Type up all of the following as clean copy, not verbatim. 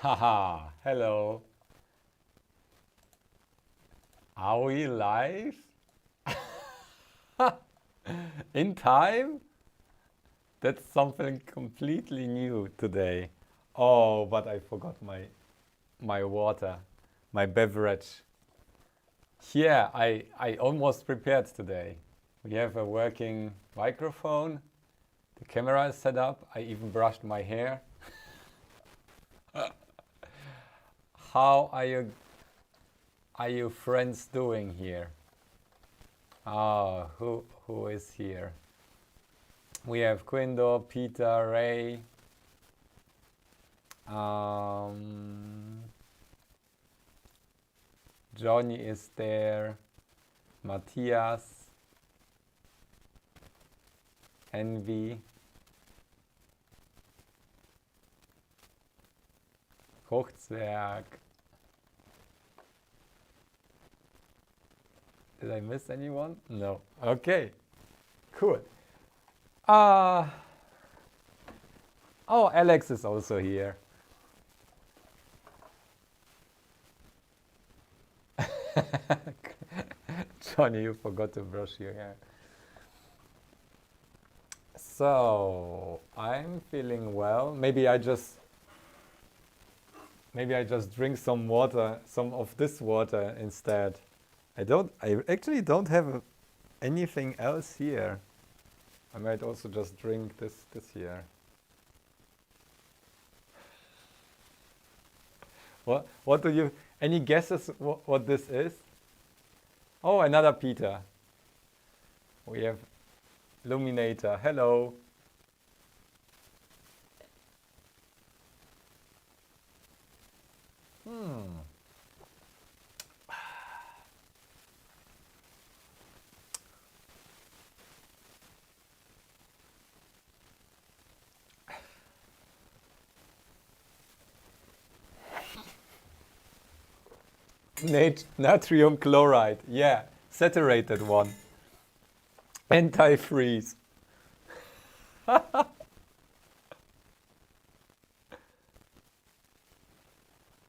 Haha, hello. Are we live? In time? That's something completely new today. Oh, but I forgot my water, my beverage. Yeah, I almost prepared today. We have a working microphone. The camera is set up. I even brushed my hair. How are you friends doing here? Who is here? We have Quindo, Peter, Ray. Johnny is there. Matthias. Envy. Hochzwerg. Did I miss anyone? No. Okay. Cool. Oh, Alex is also here. Johnny, you forgot to brush your hair. So, I'm feeling well. Maybe I just drink some water, some of this water instead. I actually don't have anything else here. I might also just drink this here. What do you, any guesses what this is? Oh, another Peter. We have Luminator. Hello. Natrium chloride. Yeah, saturated one. Anti-freeze.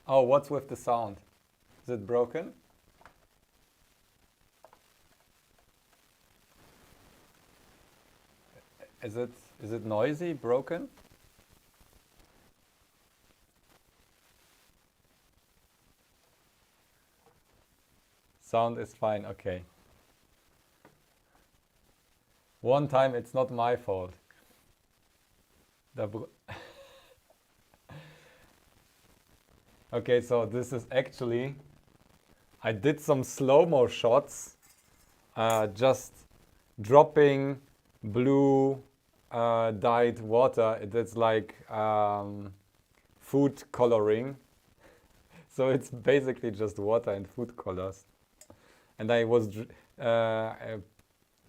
Oh, what's with the sound? Is it broken? Is it noisy, broken? Sound is fine, okay. One time it's not my fault. Okay, so this is actually, I did some slow-mo shots, just dropping blue dyed water. It's like food coloring. So it's basically just water and food colors. And I was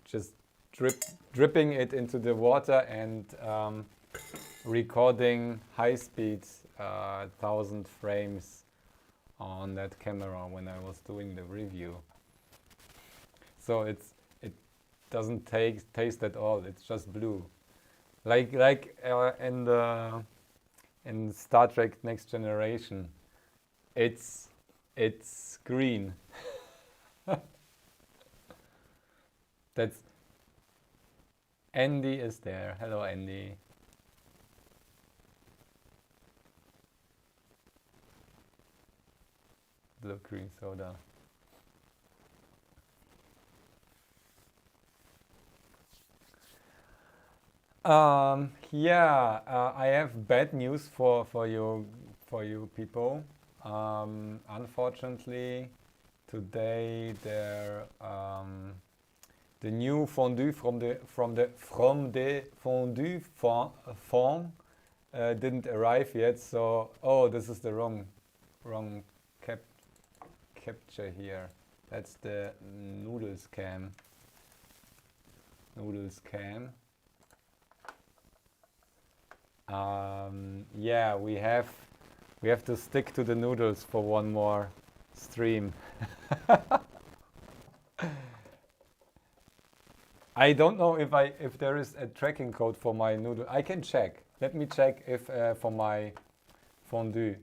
just dripping it into the water and recording high speed 1000 frames on that camera when I was doing the review. So it doesn't taste at all. It's just blue, like in Star Trek Next Generation. It's green. That's Andy is there. Hello, Andy. Blue green soda. Yeah, I have bad news for you people. Unfortunately, today the new fondue from the fondue farm didn't arrive yet. So this is the wrong capture here. That's the noodles cam. Yeah, we have to stick to the noodles for one more stream. I don't know if there is a tracking code for my noodle. I can check. Let me check if for my fondue.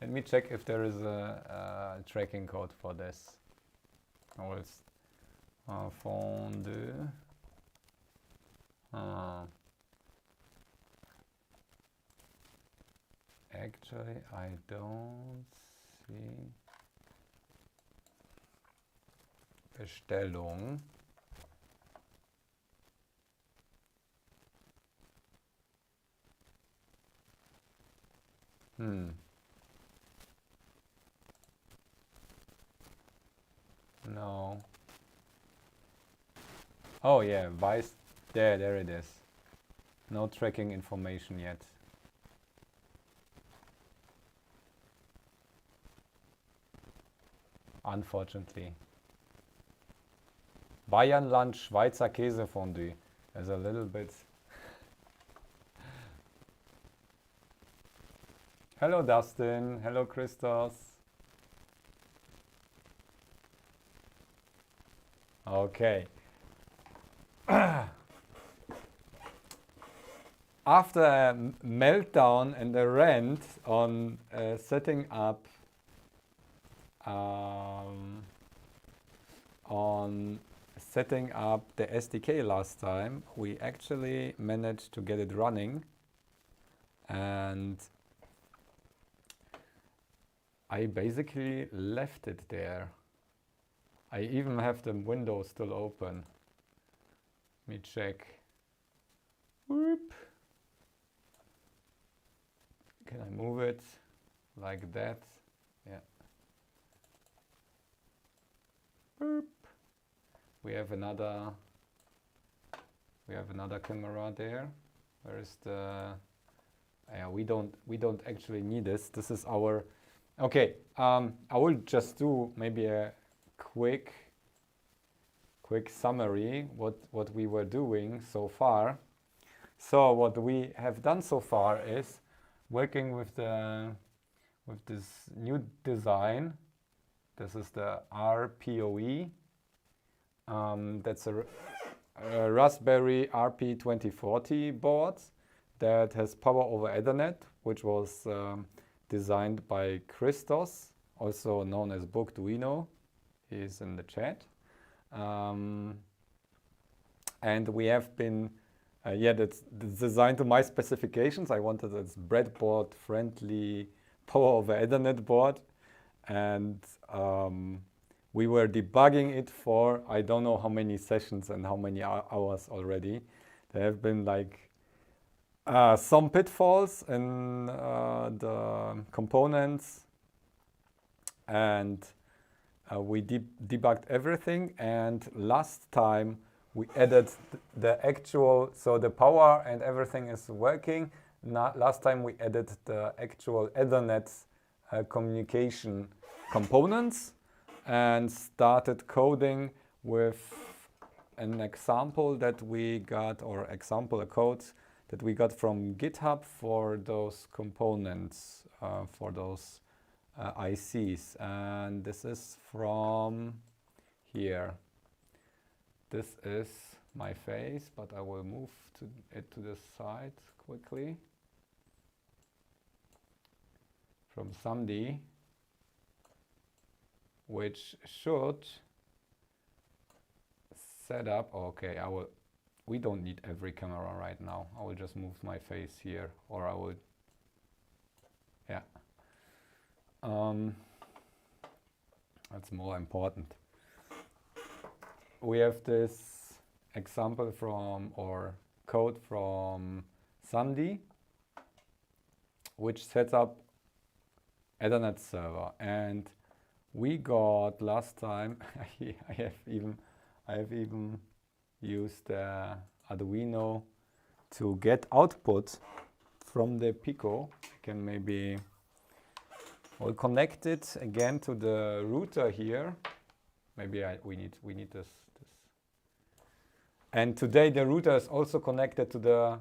Let me check if there is a tracking code for this. Oh, it's fondu. Actually, I don't see Bestellung. No. Oh yeah, Vice. There it is. No tracking information yet. Unfortunately. Bayernland Schweizer Käsefondue is a little bit. Hello Dustin, hello Christos. Okay. After a meltdown and a rant on setting up the SDK last time, we actually managed to get it running, and I basically left it there. I even have the window still open. Let me check. Whoop. Can I move it like that? Yeah. Boop. We have another camera there. Where is the? Yeah, we don't actually need this. This is our. Okay. I will just do maybe a quick summary what we were doing so far. So what we have done so far is working with this new design. This is the RPoE. That's a Raspberry RP2040 board that has power over Ethernet, which was designed by Christos, also known as Bookduino. He's in the chat. And we have been that's designed to my specifications. I wanted this breadboard friendly power over Ethernet board, and we were debugging it for I don't know how many sessions and how many hours already. There have been like some pitfalls in the components, and we debugged everything, and last time we added the actual, so the power and everything is working. Last time we added the actual Ethernet communication components and started coding with an example that we got, or example code that we got from GitHub for those components, for those ICs. And this is from here. This is my face, but I will move it to the side quickly. From SAMD, which should set up. Okay, we don't need every camera right now. I will just move my face here, or I will. Yeah. That's more important. We have this example from, or code from SAMD, which sets up Ethernet server, and we got last time. I have even used Arduino to get output from the Pico. I can maybe. We'll connect it again to the router here. Maybe we need this. And today the router is also connected to the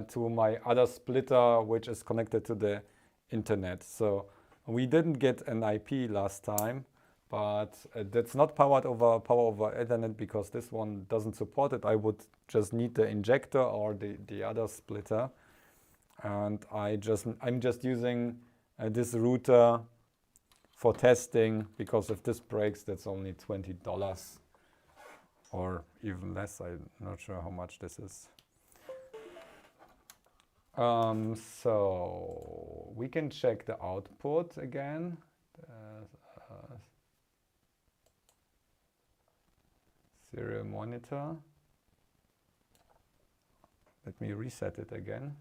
to my other splitter, which is connected to the internet. So we didn't get an IP last time, but that's not power over Ethernet because this one doesn't support it. I would just need the injector or the other splitter, and I'm just using this router for testing, because if this breaks, that's only $20 or even less. I'm not sure how much this is. So we can check the output again. Serial monitor. Let me reset it again.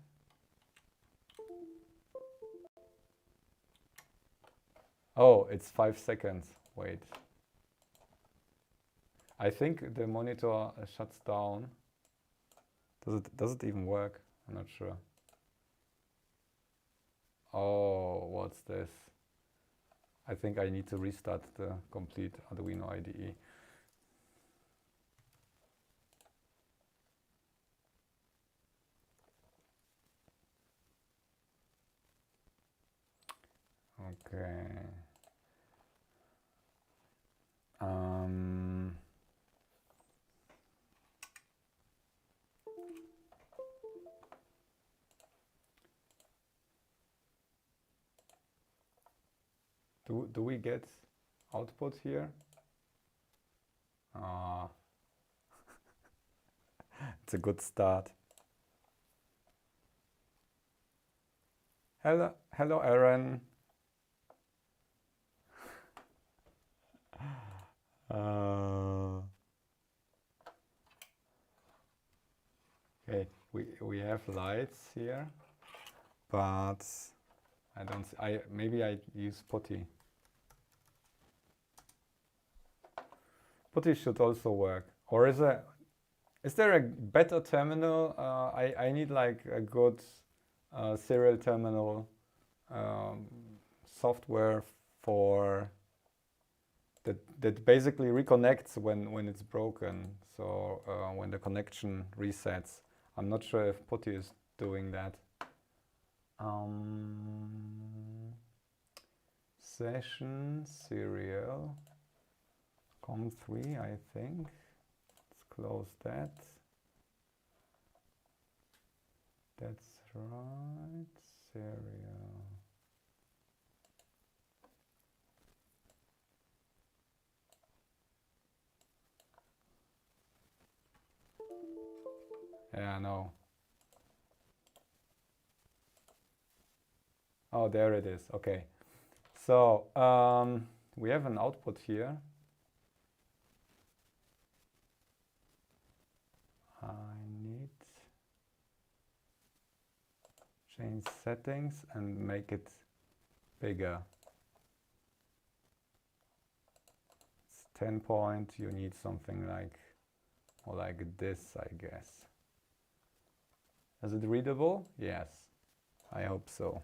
Oh, it's 5 seconds. Wait. I think the monitor shuts down. Does it even work? I'm not sure. Oh, what's this? I think I need to restart the complete Arduino IDE. Okay. Do we get output here? It's a good start. Hello, Aaron. Okay, we have lights here, but I don't. Maybe I use PuTTY. PuTTY should also work. Or is there a better terminal? I need like a good serial terminal software for that basically reconnects when it's broken. So when the connection resets. I'm not sure if PuTTY is doing that. Session serial COM3, I think. Let's close that. That's right. Serial. Yeah, no. Oh, there it is. Okay. So we have an output here. I need change settings and make it bigger. It's 10 point. You need something like more like this, I guess. Is it readable? Yes, I hope so.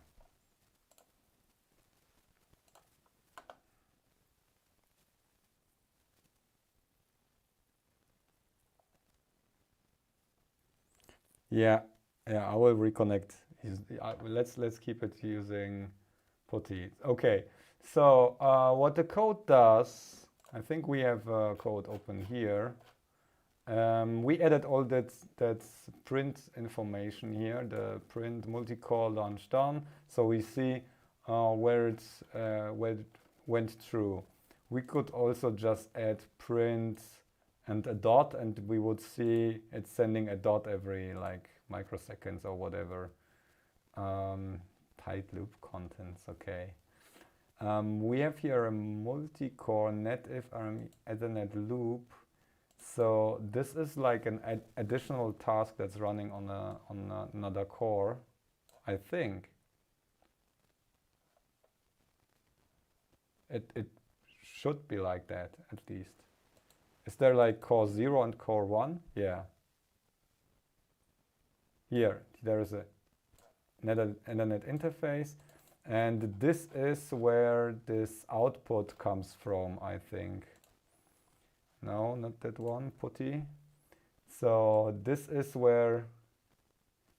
Yeah, I will reconnect. Let's keep it using PuTTY. Okay, so what the code does, I think we have code open here. We added all that print information here, the print multi-core launch down, so we see where it went through. We could also just add print and a dot, and we would see it's sending a dot every like microseconds or whatever. Tight loop contents, okay. We have here a multi-core native Ethernet loop. So this is like an additional task that's running on another core, I think. It should be like that, at least. Is there like core 0 and core 1? Yeah. Here, there is a Ethernet interface, and this is where this output comes from, I think. No, not that one, PuTTY. So this is where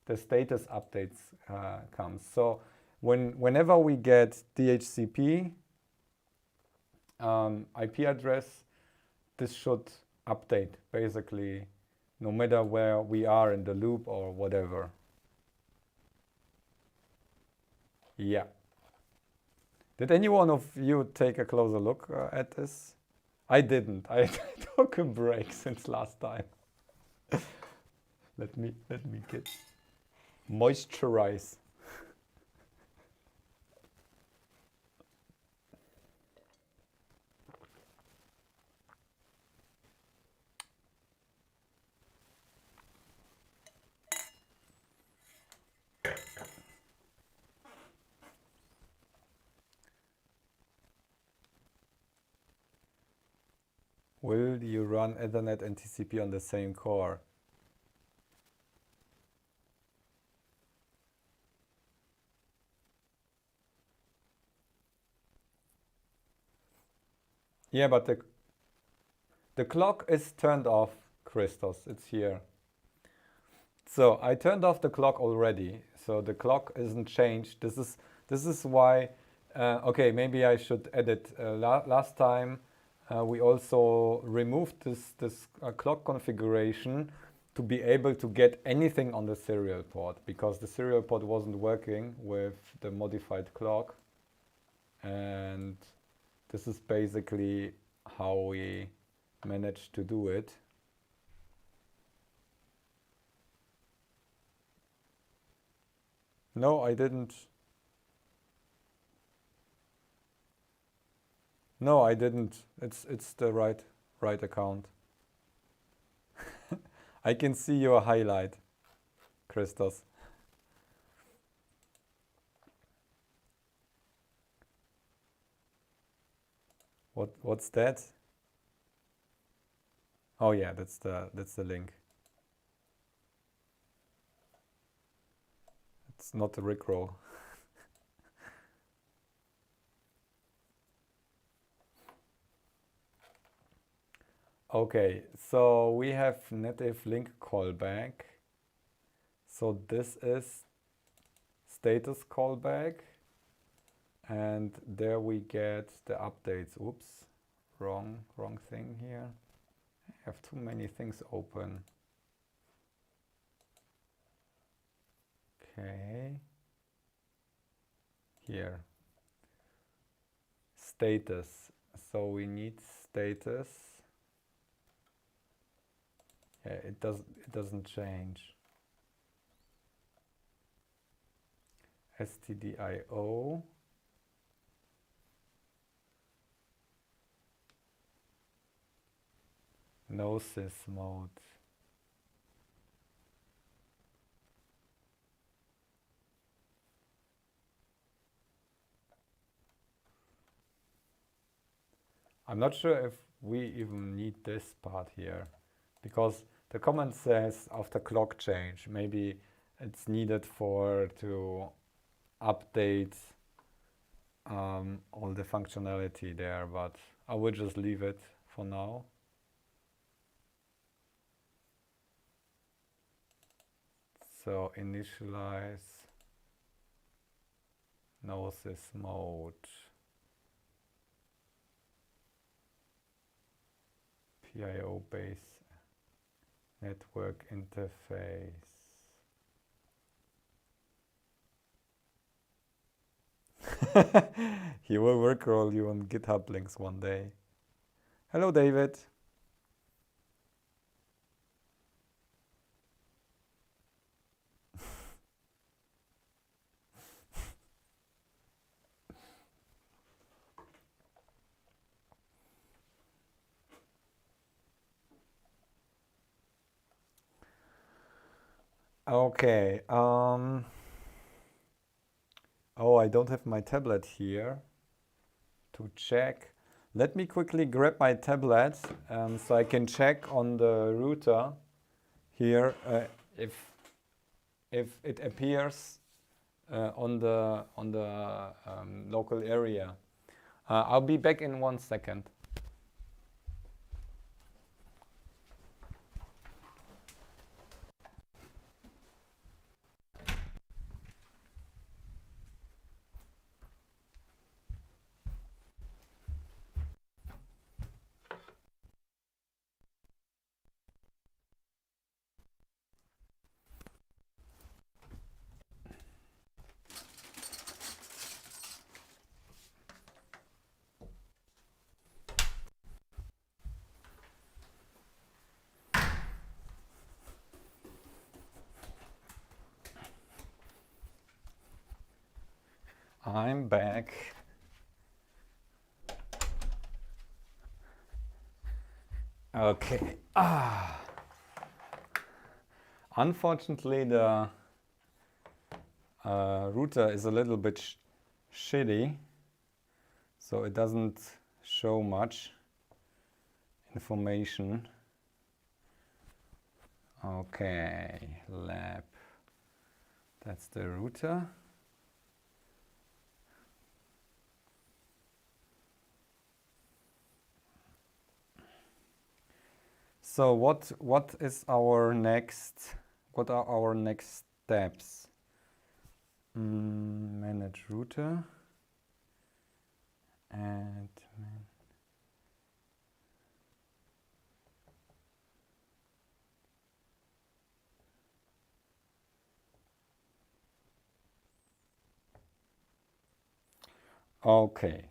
the status updates comes. So whenever we get DHCP IP address, this should update basically no matter where we are in the loop or whatever. Yeah. Did any one of you take a closer look at this? I didn't. I took a break since last time. Let me get moisturize. Will you run Ethernet and TCP on the same core? Yeah, but the clock is turned off, Christos. It's here. So I turned off the clock already. So the clock isn't changed. This is why. Okay, maybe I should edit. Last time we also removed this clock configuration to be able to get anything on the serial port, because the serial port wasn't working with the modified clock. And this is basically how we managed to do it. No, I didn't. No, I didn't. It's the right account. I can see your highlight, Christos. What's that? Oh yeah, that's the link. It's not a rickroll. Okay, so we have native link callback. So this is status callback, and there we get the updates. Oops, wrong thing here. I have too many things open. Okay, here, status. So we need status. Yeah, it doesn't change. stdio. No sys mode. I'm not sure if we even need this part here, because the comment says after clock change. Maybe it's needed to update all the functionality there, but I will just leave it for now. So initialize no sys mode. PIO base network interface. He will workroll you on GitHub links one day. Hello, David. Okay. Oh, I don't have my tablet here to check. Let me quickly grab my tablet so I can check on the router here if it appears on the local area. I'll be back in 1 second. I'm back. Okay. Unfortunately, the router is a little bit shitty, so it doesn't show much information. Okay, lab. That's the router. So what are our next steps? Manage router and okay.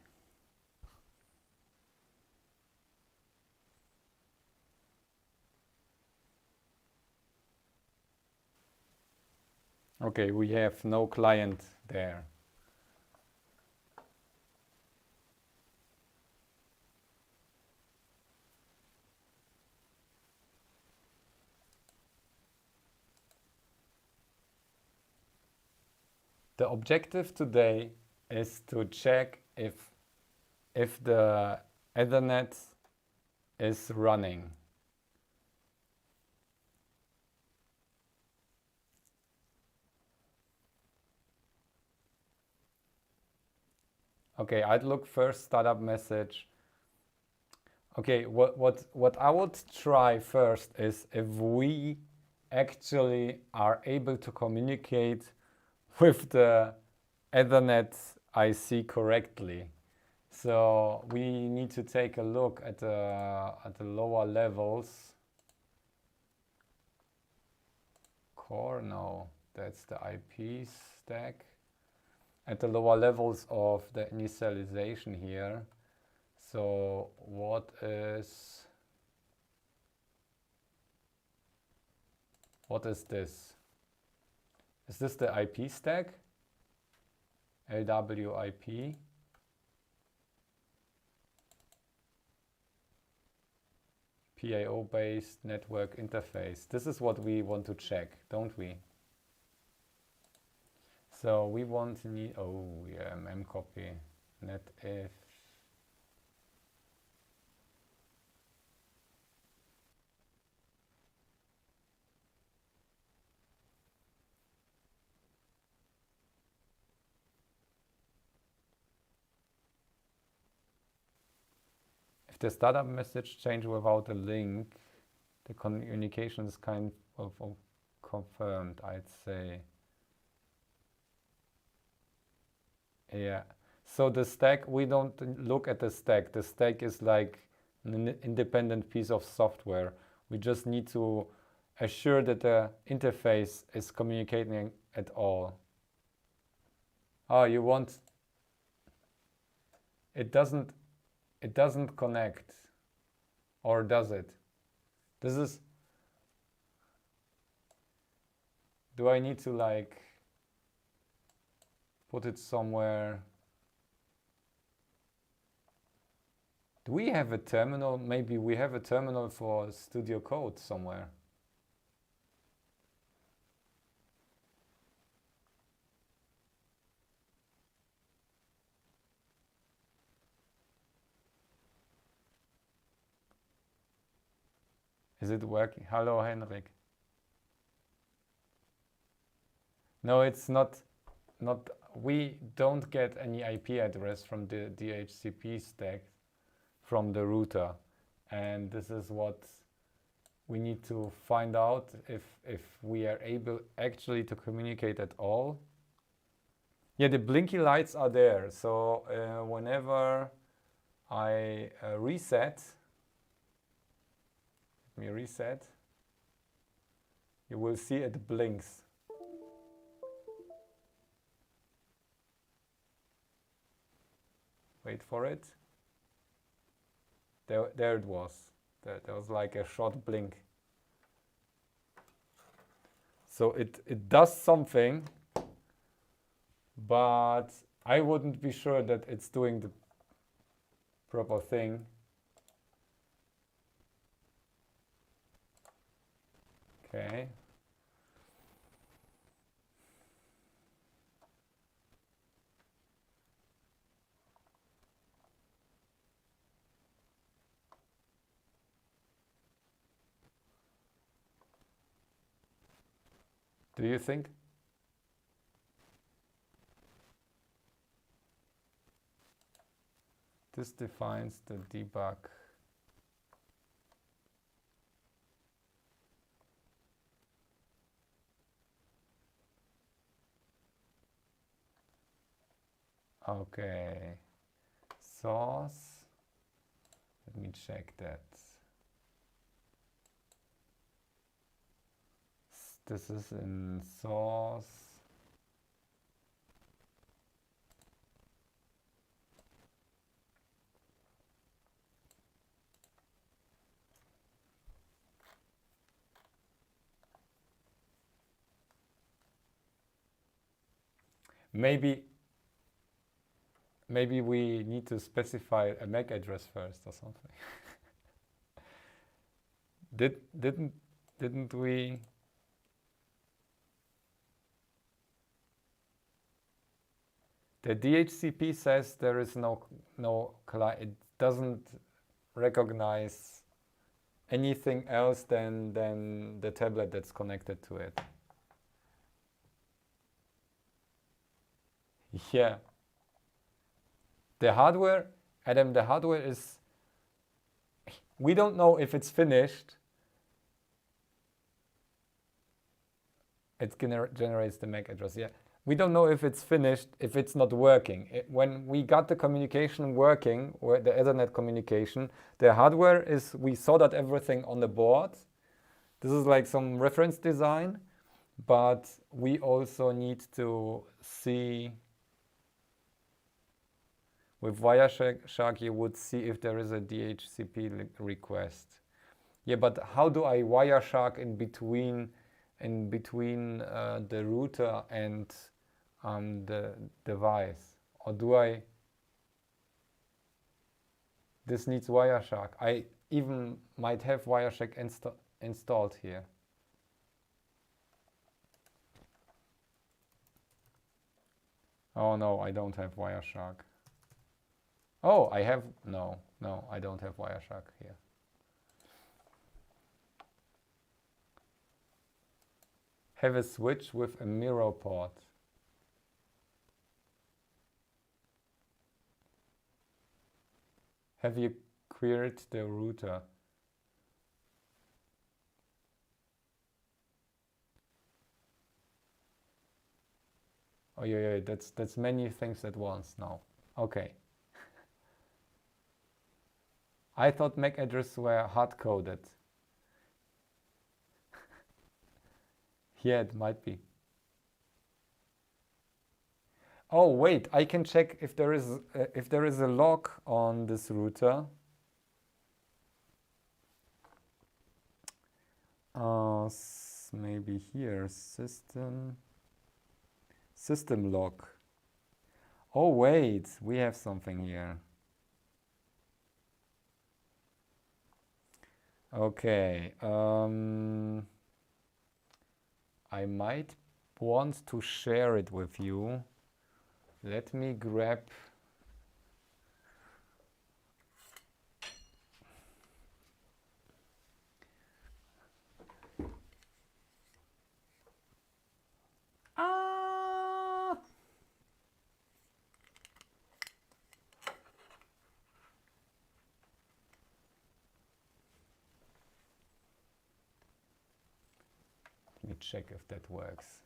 Okay, we have no client there. The objective today is to check if the Ethernet is running. Okay, I'd look first startup message. Okay, what I would try first is if we actually are able to communicate with the Ethernet IC correctly. So we need to take a look at the lower levels. Core, no, that's the IP stack. At the lower levels of the initialization here. So what is this? Is this the IP stack? LWIP. PAO-based network interface. This is what we want to check, don't we? So we want to need, oh yeah, memcopy, netif. If the startup message changes without a link, the communication is kind of confirmed, I'd say. Yeah, so the stack, we don't look at the stack. The stack is like an independent piece of software. We just need to assure that the interface is communicating at all. Oh, you want, it doesn't connect, or does it? This is, do I need to like put it somewhere? Do we have a terminal? Maybe we have a terminal for Studio Code somewhere. Is it working? Hello, Henrik. No, it's not. We don't get any IP address from the DHCP stack from the router, and this is what we need to find out, if we are able actually to communicate at all. Yeah, the blinky lights are there, so whenever I reset, let me reset, you will see it blinks. Wait for it. There it was. There was like a short blink. So it does something, but I wouldn't be sure that it's doing the proper thing. Okay. Do you think? This defines the debug. Okay. Source. Let me check that. This is in source. Maybe we need to specify a MAC address first or something. Didn't we? The DHCP says there is no client. It doesn't recognize anything else than the tablet that's connected to it. Yeah. The hardware, Adam, the hardware is, we don't know if it's finished. It generates the MAC address, yeah. We don't know if it's finished, if it's not working. When we got the communication working, or the Ethernet communication, the hardware is, we soldered everything on the board. This is like some reference design, but we also need to see, with Wireshark, you would see if there is a DHCP request. Yeah, but how do I Wireshark in between the router and the device? Or do I? This needs Wireshark. I even might have Wireshark installed here. Oh no, I don't have Wireshark. Oh, I have, no, I don't have Wireshark here. Have a switch with a mirror port. Have you queried the router? Oh yeah, that's many things at once now. Okay. I thought MAC addresses were hard-coded. Yeah, it might be. Oh wait, I can check if there is a log on this router. Maybe here, system log. Oh wait, we have something here. Okay, I might want to share it with you. Let me grab. Let me check if that works.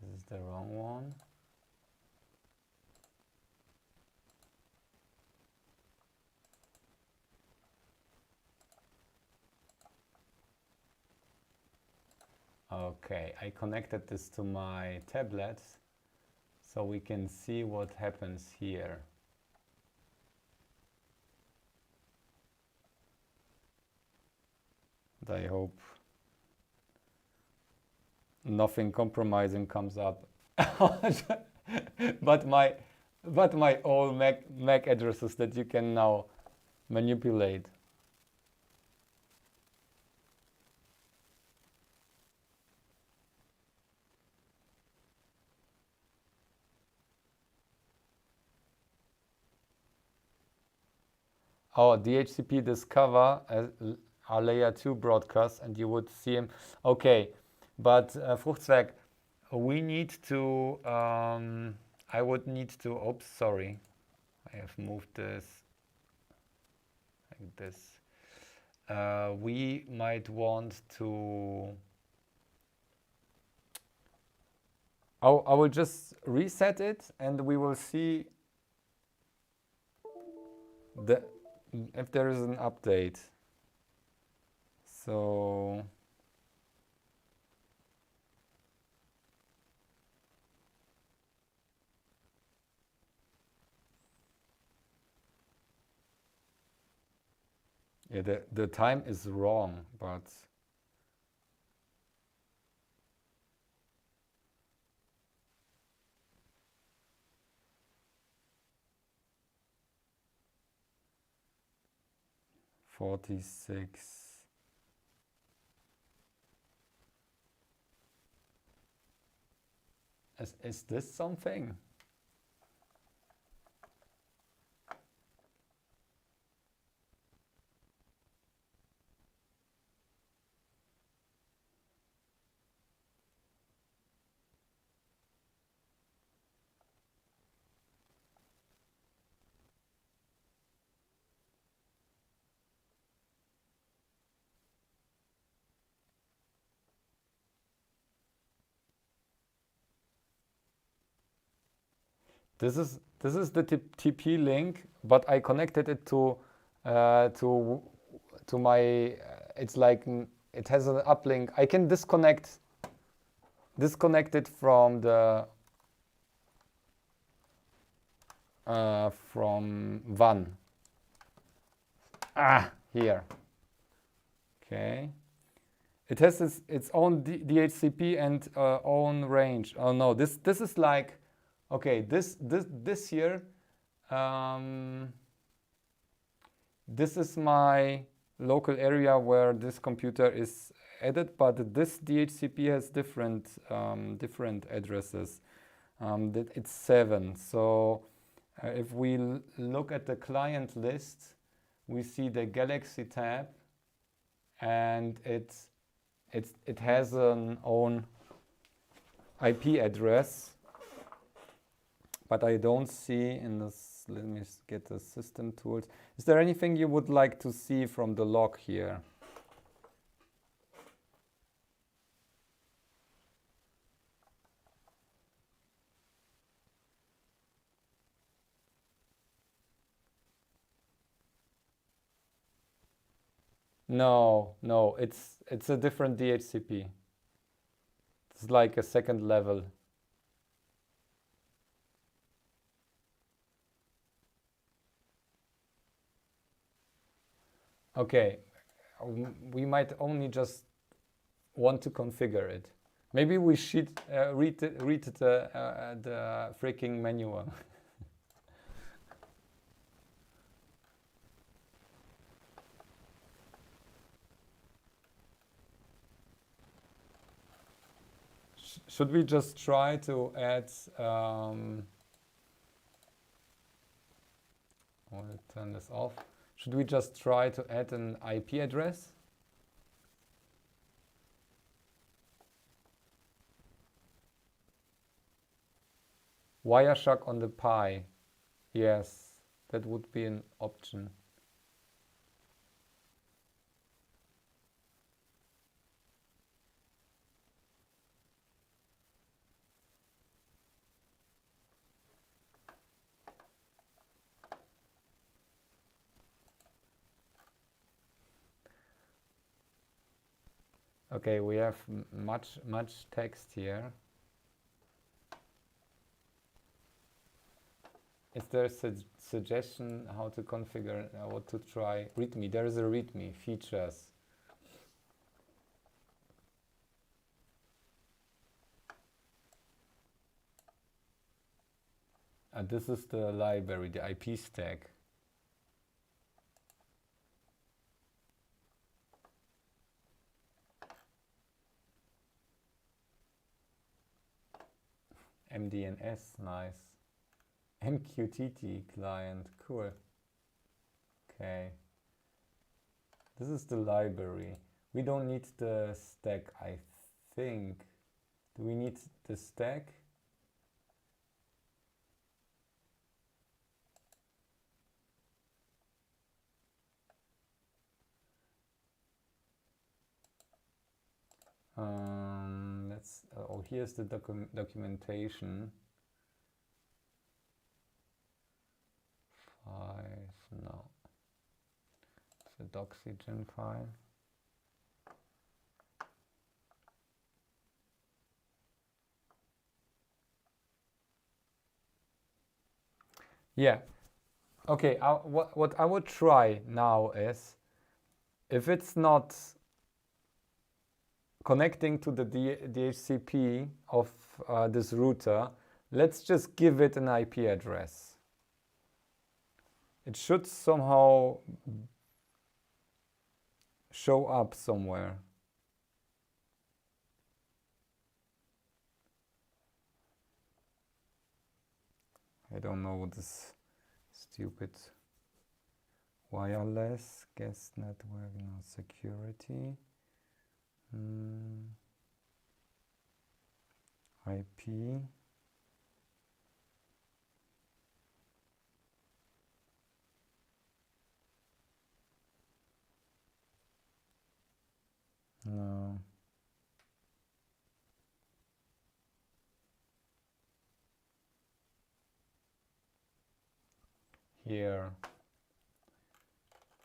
This is the wrong one. Okay, I connected this to my tablet so we can see what happens here. but I hope nothing compromising comes up. but my old Mac addresses that you can now manipulate. Oh, DHCP discover a layer 2 broadcast, and you would see him. Okay, but Fruchtzwerg, we need to, I would need to, oops, sorry. I have moved this like this. We might want to, I will just reset it and we will see if there is an update. So yeah, the time is wrong, but '46. Is this something? This is the TP link, but I connected it to my. It's like it has an uplink. I can disconnect it from the from WAN. Here. Okay. It has its own DHCP and own range. Oh no, this is like. Okay, this here, this is my local area where this computer is added, but this DHCP has different addresses. It's 7. So if we look at the client list, we see the Galaxy tab, and it has an own IP address. But I don't see in this, let me get the system tools. Is there anything you would like to see from the log here? No, it's a different DHCP. It's like a second level. Okay, we might only just want to configure it. Maybe we should read the freaking manual. Should we just try to add? I'll turn this off. Should we just try to add an IP address? Wireshark on the Pi. Yes, that would be an option. Okay, we have much text here. Is there a suggestion how to configure, what to try? README, there is a README, features. This is the library, the IP stack. MDNS, nice. MQTT client, cool. Okay. This is the library. We don't need the stack, I think. Do we need the stack? Let's. Oh, here's the documentation. 5. No. It's a doxygen file. Yeah. Okay. What I would try now is, if it's not connecting to the DHCP of this router, let's just give it an IP address. It should somehow show up somewhere. I don't know this stupid wireless guest network, no security. IP. No. Here.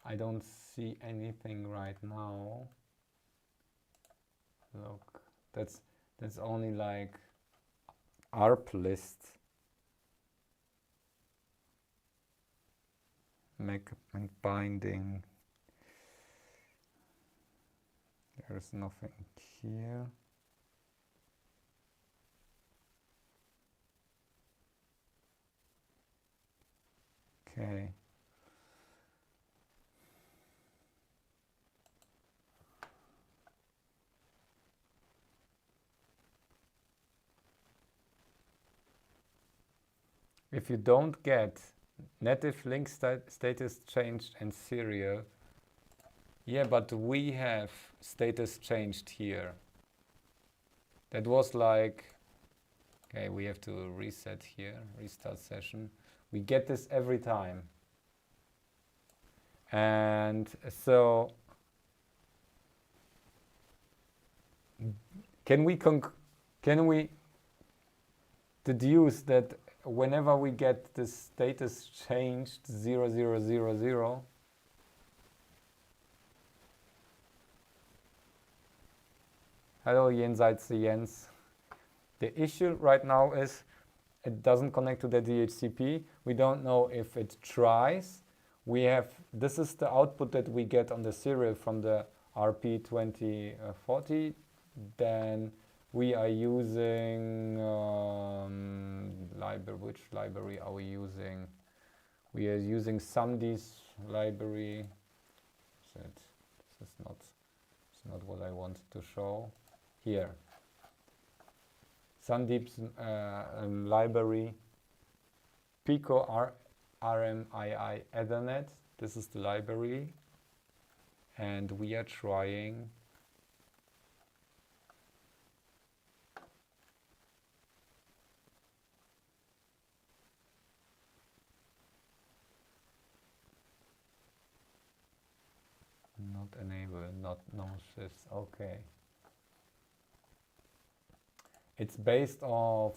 I don't see anything right now. Look, that's only like ARP list. Make binding. There's nothing here. Okay. If you don't get native link status changed and serial, yeah, but we have status changed here. That was like, okay, we have to reset here, restart session. We get this every time. And so, can we deduce that whenever we get the status changed 0000, hello jenseits Jens. The issue right now is it doesn't connect to the DHCP. We don't know if it tries. This is the output that we get on the serial from the RP2040. Then we are using which library are we using? We are using SumD's library. This is not what I wanted to show. Here. SumD's library, Pico RMII Ethernet. This is the library, and we are trying not enable, not no shifts. Okay. It's based off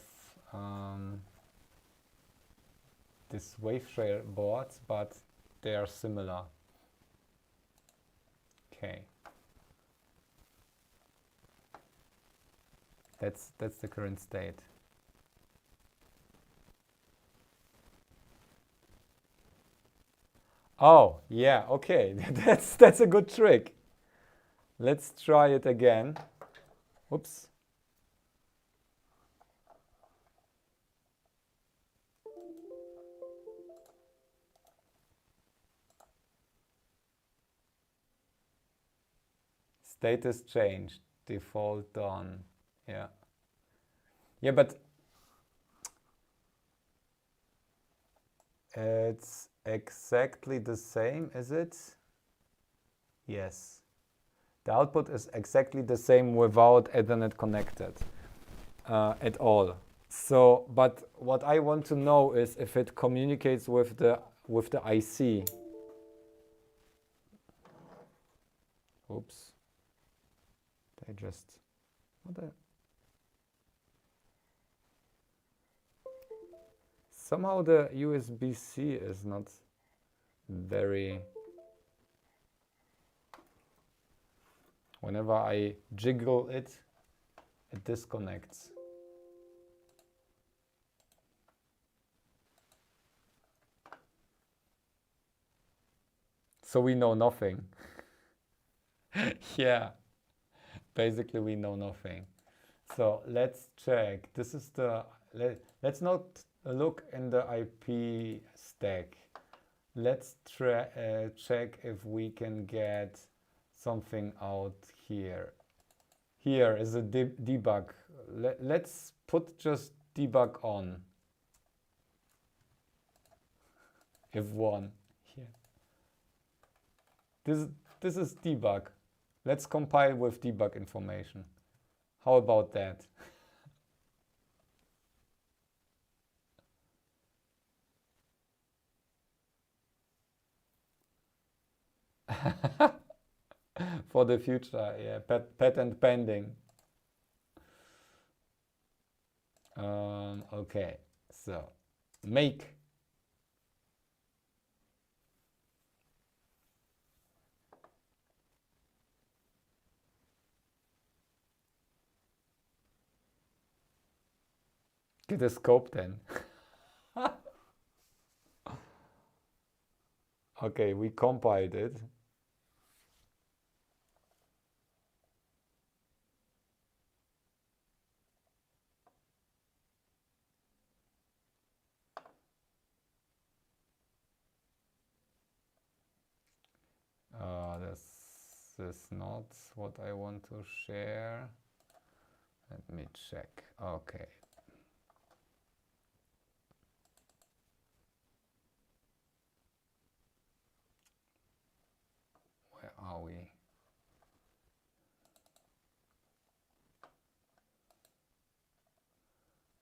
this WaveShare boards, but they are similar. Okay. That's the current state. Oh, yeah, okay. That's a good trick. Let's try it again. Oops. Status changed. Default done. Yeah. Yeah, but it's exactly the same, is it? Yes. The output is exactly the same without Ethernet connected at all. So, but what I want to know is if it communicates with the IC. Oops. I just, what the? Somehow the USB-C is not very, whenever I jiggle it, it disconnects. So we know nothing. Yeah, basically we know nothing. So let's check. This is the, let's not look in the IP stack. Let's check if we can get something out here. Here is a debug. Let's put just debug on. If one here. This is debug. Let's compile with debug information. How about that? For the future, yeah, patent pending. Okay, so make. Get a scope then. Okay, we compiled it. This is not what I want to share. Let me check. Okay. Where are we?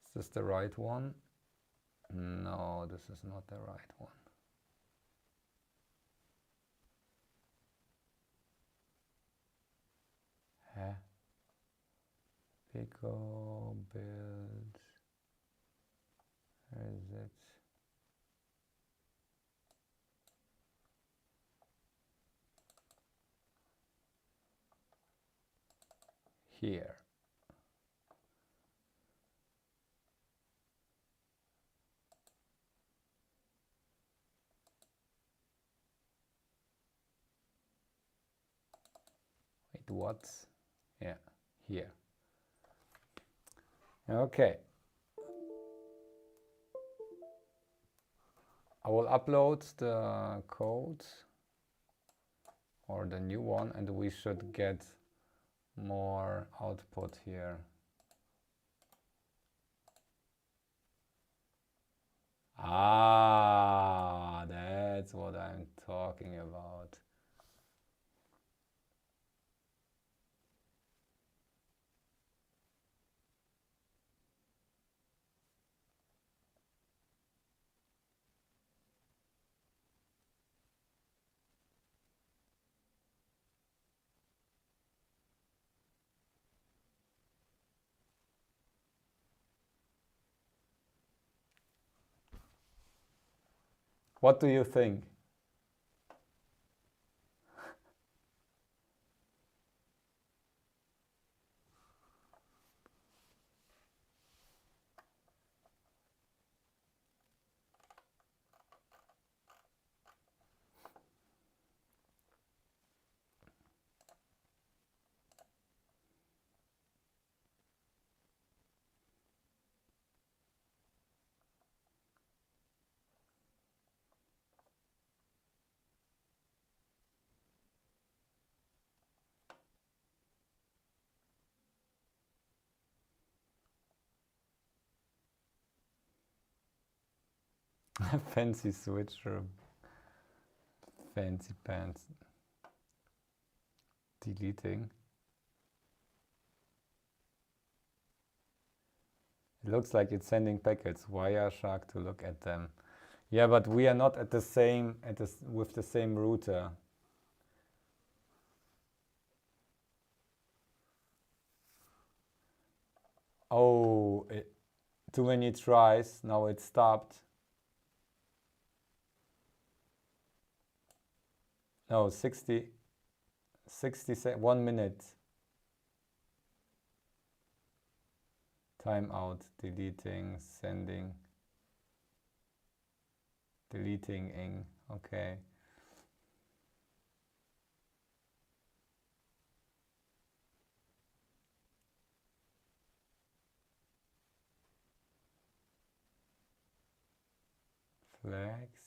Is this the right one? No, this is not the right one. Huh? Pico build. Where is it? Here. Wait, what? Yeah, here. Okay. I will upload the code or the new one, and we should get more output here. Ah, that's what I'm talking about. What do you think? Fancy switcher. Fancy pants. Deleting. It looks like it's sending packets. Wireshark to look at them. Yeah, but we are not at the same with the same router. Oh, too many tries. Now it stopped. No, 60 1 minute. Timeout, deleting, sending, deleting ing. Okay. Flags.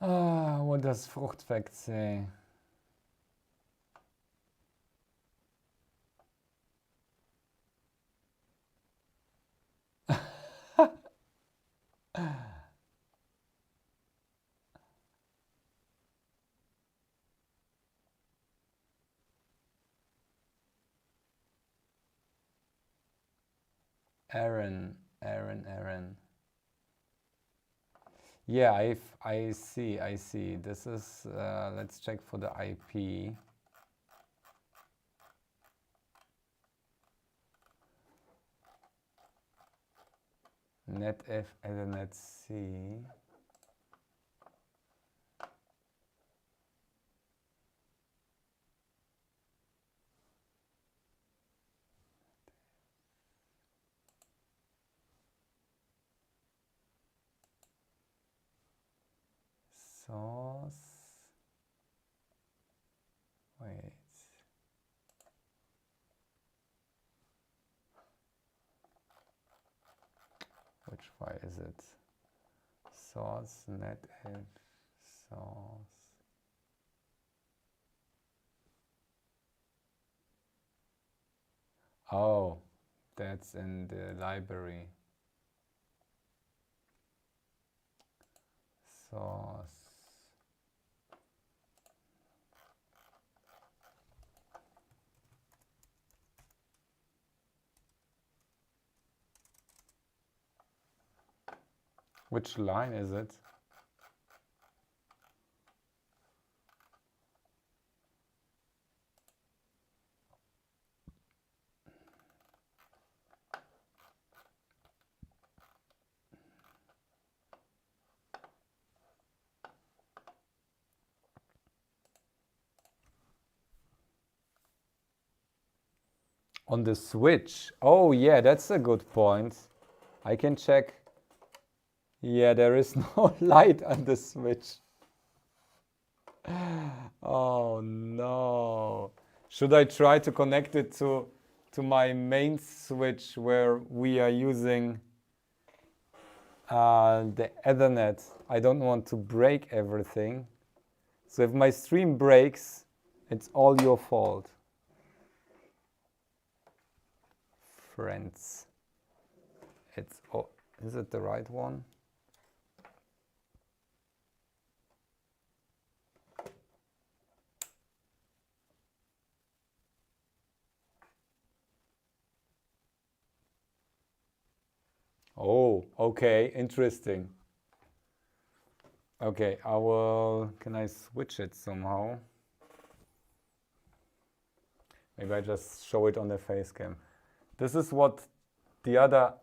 Ah, what does Fruchtfact say? Aaron. Yeah, I see. This is, let's check for the IP. netf ethernet C. Source. Wait. Which file is it? Source netf source. Oh, that's in the library. Source. Which line is it? On the switch. Oh yeah, that's a good point. I can check. Yeah, there is no light on the switch. Oh no. Should I try to connect it to my main switch where we are using the Ethernet? I don't want to break everything. So if my stream breaks, it's all your fault. Friends. It's, oh, is it the right one? Oh, okay, interesting. Okay, I will, can I switch it somehow? Maybe I just show it on the face cam. This is what the other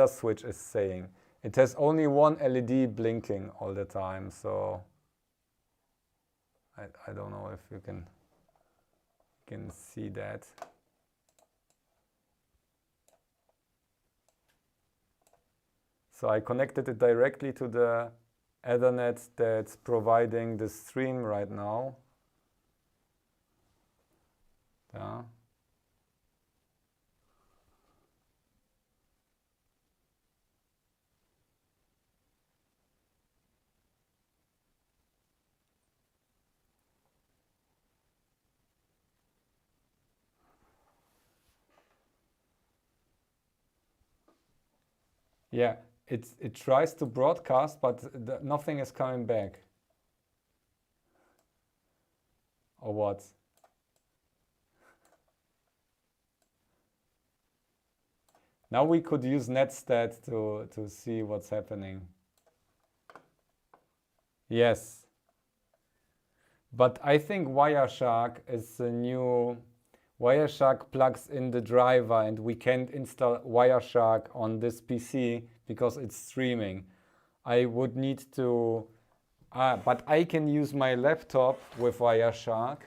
switch is saying. It has only one LED blinking all the time, so I don't know if you can see that. So I connected it directly to the Ethernet that's providing the stream right now. Yeah. Yeah, it tries to broadcast, but nothing is coming back. Or what? Now we could use netstat to see what's happening. Yes. But I think Wireshark is a new... Wireshark plugs in the driver and we can't install Wireshark on this PC because it's streaming. I would need to... but I can use my laptop with Wireshark.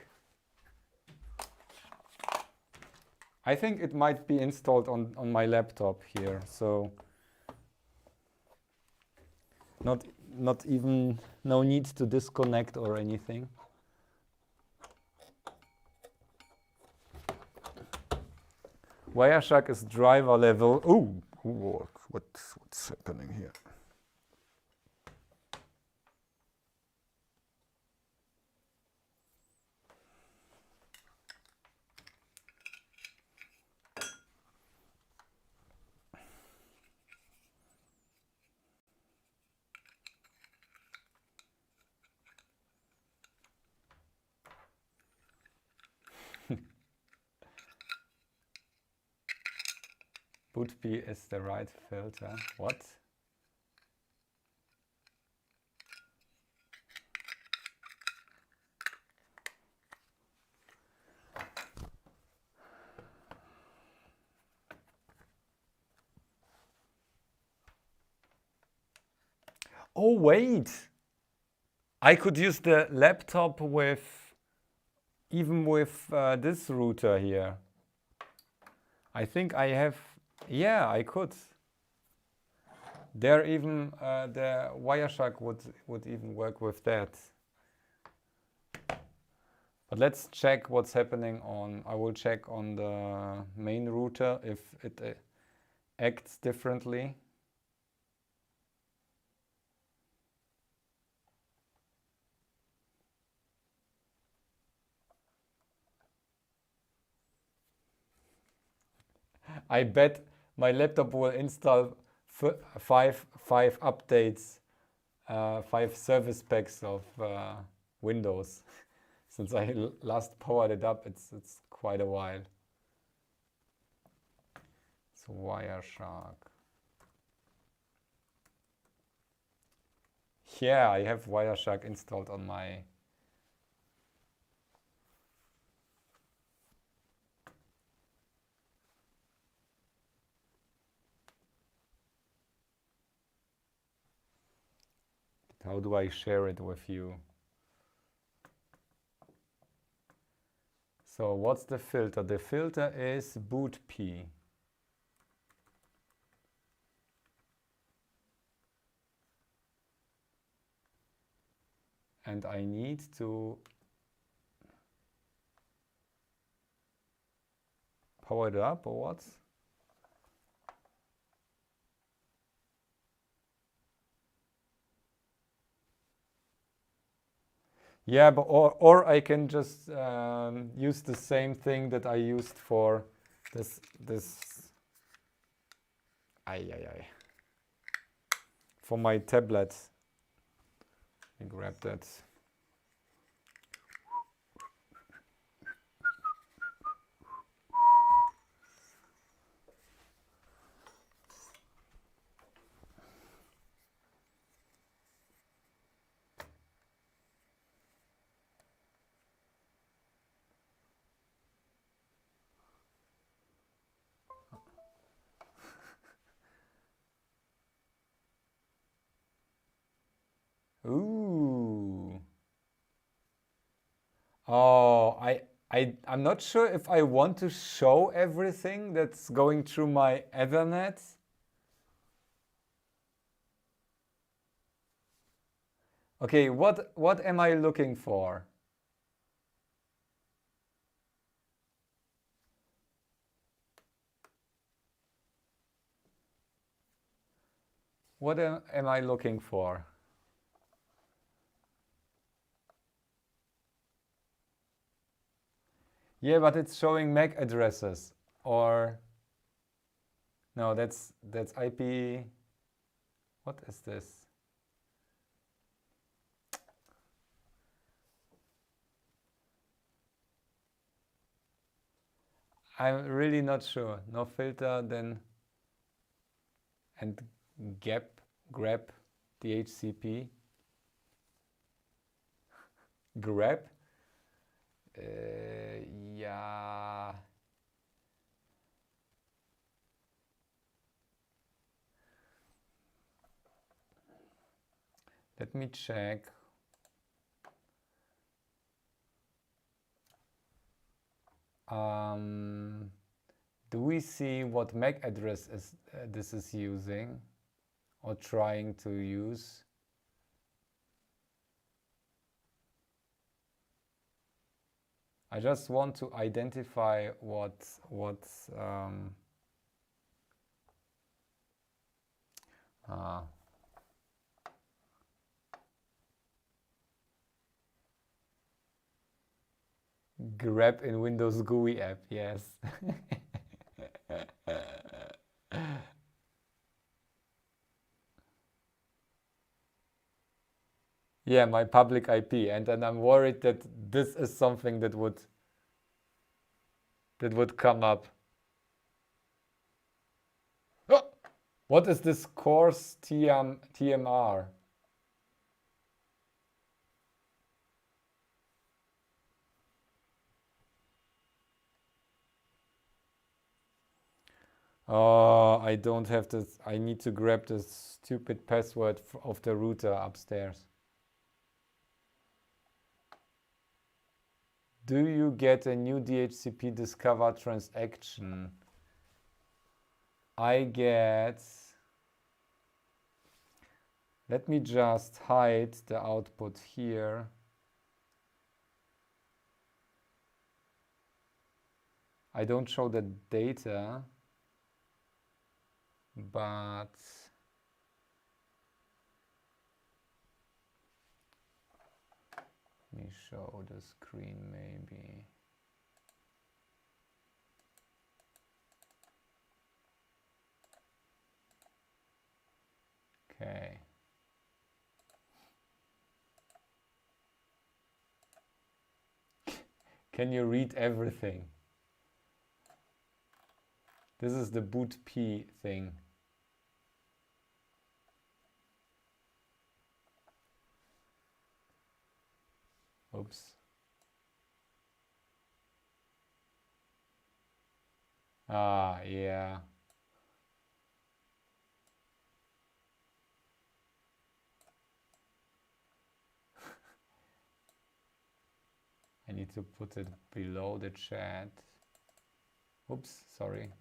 I think it might be installed on my laptop here, so not even, no need to disconnect or anything. Wireshark is driver level. Oh, what's happening here? Bootp is the right filter. What? Oh, wait. I could use the laptop with, even with this router here. I think I have, yeah, I could. There even, the Wireshark would even work with that. But let's check what's happening on, I will check on the main router if it acts differently. I bet my laptop will install five updates, 5 service packs of Windows. Since I last powered it up, it's quite a while. So Wireshark. Yeah, I have Wireshark installed on my... How do I share it with you? So what's the filter? The filter is bootp. And I need to power it up or what? Yeah, but or I can just use the same thing that I used for this. For my tablet. Let me grab that. Ooh. Oh, I'm not sure if I want to show everything that's going through my Ethernet. Okay, what am I looking for? What am I looking for? Yeah, but it's showing MAC addresses, or no, that's IP. What is this? I'm really not sure. No filter, then and grab DHCP. Grab. Yeah. Let me check. Do we see what MAC address is this is using or trying to use? I just want to identify grep in Windows GUI app, yes. Yeah, my public IP, and then I'm worried that this is something that would come up. Oh, what is this course TMR? Oh, I don't have this. I need to grab the stupid password of the router upstairs. Do you get a new DHCP discover transaction? I get... Let me just hide the output here. I don't show the data, but let me show the screen maybe. Okay. Can you read everything? This is the boot P thing. Oops. Ah, yeah. I need to put it below the chat. Oops, sorry.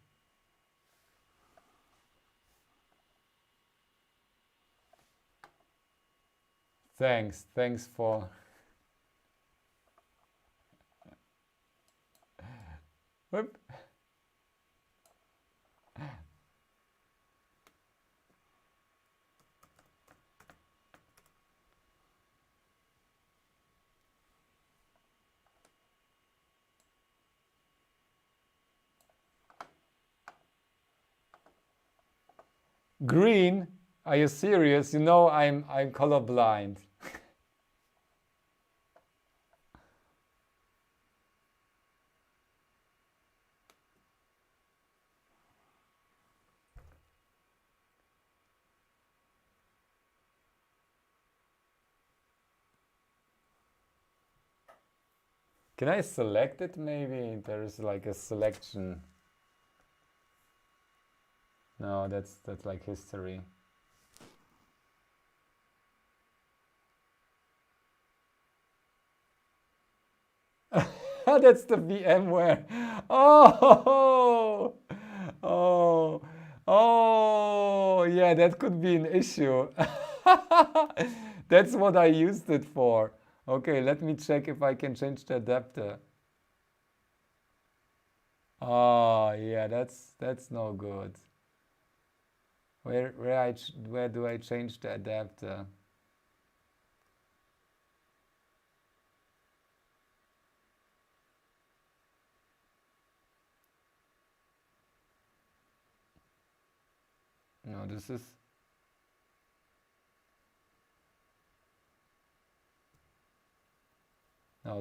Thanks for... Whoop. Green? Are you serious? You know I'm colorblind. Can I select it maybe? There is like a selection. No, that's like history. That's the VMware. Oh, yeah, that could be an issue. That's what I used it for. Okay, let me check if I can change the adapter. Oh, yeah, that's no good. Where do I change the adapter? No,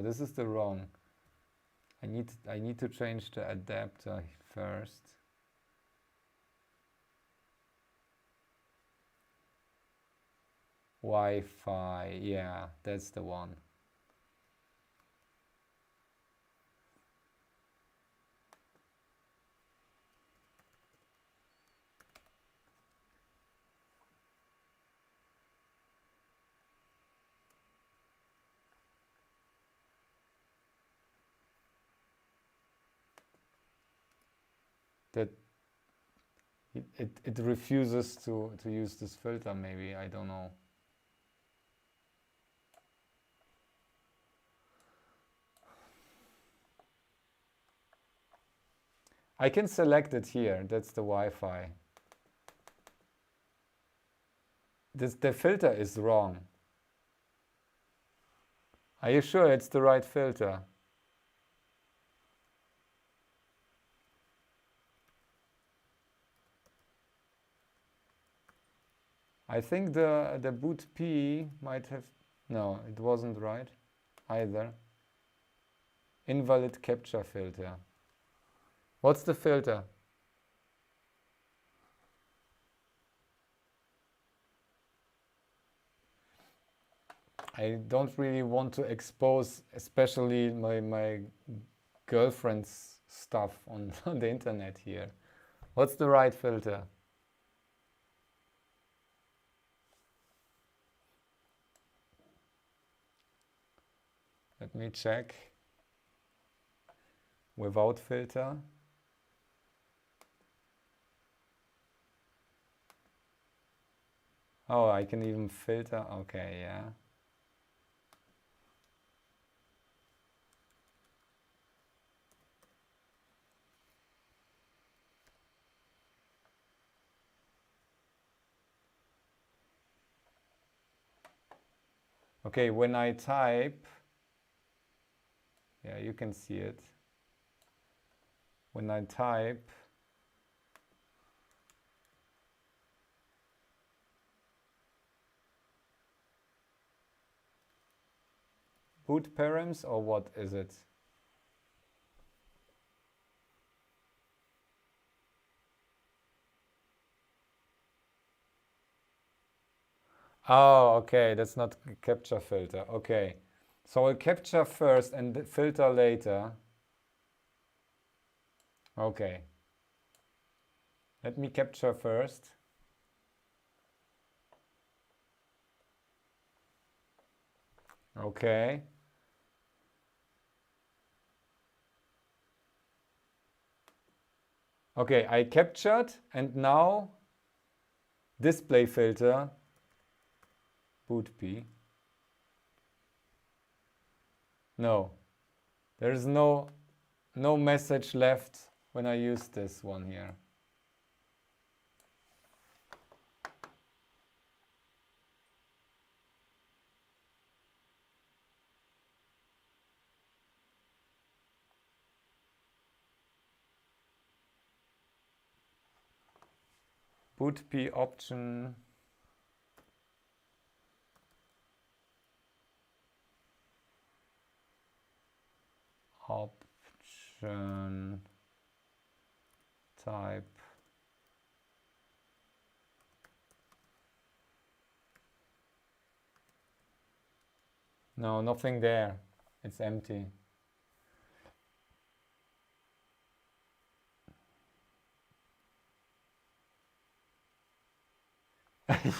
this is the wrong. I need to change the adapter first. Wi-Fi, yeah, that's the one. That it refuses to use this filter, maybe, I don't know. I can select it here, that's the Wi-Fi. The filter is wrong. Are you sure it's the right filter? I think the boot P might have, no, it wasn't right either. Invalid capture filter. What's the filter? I don't really want to expose, especially my girlfriend's stuff on the internet here. What's the right filter? Let me check. Without filter. Oh, I can even filter. Okay, yeah. Okay, when I type, yeah, you can see it. When I type, boot params, or what is it? Oh, okay, that's not a capture filter. Okay, so I'll capture first and filter later. Okay, let me capture first. Okay. Okay, I captured, and now display filter, boot P. No, there is no message left when I use this one here. Boot P option. Option type. No, nothing there. It's empty.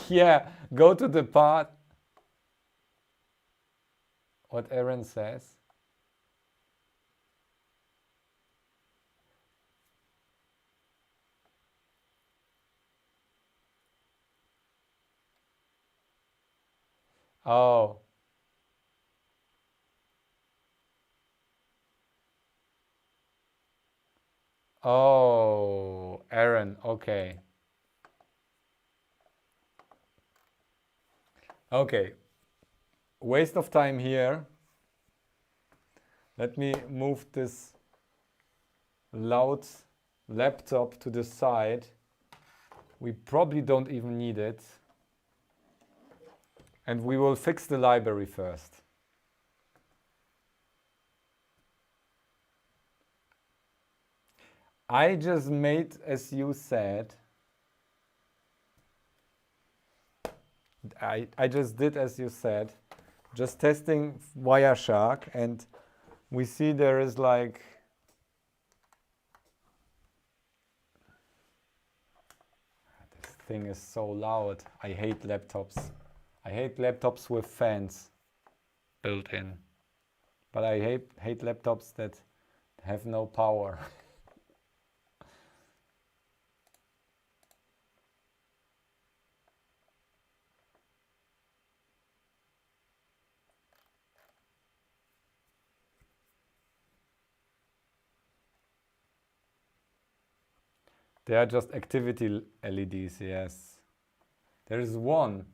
Yeah, go to the part. What Aaron says. Oh. Oh, Aaron, okay. Okay. Waste of time here. Let me move this loud laptop to the side. We probably don't even need it. And we will fix the library first. I just made, as you said, I just did as you said, just testing Wireshark, and we see there is like this thing is so loud. I hate laptops. I hate laptops with fans built in. But I hate laptops that have no power. They are just activity LEDs, yes. There is one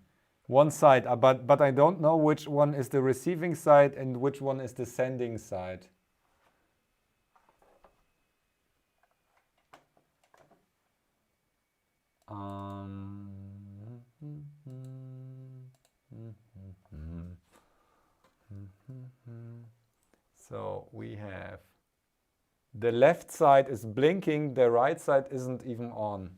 side, but I don't know which one is the receiving side and which one is the sending side. So we have the left side is blinking, the right side isn't even on.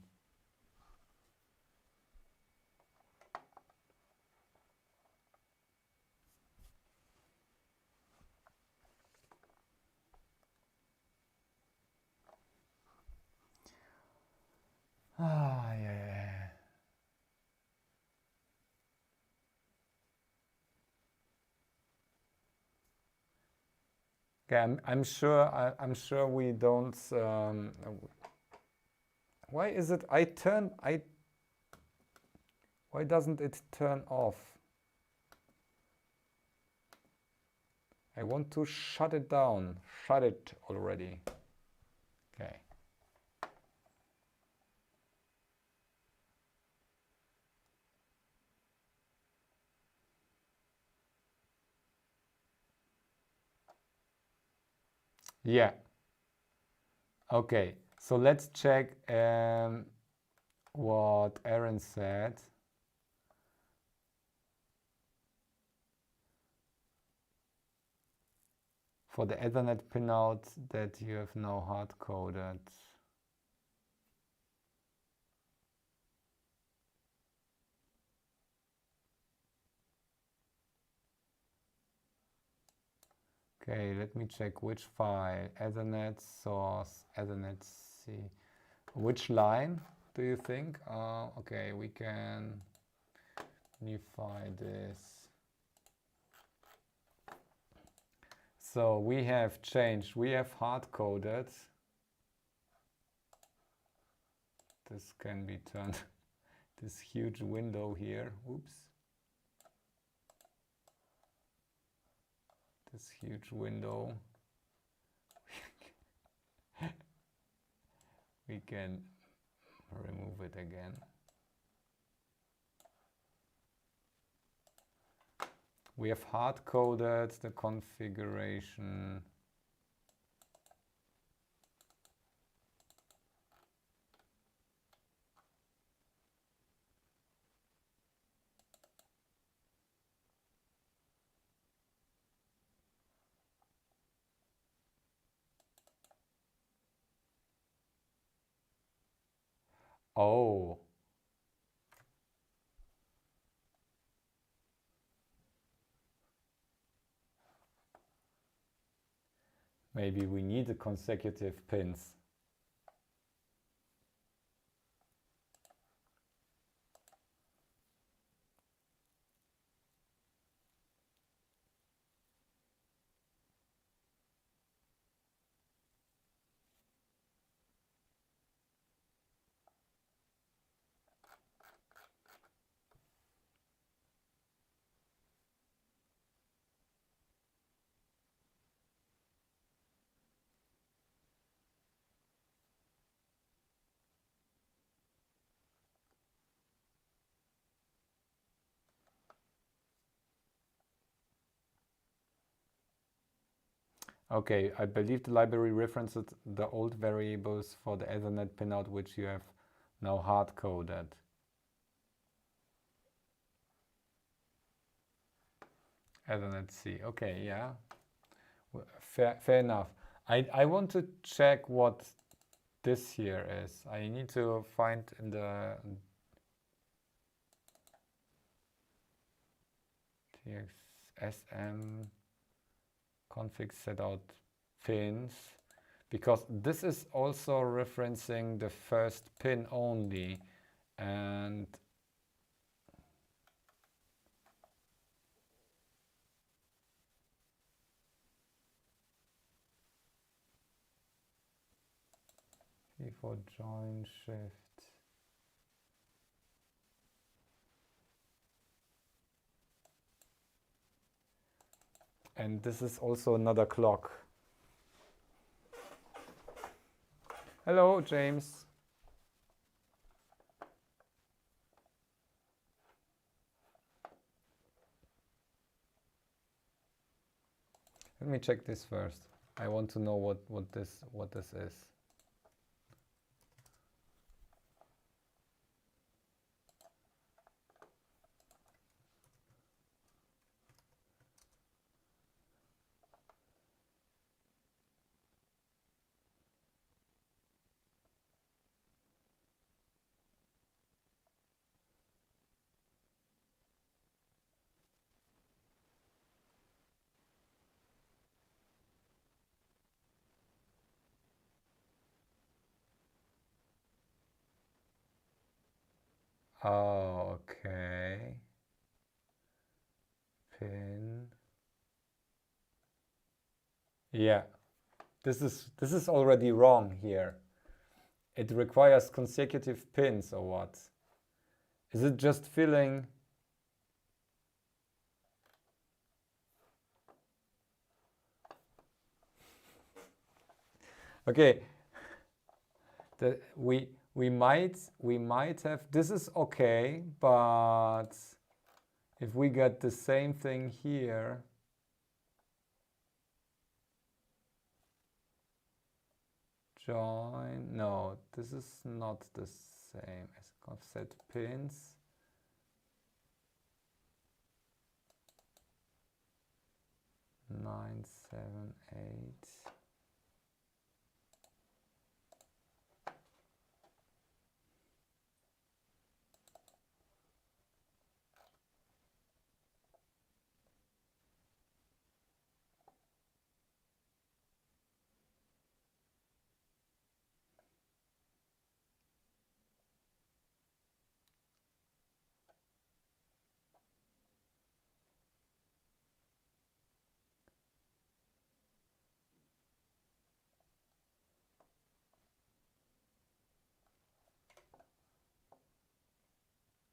Ah, yeah. Okay, I'm sure we don't. Why is it? Why doesn't it turn off? I want to shut it down. Shut it already. Okay. Yeah. Okay. So let's check what Aaron said. For the Ethernet pinout that you have now hard-coded. Okay, let me check which file. Ethernet source, Ethernet C. Which line do you think? Okay, we can unify this. So we have changed, we have hard-coded. This can be turned, this huge window here, oops. This huge window. We can remove it again. We have hard-coded the configuration. Oh. Maybe we need the consecutive pins. Okay, I believe the library references the old variables for the Ethernet pinout, which you have now hard-coded. Ethernet C. Okay, yeah. Fair enough. I want to check what this here is. I need to find in the TXSM config set out pins, because this is also referencing the first pin only, and for join shift. And this is also another clock. Hello, James. Let me check this first. I want to know what this is. Oh, okay. Pin. Yeah, this is already wrong here. It requires consecutive pins or what? Is it just filling? Okay, we might have, this is okay, but if we get the same thing here, join, no, this is not the same as offset pins. Nine, 7, 8.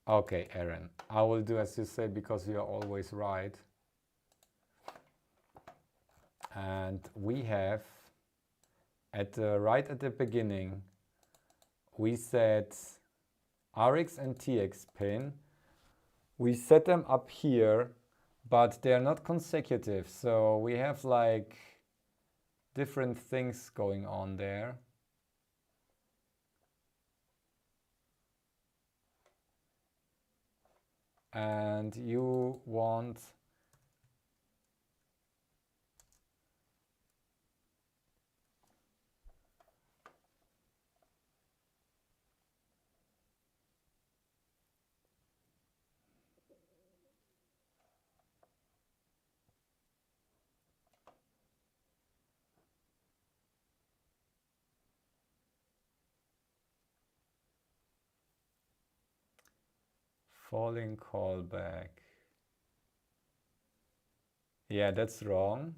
Okay, Aaron, I will do as you say because you are always right. And we have right at the beginning, we set RX and TX pin. We set them up here, but they're not consecutive. So we have like different things going on there. And you want falling callback. Yeah, that's wrong.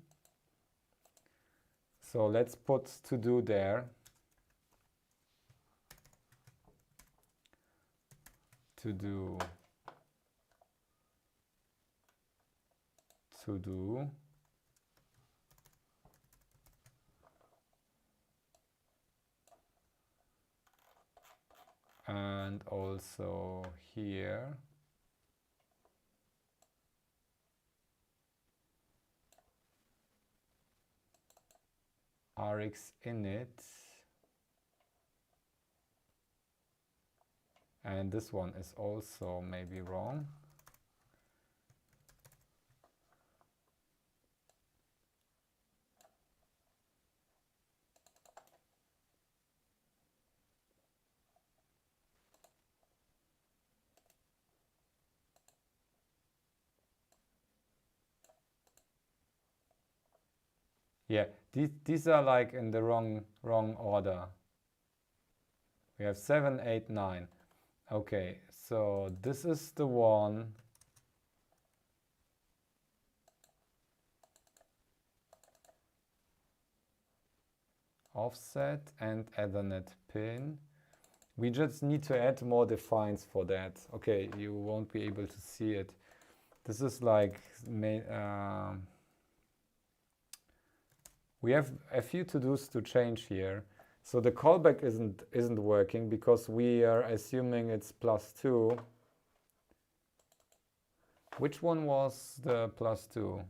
So let's put to do there. To do. And also here. Rx init. And this one is also maybe wrong. Yeah, these are like in the wrong order. We have 7, 8, 9. Okay, so this is the one. Offset and Ethernet pin. We just need to add more defines for that. Okay, you won't be able to see it. This is like we have a few to-dos to change here. So the callback isn't working because we are assuming it's +2. Which one was the +2?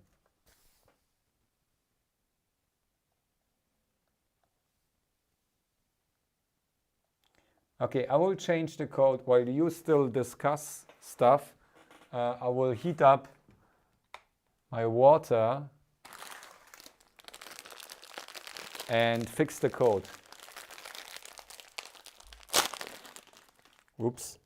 Okay, I will change the code while you still discuss stuff. I will heat up my water and fix the code. Oops.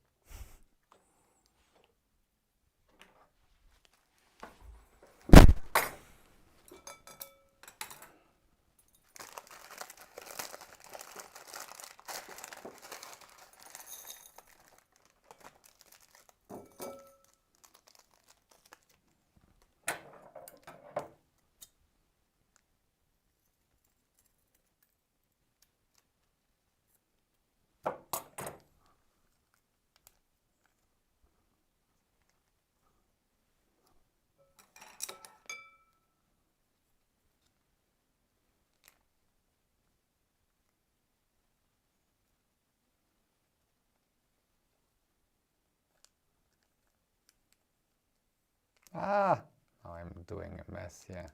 Ah, now I'm doing a mess here.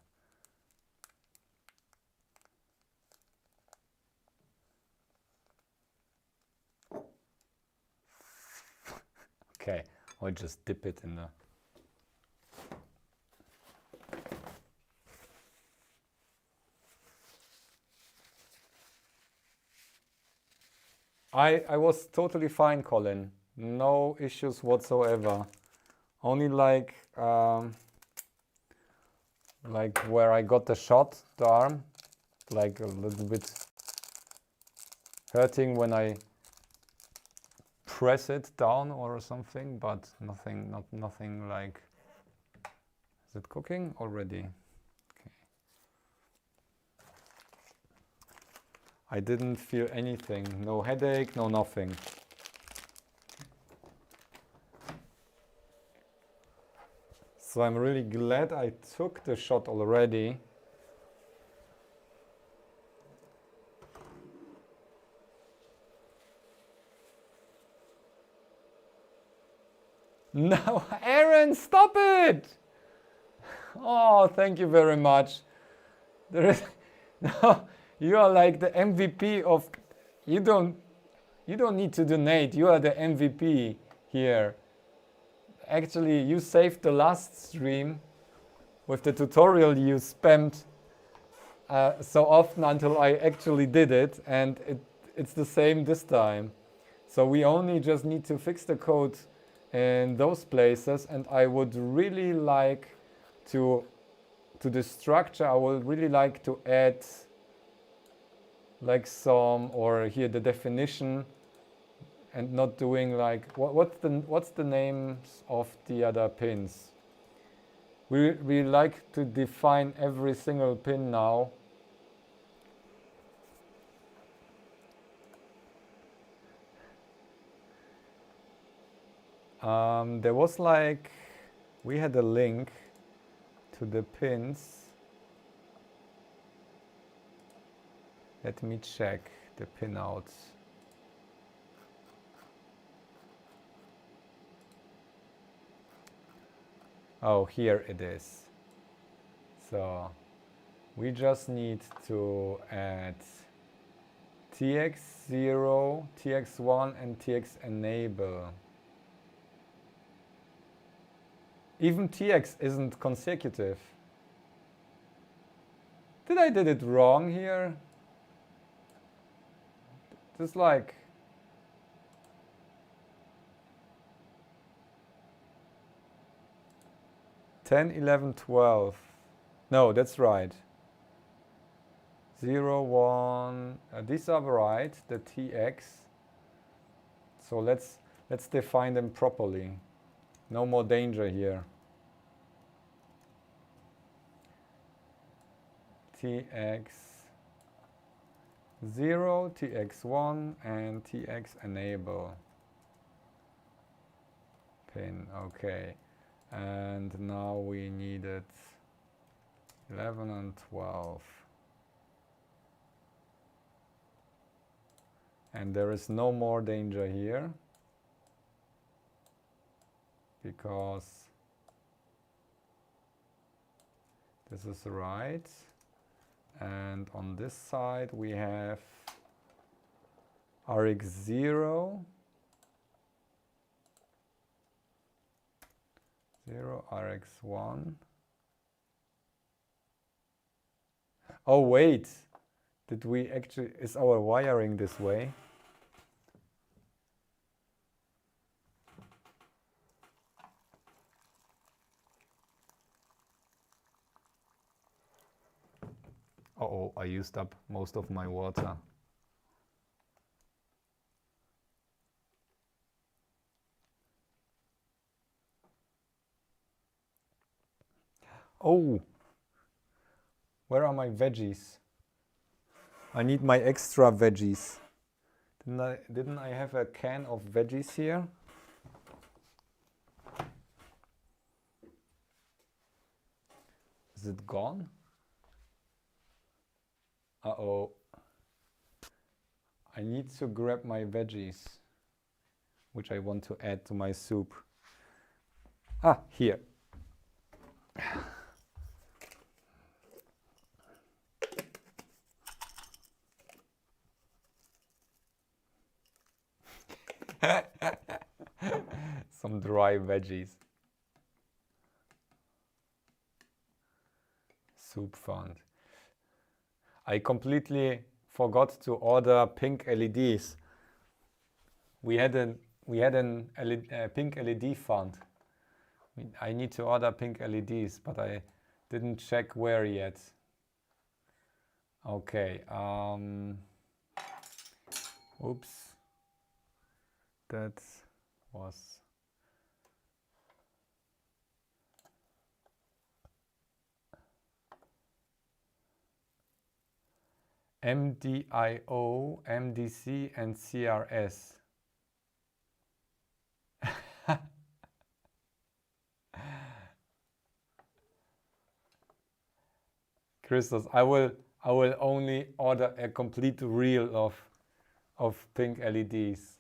Okay, I'll just dip it in the... I was totally fine, Colin. No issues whatsoever. Only like where I got the shot, the arm, like a little bit hurting when I press it down or something, but nothing like... Is it cooking already? Okay. I didn't feel anything, no headache, no nothing. So I'm really glad I took the shot already. No, Aaron, stop it! Oh, thank you very much. There is no, you are like the MVP of... You don't need to donate. You are the MVP here. Actually, you saved the last stream with the tutorial you spammed so often until I actually did it, and it's the same this time. So we only just need to fix the code in those places, and I would really like to the structure, I would really like to add like some, or here the definition, and not doing like, what's the names of the other pins? We like to define every single pin now. There was like, we had a link to the pins. Let me check the pinouts. Oh, here it is. So We just need to add TX0, TX1 and TX enable. Even TX isn't consecutive. Did I did it wrong here? Just like 10, 11, 12. No, that's right. 0, 1. These are right, the TX. So let's define them properly. No more danger here. TX0, TX1, and TX enable pin. Okay. And now we needed 11 and 12. And there is no more danger here because this is right. And on this side we have RX0, 0, RX1. Oh wait, did we actually, is our wiring this way? Uh-oh, I used up most of my water. Oh, where are my veggies? I need my extra veggies. Didn't I have a can of veggies here? Is it gone? Uh-oh. I need to grab my veggies, which I want to add to my soup. Ah, here. Some dry veggies. Soup fund. I completely forgot to order pink LEDs. We had a pink LED fund. I need to order pink LEDs, but I didn't check where yet. Okay. Oops. That was MDIO, MDC, and CRS. Christos, I will only order a complete reel of pink LEDs.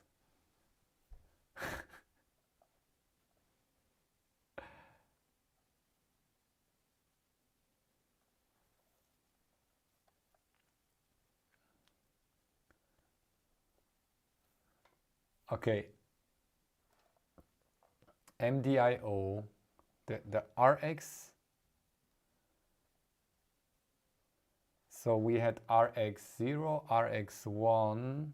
Okay. MDIO, the RX. So we had RX0, RX1,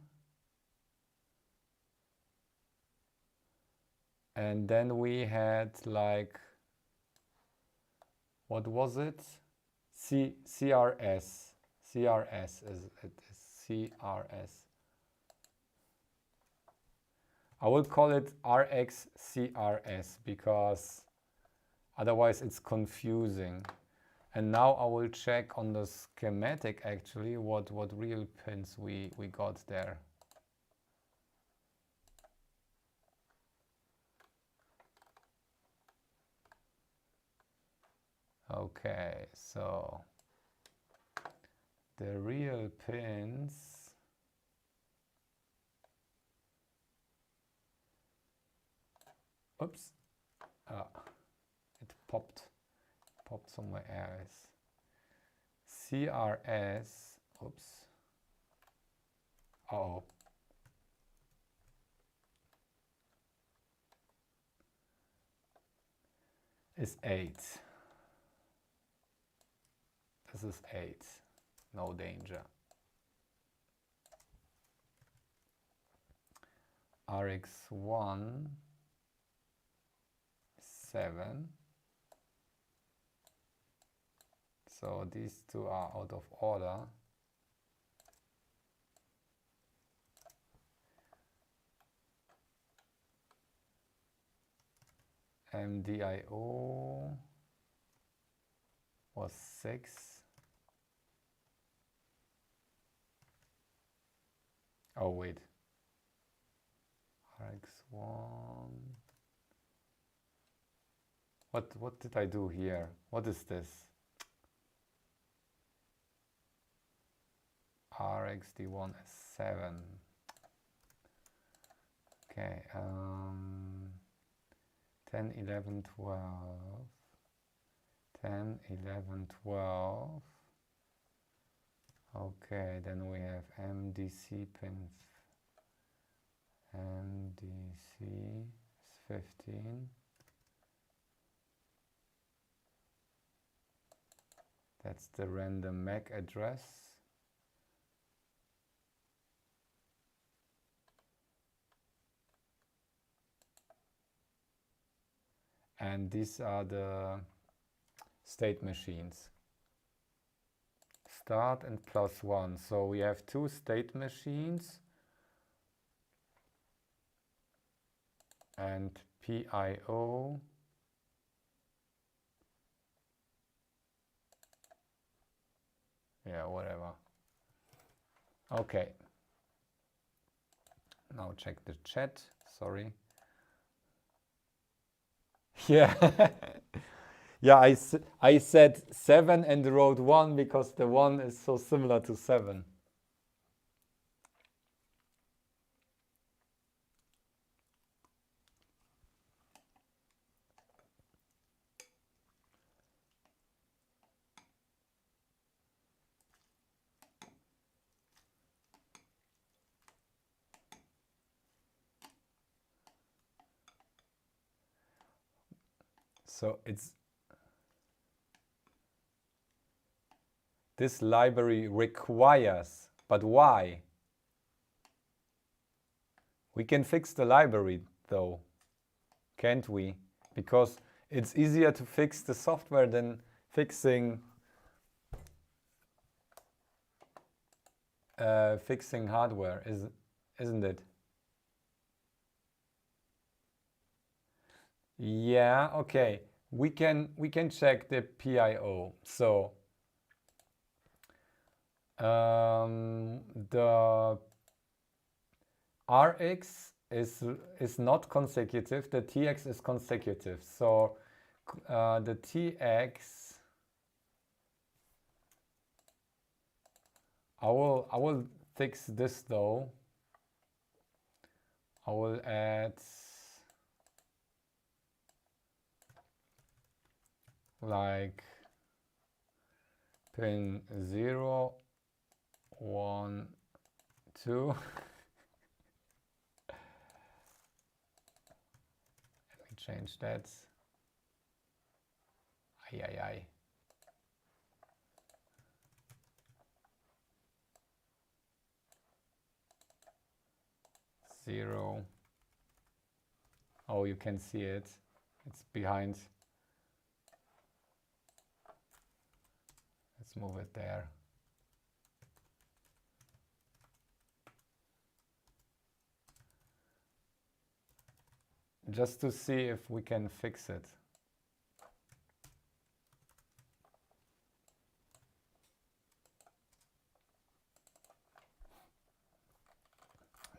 and then we had like, what was it? CRS. CRS is CRS. I will call it RX CRS because otherwise it's confusing. And now I will check on the schematic actually what real pins we got there. Okay, so the real pins oops, it popped somewhere else. CRS, oops, uh-oh, is 8. This is 8, no danger. RX1, 7. So these two are out of order. MDIO was 6. Oh wait, RX1. What did I do here? What is this? RXD1 is 7. Okay, 10, 11, 12. 10, 11, 12. Okay, then we have MDC pins. MDC is 15. That's the random MAC address. And these are the state machines. Start and +1. So we have 2 state machines and PIO. Yeah, whatever. Okay. Now check the chat. Sorry. Yeah. Yeah, I said 7 and wrote 1 because the 1 is so similar to 7. So it's this library requires, but why? We can fix the library though, can't we? Because it's easier to fix the software than fixing fixing hardware, isn't it? Yeah, okay. We can check the PIO. So the RX is not consecutive. The TX is consecutive. So the TX, I will fix this though. I will add like pin 0, 1, 2. Let me change that. Ay. 0. Oh, you can see it. It's behind. Let's move it there. Just to see if we can fix it.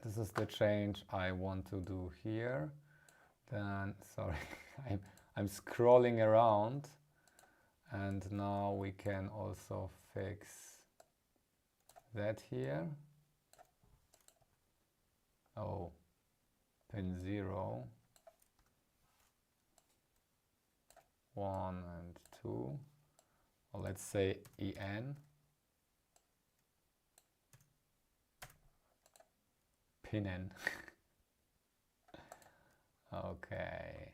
This is the change I want to do here. Then, sorry, I'm scrolling around, and now we can also fix that here. Oh, pin 0, 1 and 2. Or let's say EN. Pinen. Okay.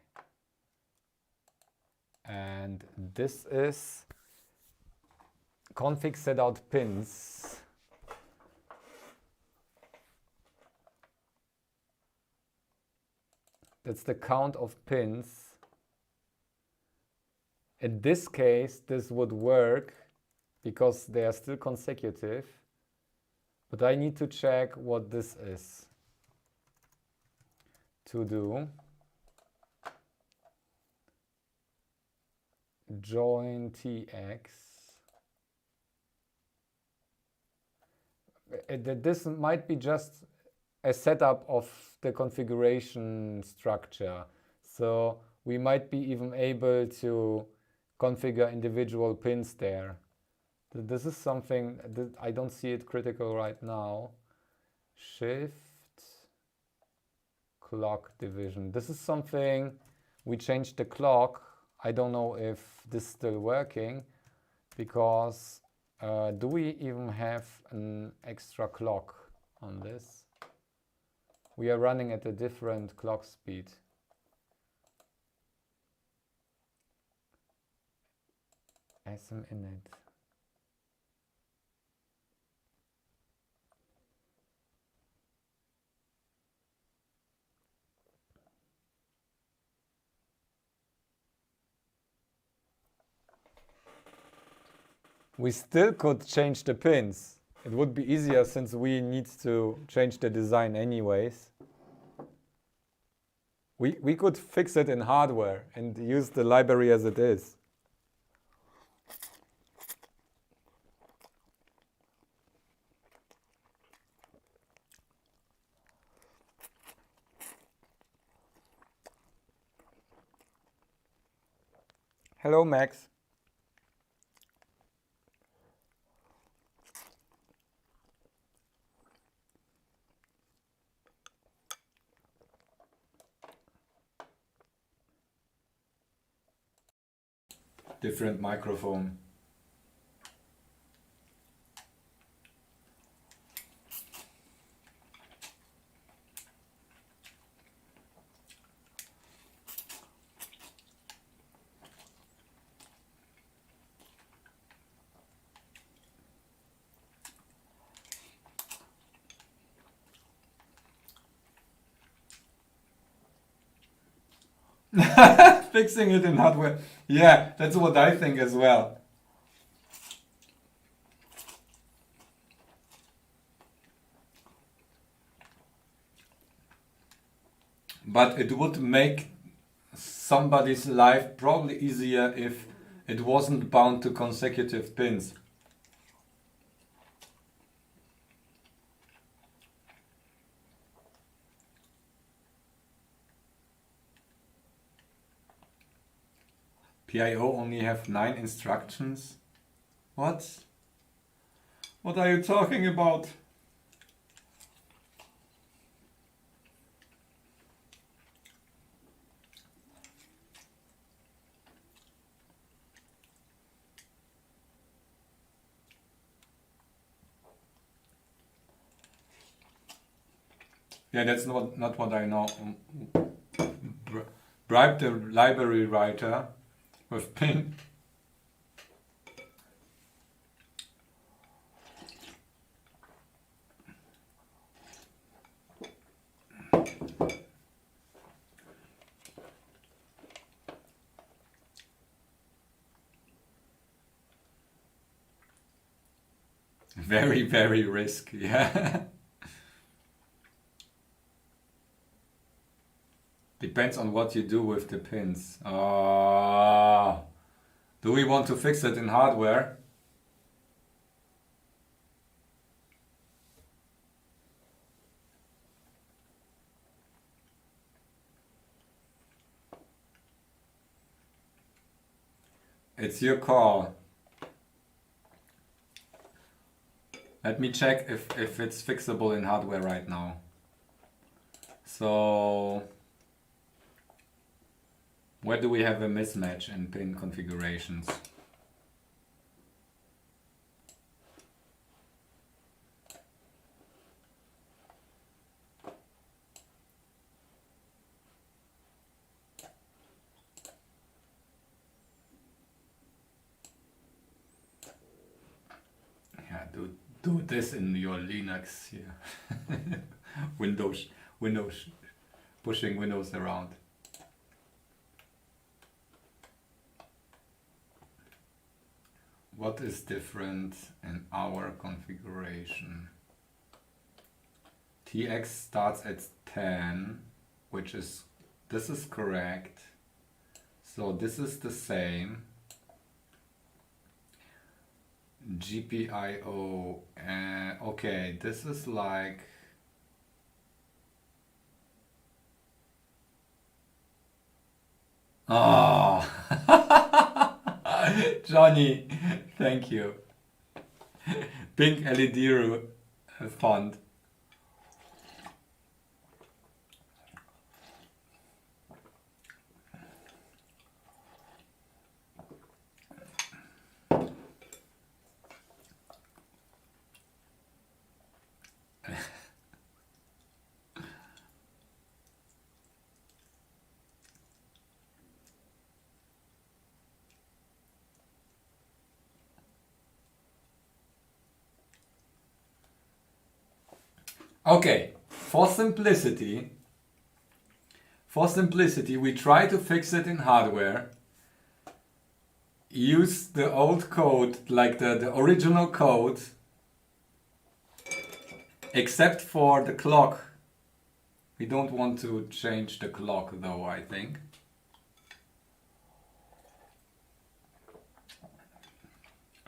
And this is config set out pins. That's the count of pins. In this case, this would work because they are still consecutive, but I need to check what this is. To do join tx. This might be just a setup of the configuration structure. So we might be even able to configure individual pins there. This is something that I don't see it critical right now. Shift clock division. This is something we changed the clock. I don't know if this is still working because do we even have an extra clock on this? We are running at a different clock speed. SM init. We still could change the pins. It would be easier since we need to change the design anyways. We could fix it in hardware and use the library as it is. Hello, Max. Different microphone. Fixing it in hardware. Yeah, that's what I think as well. But it would make somebody's life probably easier if it wasn't bound to consecutive pins. PIO only have 9 instructions. What? What are you talking about? Yeah, that's not what I know. Bribe the library writer with pin. Very, very risky, yeah. Depends on what you do with the pins. Do we want to fix it in hardware? It's your call. Let me check if it's fixable in hardware right now. So, where do we have a mismatch in pin configurations? do this in your Linux here. Windows, pushing Windows around. What is different in our configuration? TX starts at 10, which is, this is correct. So this is the same. GPIO, okay, this is like, oh, Johnny, thank you. Pink LED font. Okay, for simplicity, we try to fix it in hardware. Use the old code, like the original code, except for the clock. We don't want to change the clock though, I think.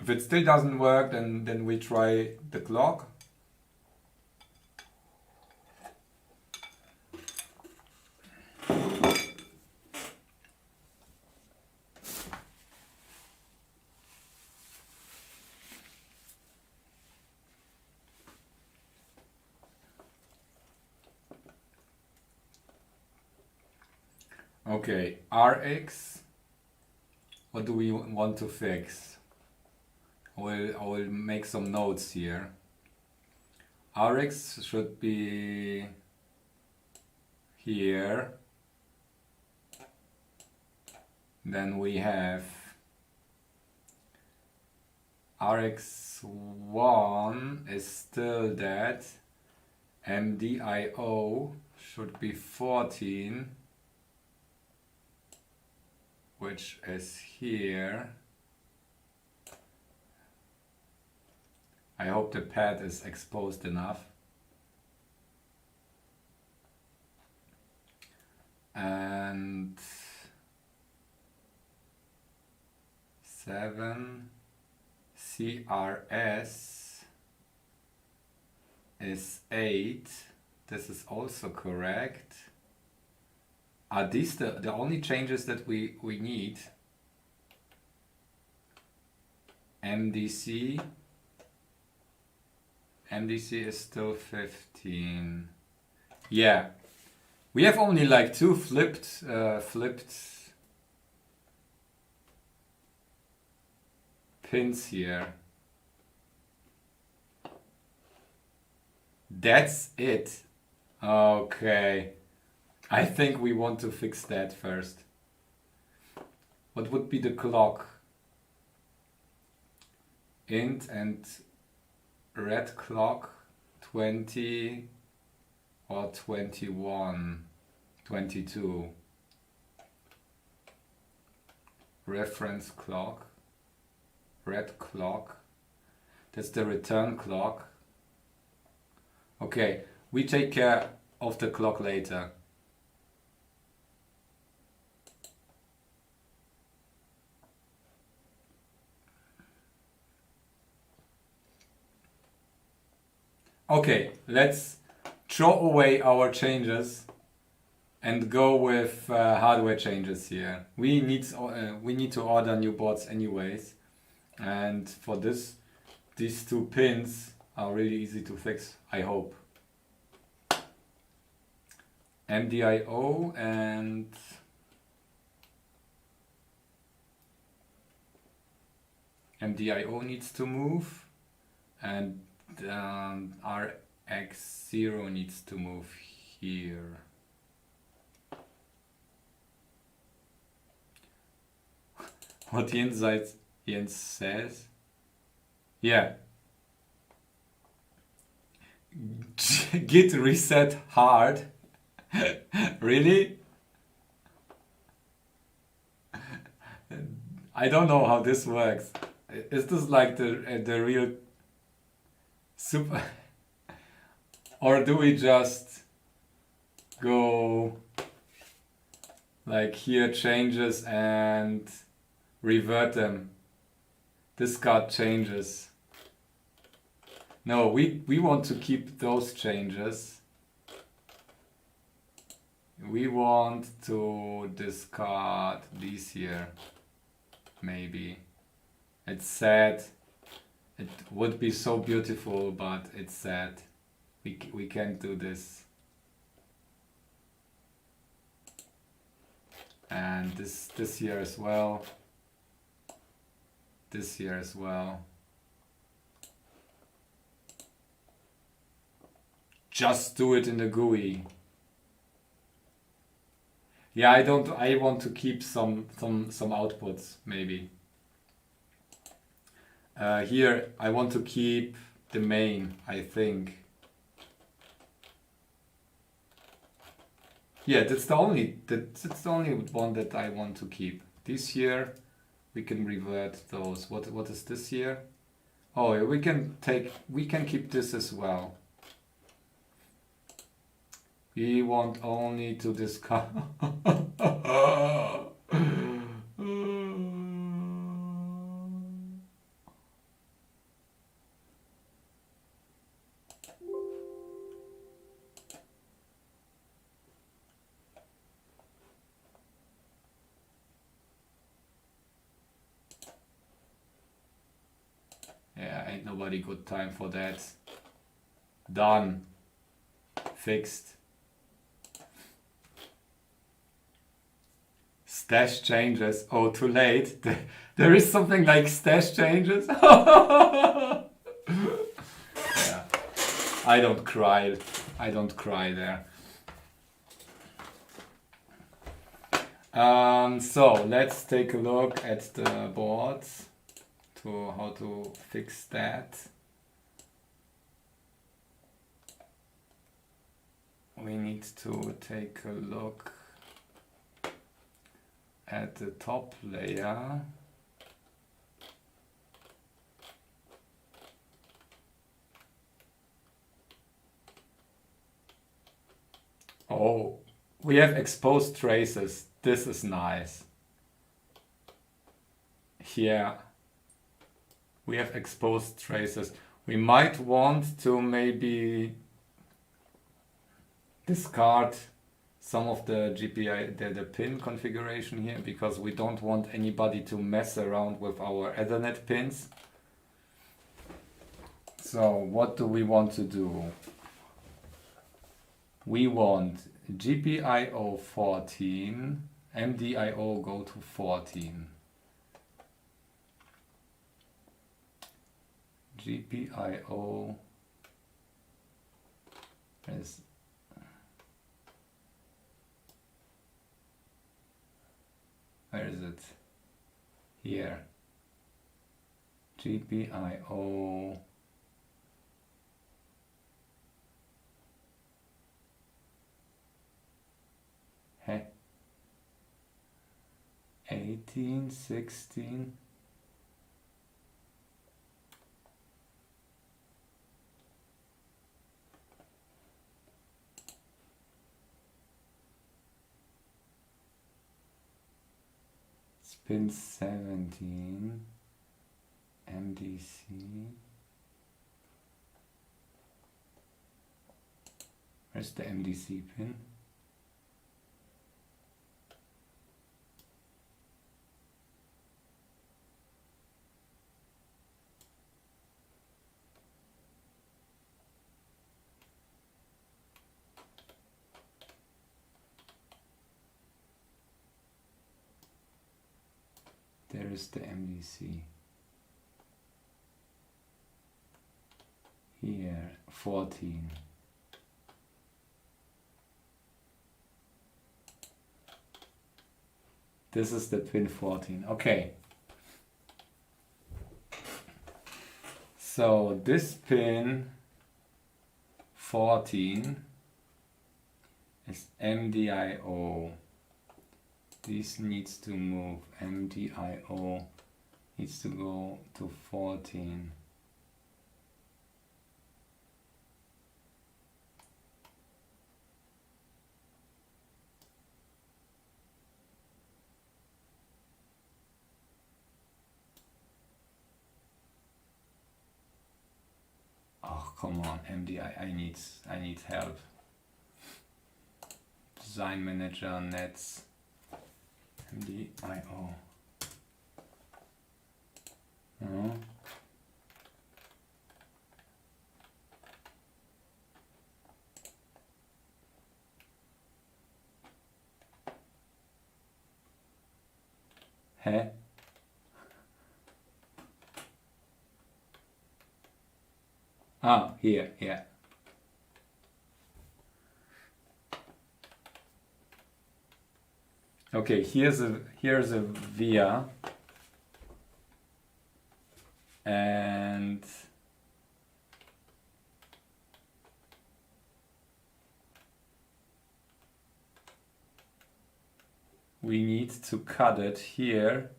If it still doesn't work, then we try the clock. Okay, RX, what do we want to fix? I will make some notes here. RX should be here. Then we have RX1 is still dead. MDIO should be 14. Which is here. I hope the pad is exposed enough. And 7 CRS is 8. This is also correct. Are these the only changes that we need? MDC is still 15. Yeah, we have only like 2 flipped pins here. That's it. Okay. I think we want to fix that first. What would be the clock? Int and red clock 20 or 21, 22. Reference clock, red clock. That's the return clock. Okay, we take care of the clock later. Okay, let's throw away our changes and go with hardware changes here. We need to order new boards anyways, and for this, these 2 pins are really easy to fix, I hope. MDIO and MDIO needs to move, and RX0 needs to move here. What Jens says? Yeah. Git reset hard. Really? I don't know how this works. Is this like the real super? Or do we just go like here changes and revert them? Discard changes. No, we want to keep those changes. We want to discard these here. Maybe. It's sad. It would be so beautiful, but it's sad. We can't do this. And this here as well. This here as well. Just do it in the GUI. Yeah, I want to keep some outputs maybe. Here I want to keep the main, I think. Yeah, that's the only one that I want to keep. This here we can revert those. What is this here? Oh, yeah, we can keep this as well. We want only to discard. Yeah, ain't nobody got time for that. Done. Fixed. Stash changes. Oh, too late. There is something like stash changes. Yeah. I don't cry. I don't cry there. So let's take a look at the boards to how to fix that. We need to take a look at the top layer. Oh, we have exposed traces. This is nice. Here we have exposed traces. We might want to maybe discard some of the GPI, the pin configuration here, because we don't want anybody to mess around with our Ethernet pins. So what do we want to do? We want GPIO 14, MDIO go to 14. GPIO is where is it? Here. GPIO. Hey. 18, 16. Pin 17, MDC. Where's the MDC pin? There is the MDC. Here, 14. This is the pin 14. Okay. So this pin 14 is MDIO. This needs to move. MDIO needs to go to 14. Oh, come on, MDI, I need help. Design manager, nets, MDIO. No. Hä? Ah, here, yeah. Okay, here's a via, and we need to cut it here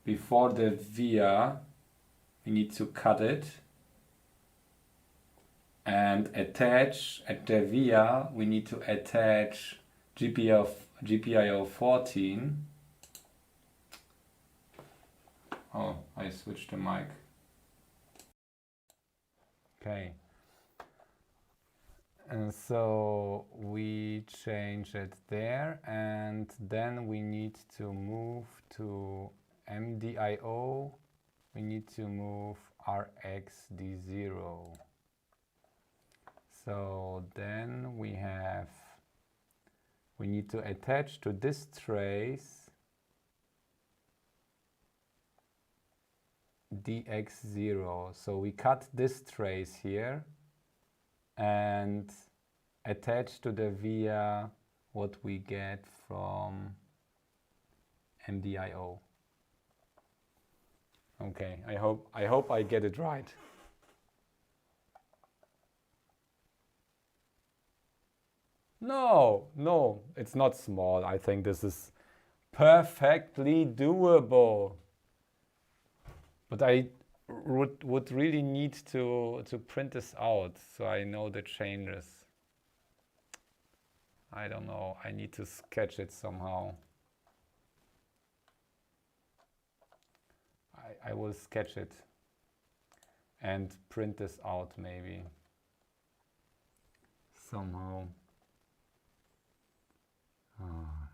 before the via. We need to cut it and attach at the via. We need to attach GPIO 14. Oh, I switched the mic. Okay. And so we change it there, and then we need to move to MDIO. We need to move RxD0. So then we need to attach to this trace DX0. So we cut this trace here and attach to the via what we get from MDIO. Okay, I hope I get it right. No, it's not small. I think this is perfectly doable. But I would really need to print this out so I know the changes. I don't know, I need to sketch it somehow. I will sketch it and print this out maybe somehow.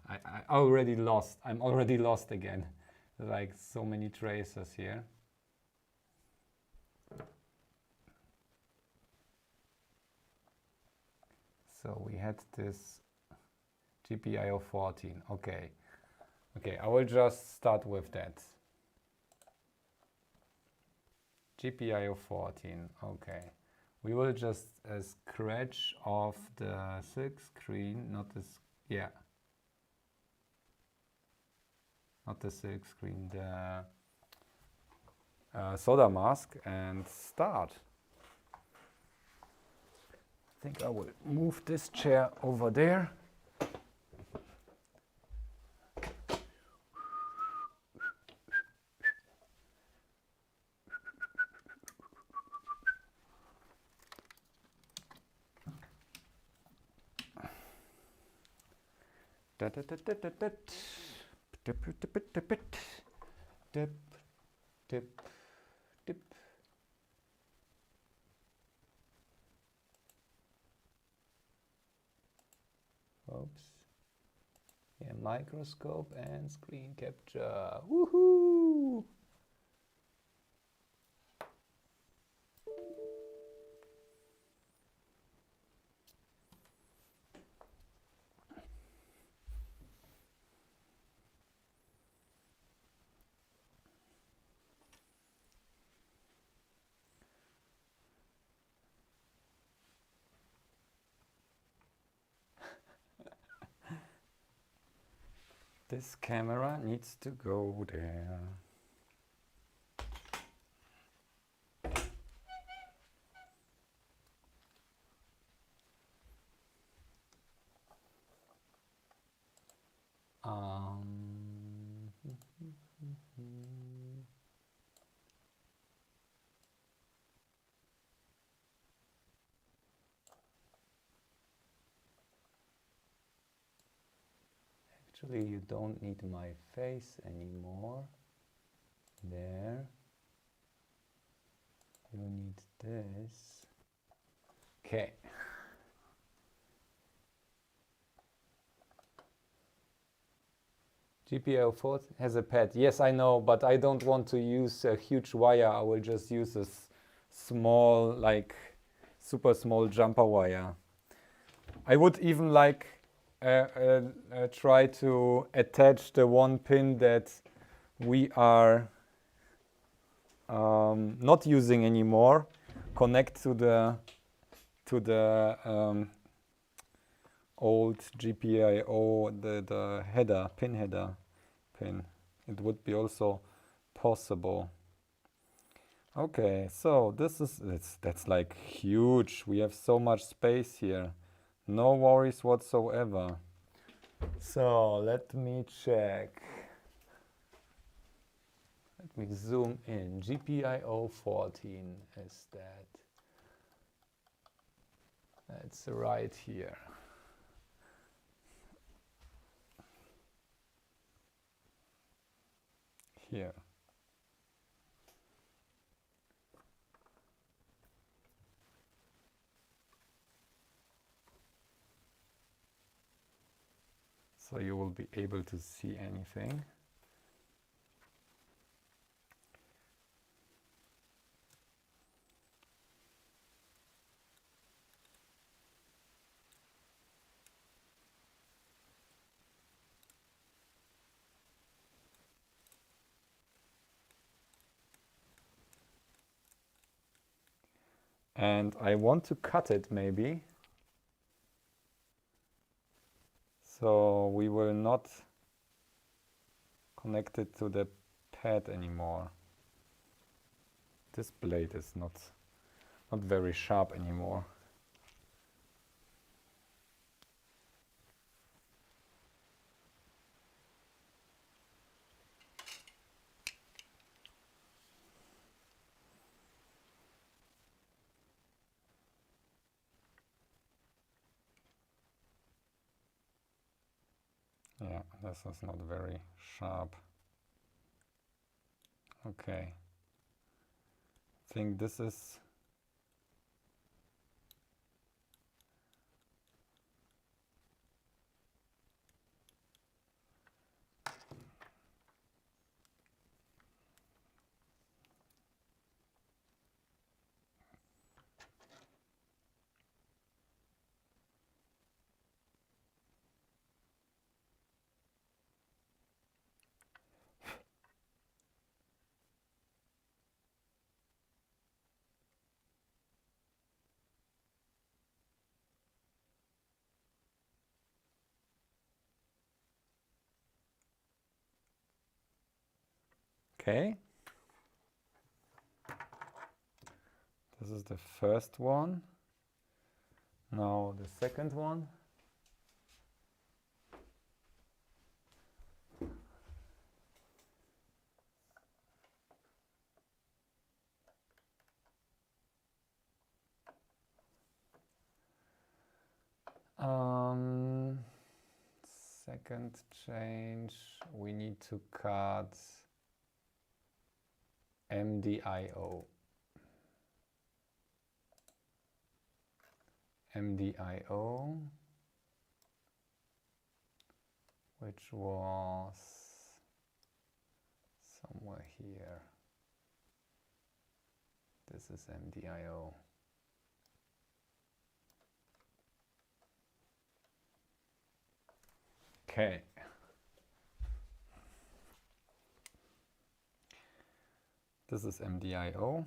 I already lost. I'm already lost again. Like so many traces here. So we had this GPIO 14. Okay, I will just start with that. GPIO 14. Okay, we will just scratch off the silk screen, not this. Yeah. Not the silk screen, the solder mask, and start. I think I will move this chair over there. Dip, dip, dip. Oops. Yeah, microscope and screen capture. Woohoo! This camera needs to go there. Actually, you don't need my face anymore. There. You need this. Okay. GPIO4 has a pad. Yes, I know, but I don't want to use a huge wire. I will just use a small, like super small jumper wire. I would even like try to attach the one pin that we are not using anymore, connect to the old GPIO, the header, pin header pin. It would be also possible. Okay, so this is, that's like huge. We have so much space here. No worries whatsoever. So let me check. Let me zoom in. GPIO 14 is that. That's right here. Here. So you will be able to see anything. And I want to cut it maybe. So we will not connect it to the pad anymore. This blade is not very sharp anymore. Yeah, this is not very sharp. Okay. I think this is okay. This is the first one. Now the second one. Second change, we need to cut MDIO. MDIO, which was somewhere here. This is MDIO. Okay. This is MDIO.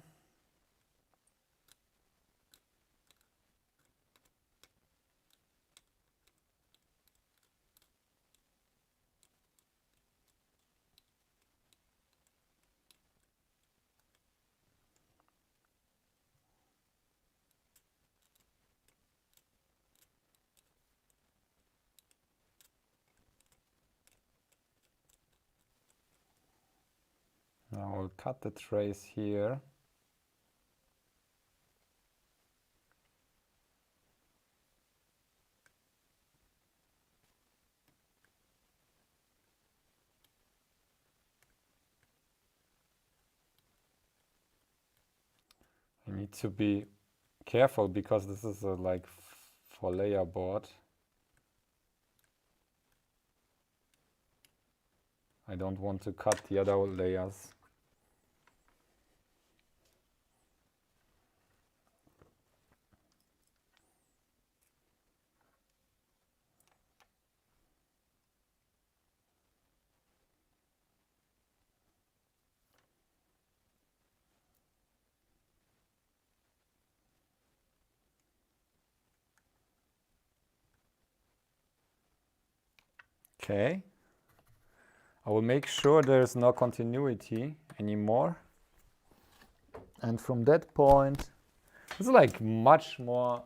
Now I'll cut the trace here. I need to be careful because this is a like 4-layer board. I don't want to cut the other layers. Okay. I will make sure there's no continuity anymore. And from that point, it's like much more,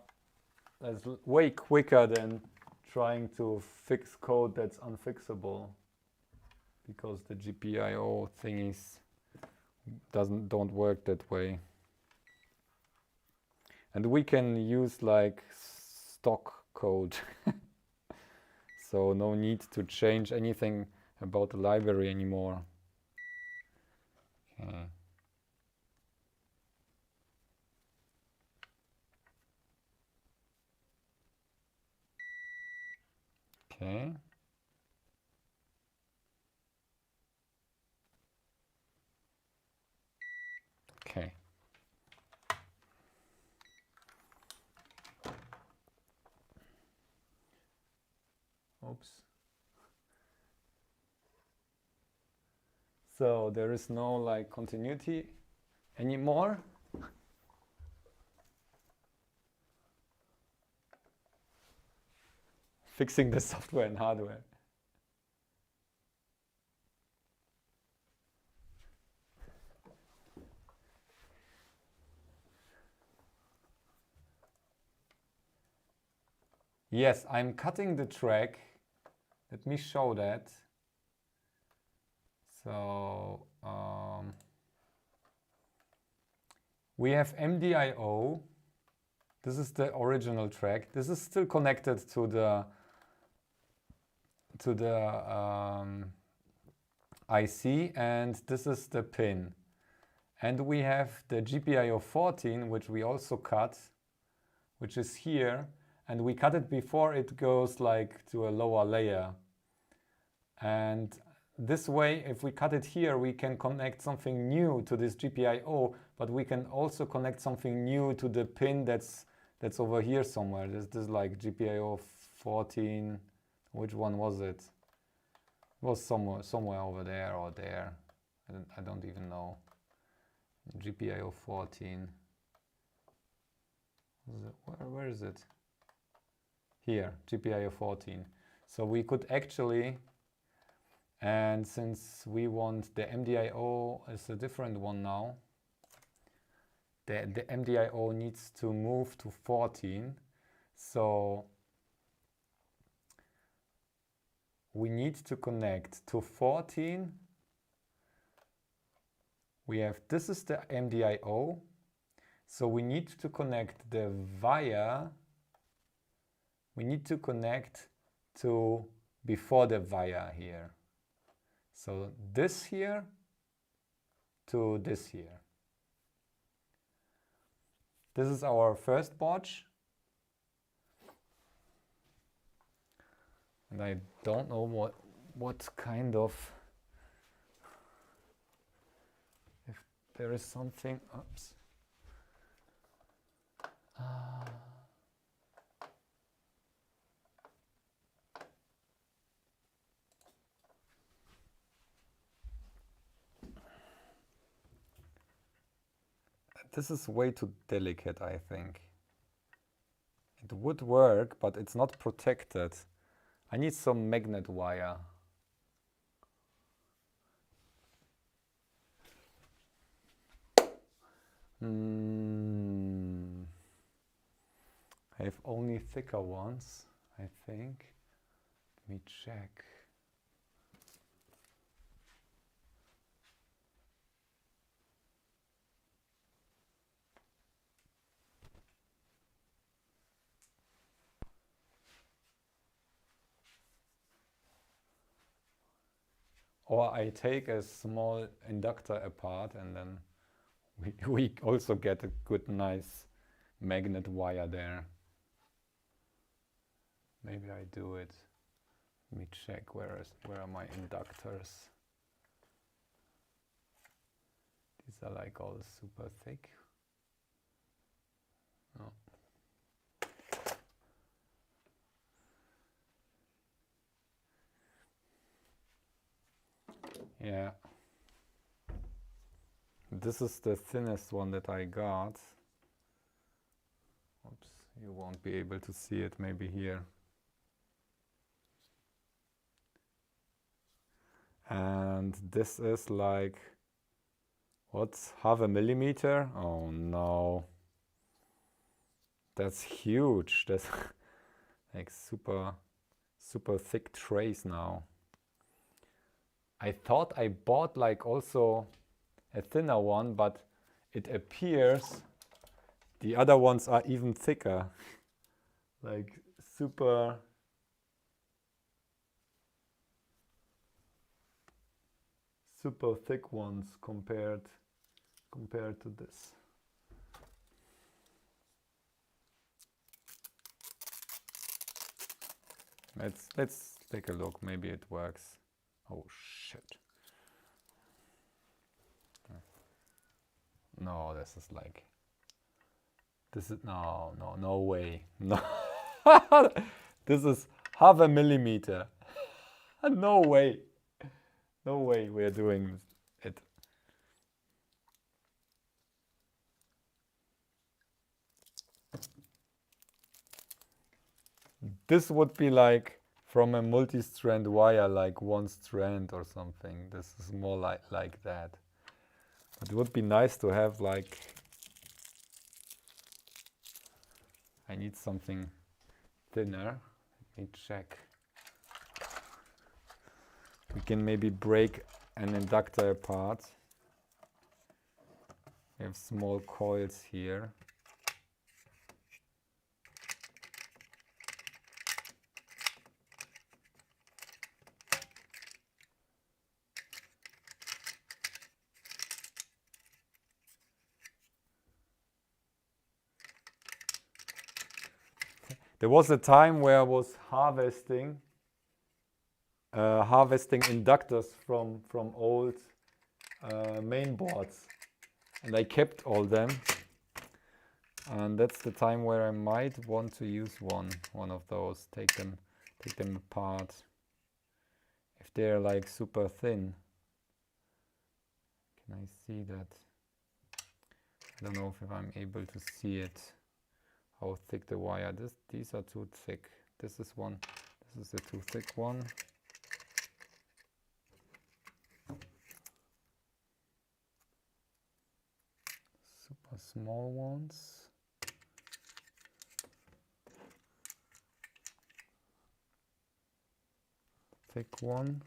it's way quicker than trying to fix code that's unfixable, because the GPIO thingies don't work that way. And we can use like stock code. So no need to change anything about the library anymore. Okay. Okay. Okay. Oops. So there is no like continuity anymore. Fixing the software and hardware. Yes, I'm cutting the track. Let me show that. So we have MDIO. This is the original track. This is still connected to the IC, and this is the pin. And we have the GPIO 14, which we also cut, which is here. And we cut it before it goes like to a lower layer. And this way, if we cut it here, we can connect something new to this GPIO, but we can also connect something new to the pin that's over here somewhere. This is like GPIO 14. Which one was it? It was somewhere over there or there. I don't even know. GPIO 14. Where is it? Here, GPIO 14. So we could actually, and since we want the MDIO is a different one now, the MDIO needs to move to 14. So we need to connect to 14. We have, this is the MDIO. So we need to connect the via. We need to connect to before the via here. So this here to this here. This is our first botch. And I don't know what kind of, if there is something, oops. This is way too delicate, I think. It would work, but it's not protected. I need some magnet wire. I have only thicker ones, I think. Let me check. Or I take a small inductor apart and then we also get a good nice magnet wire there. Maybe I do it. Let me check where are my inductors. These are like all super thick. Oh. Yeah. This is the thinnest one that I got. Oops, you won't be able to see it maybe here. And this is like, what's half a millimeter? Oh no. That's huge. That's like super thick trays now. I thought I bought like also a thinner one, but it appears the other ones are even thicker. Like super thick ones compared to this. Let's take a look. Maybe it works. Oh shit. No, this is like, this is, no way. No. This is half a millimeter. No way. No way we're doing it. This would be like from a multi-strand wire, like one strand or something. This is more like that. But it would be nice to have like, I need something thinner. Let me check. We can maybe break an inductor apart. We have small coils here. There was a time where I was harvesting inductors from old main boards, and I kept all them. And that's the time where I might want to use one of those. Take them apart. If they're like super thin. Can I see that? I don't know if I'm able to see it. How thick the wire. These are too thick. This is one. This is the too thick one. Super small ones. Thick one.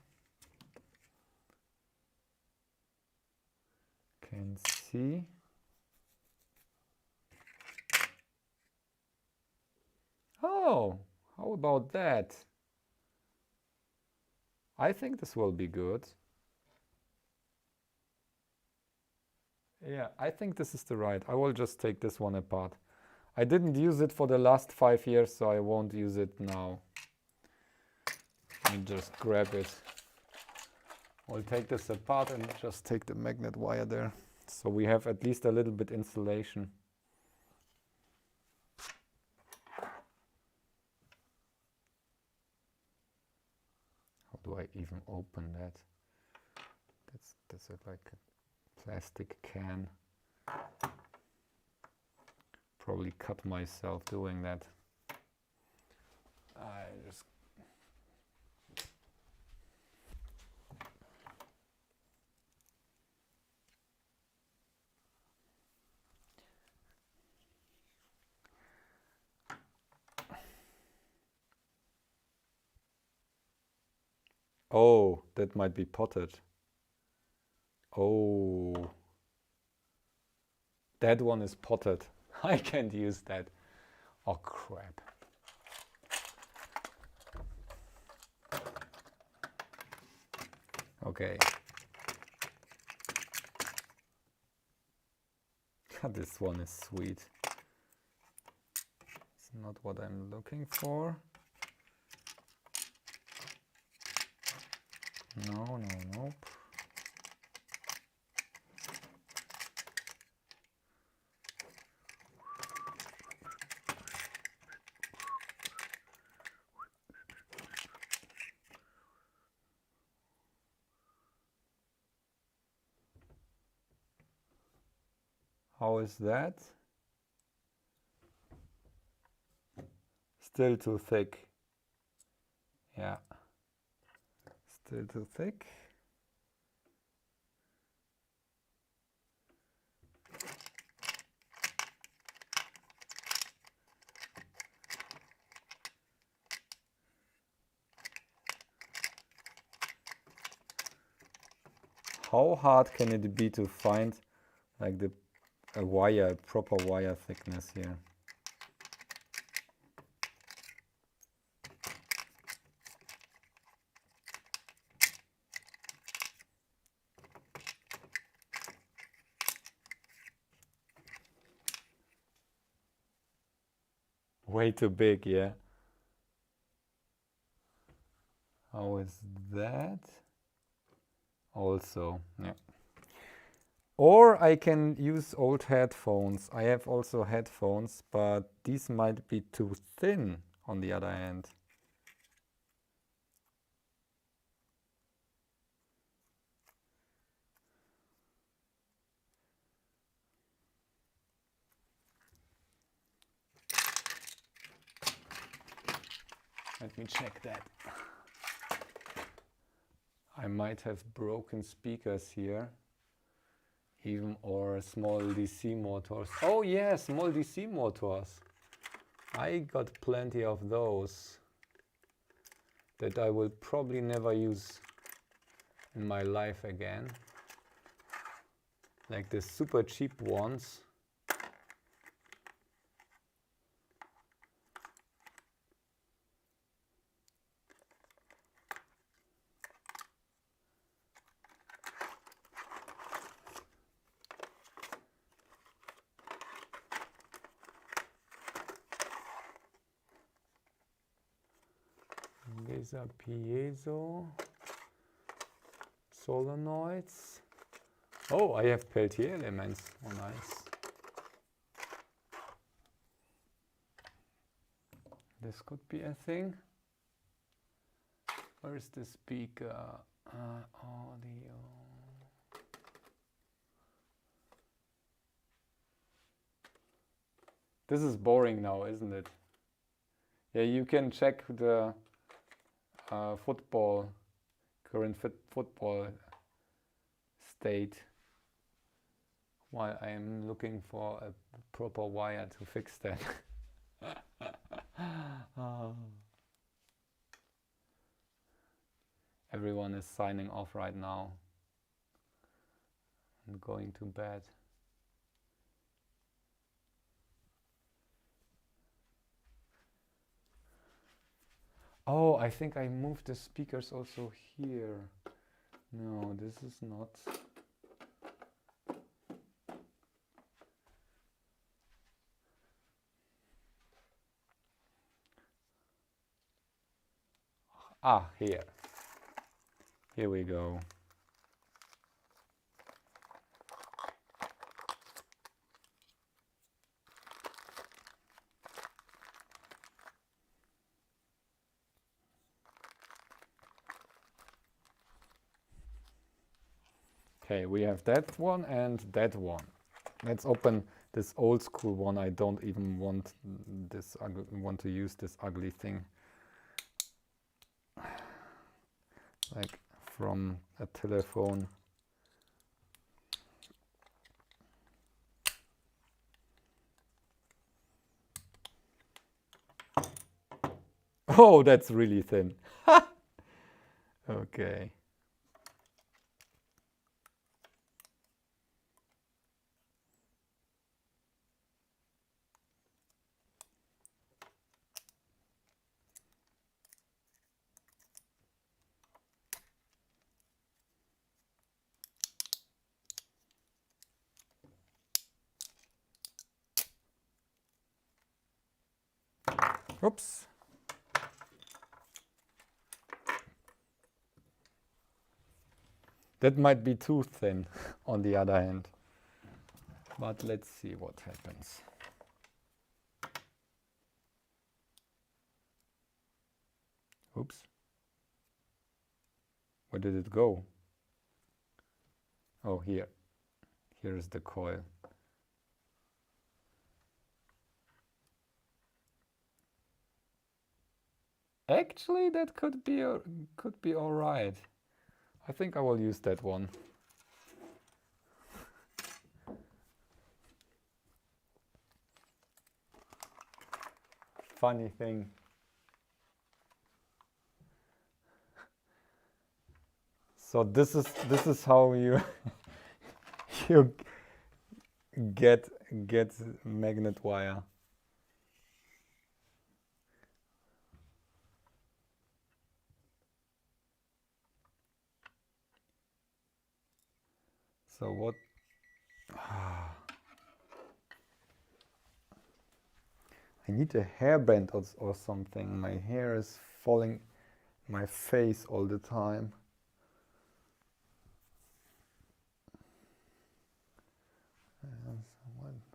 Can see. Oh, how about that? I think this will be good. Yeah, I think this is the right. I will just take this one apart. I didn't use it for the last 5 years, so I won't use it now. Let me just grab it. I'll take this apart and just take the magnet wire there. So we have at least a little bit insulation. How do I even open that? That's like a plastic can. Probably cut myself doing that. I just Oh, that might be potted. Oh, that one is potted. I can't use that. Oh, crap. Okay. This one is sweet. It's not what I'm looking for. No, no, nope. How is that? Still too thick. Yeah. Still too thick. How hard can it be to find like a wire, proper wire thickness here? Way too big, yeah. How is that? Also, yeah. Or I can use old headphones. I have also headphones, but these might be too thin on the other hand. Let me check that. I might have broken speakers here, even or small DC motors. Oh yeah, small DC motors. I got plenty of those that I will probably never use in my life again. Like the super cheap ones. These are piezo solenoids. Oh, I have Peltier elements. Oh, nice. This could be a thing. Where's the speaker? Audio. This is boring now, isn't it? Yeah, you can check the current football state while I'm looking for a proper wire to fix that. Everyone is signing off right now and going to bed. Oh, I think I moved the speakers also here. No, this is not. Ah, here. Here we go. Okay, we have that one and that one. Let's open this old school one. I don't even want this want to use this ugly thing. Like from a telephone. Oh, that's really thin. Okay. Oops. That might be too thin on the other hand. But let's see what happens. Oops. Where did it go? Oh, here. Here is the coil. Actually, that could be all right. I think I will use that one. Funny thing. So this is how you you get magnet wire. So what? I need a hairband or something. My hair is falling my face all the time.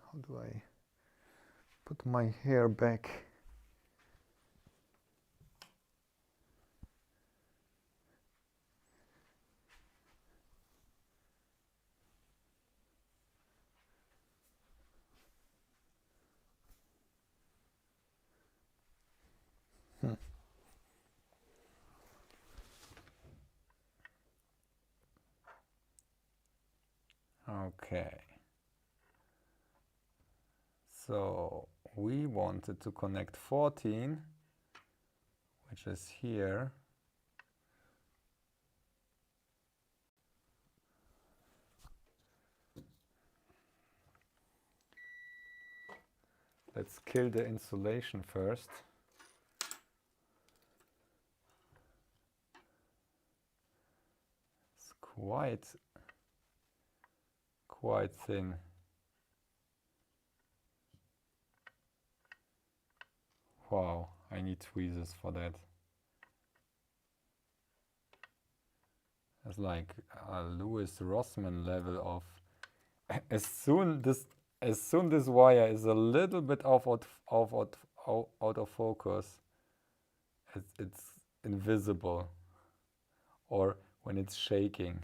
How do I put my hair back? Okay. So we wanted to connect 14, which is here. Let's kill the insulation first. It's quite thin. Wow, I need tweezers for that. It's like a Lewis Rossmann level of as soon this wire is a little bit out of focus, it's invisible, or when it's shaking,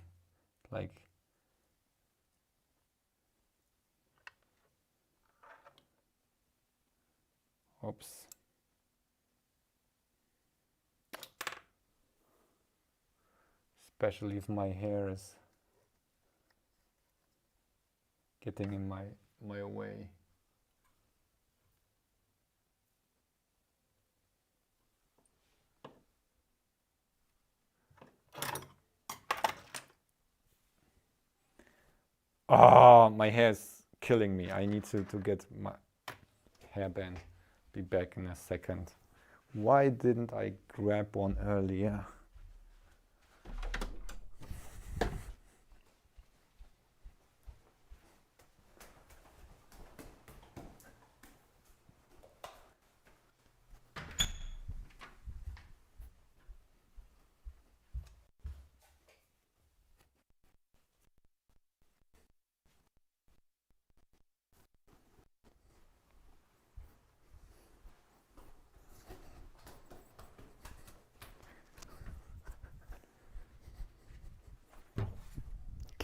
like oops. Especially if my hair is getting in my way. Ah, my hair is killing me. I need to get my hairband. Be back in a second. Why didn't I grab one earlier?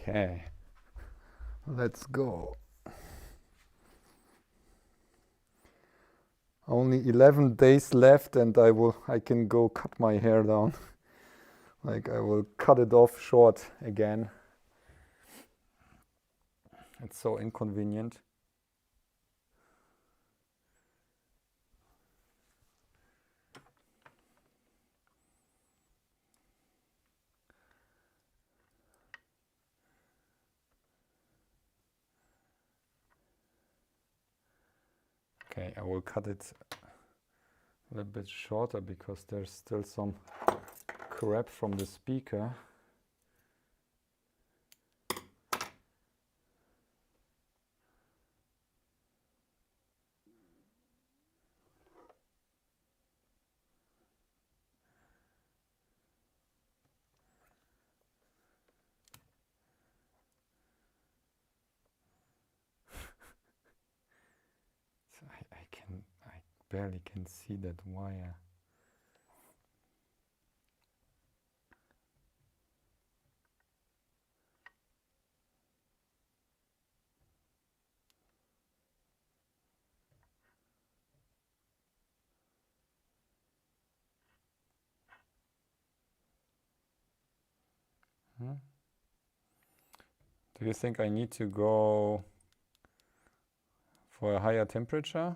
Okay, let's go. Only 11 days left and I can go cut my hair down. Like I will cut it off short again. It's so inconvenient. Okay, I will cut it a little bit shorter because there's still some crap from the speaker. I barely can see that wire. Do you think I need to go for a higher temperature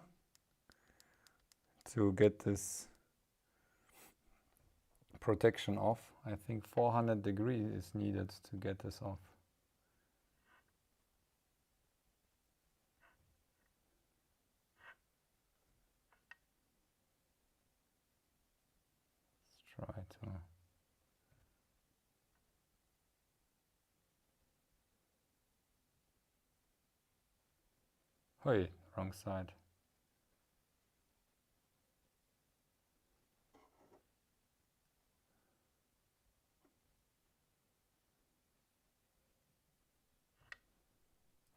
to get this protection off? I think 400 degrees is needed to get this off. Let's try to. Hey, wrong side.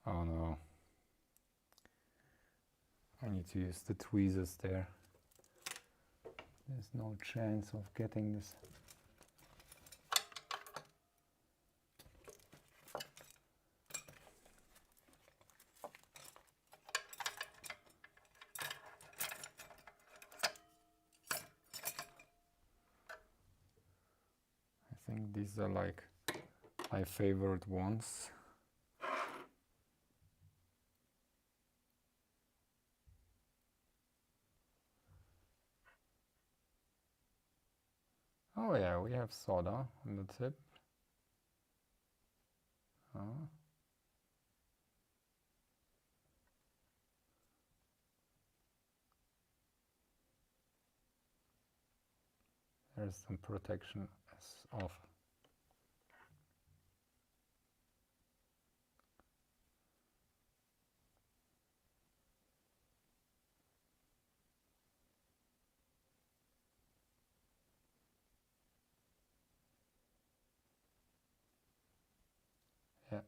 Oh no. I need to use the tweezers there. There's no chance of getting this. I think these are like my favorite ones. Oh yeah, we have solder on the tip. There's some protection off. Yeah.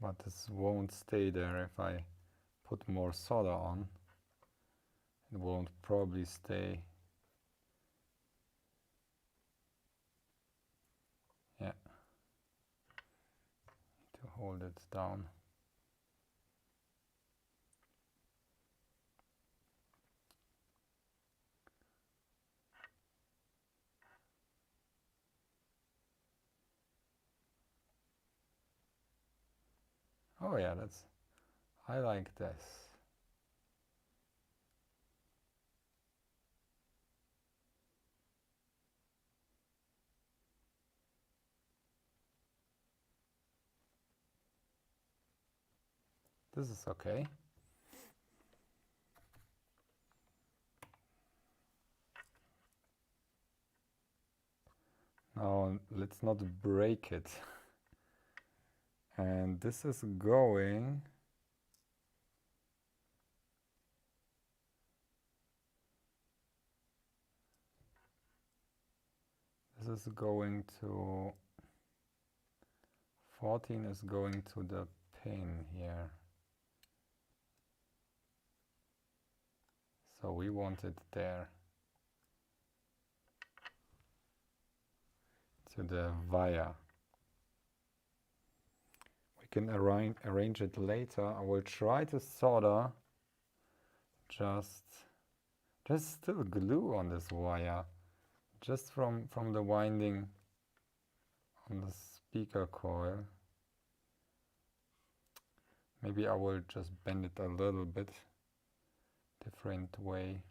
But this won't stay there if I put more solder on. It won't probably stay. Yeah. To hold it down. Oh yeah, I like this. This is okay. Now let's not break it. And this is going to 14 is going to the pin here. So we want it there. To the via. We can arrange it later. I will try to solder just still glue on this wire, just from the winding on the speaker coil. Maybe I will just bend it a little bit different way.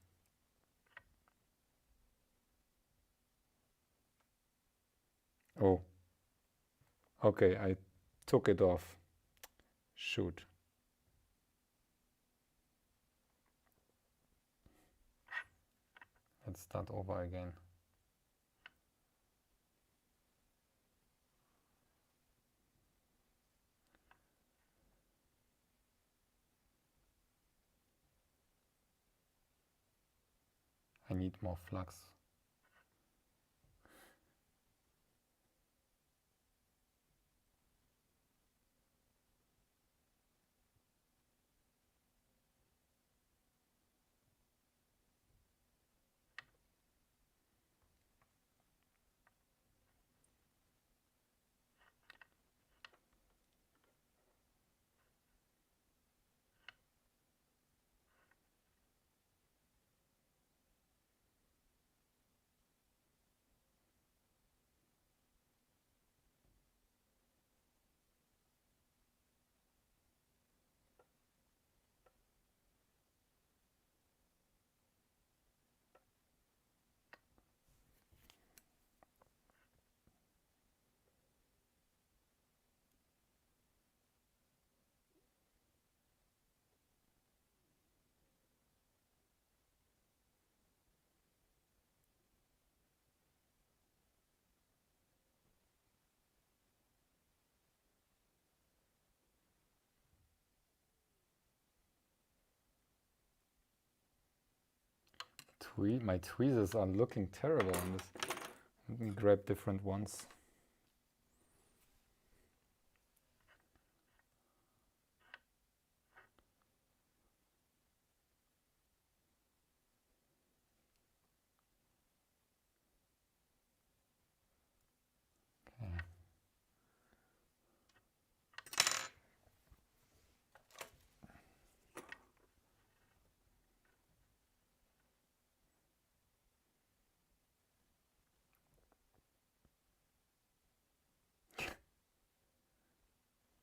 Oh, okay, I took it off. Shoot. Let's start over again. I need more flux. my tweezers are looking terrible on this. Let me grab different ones.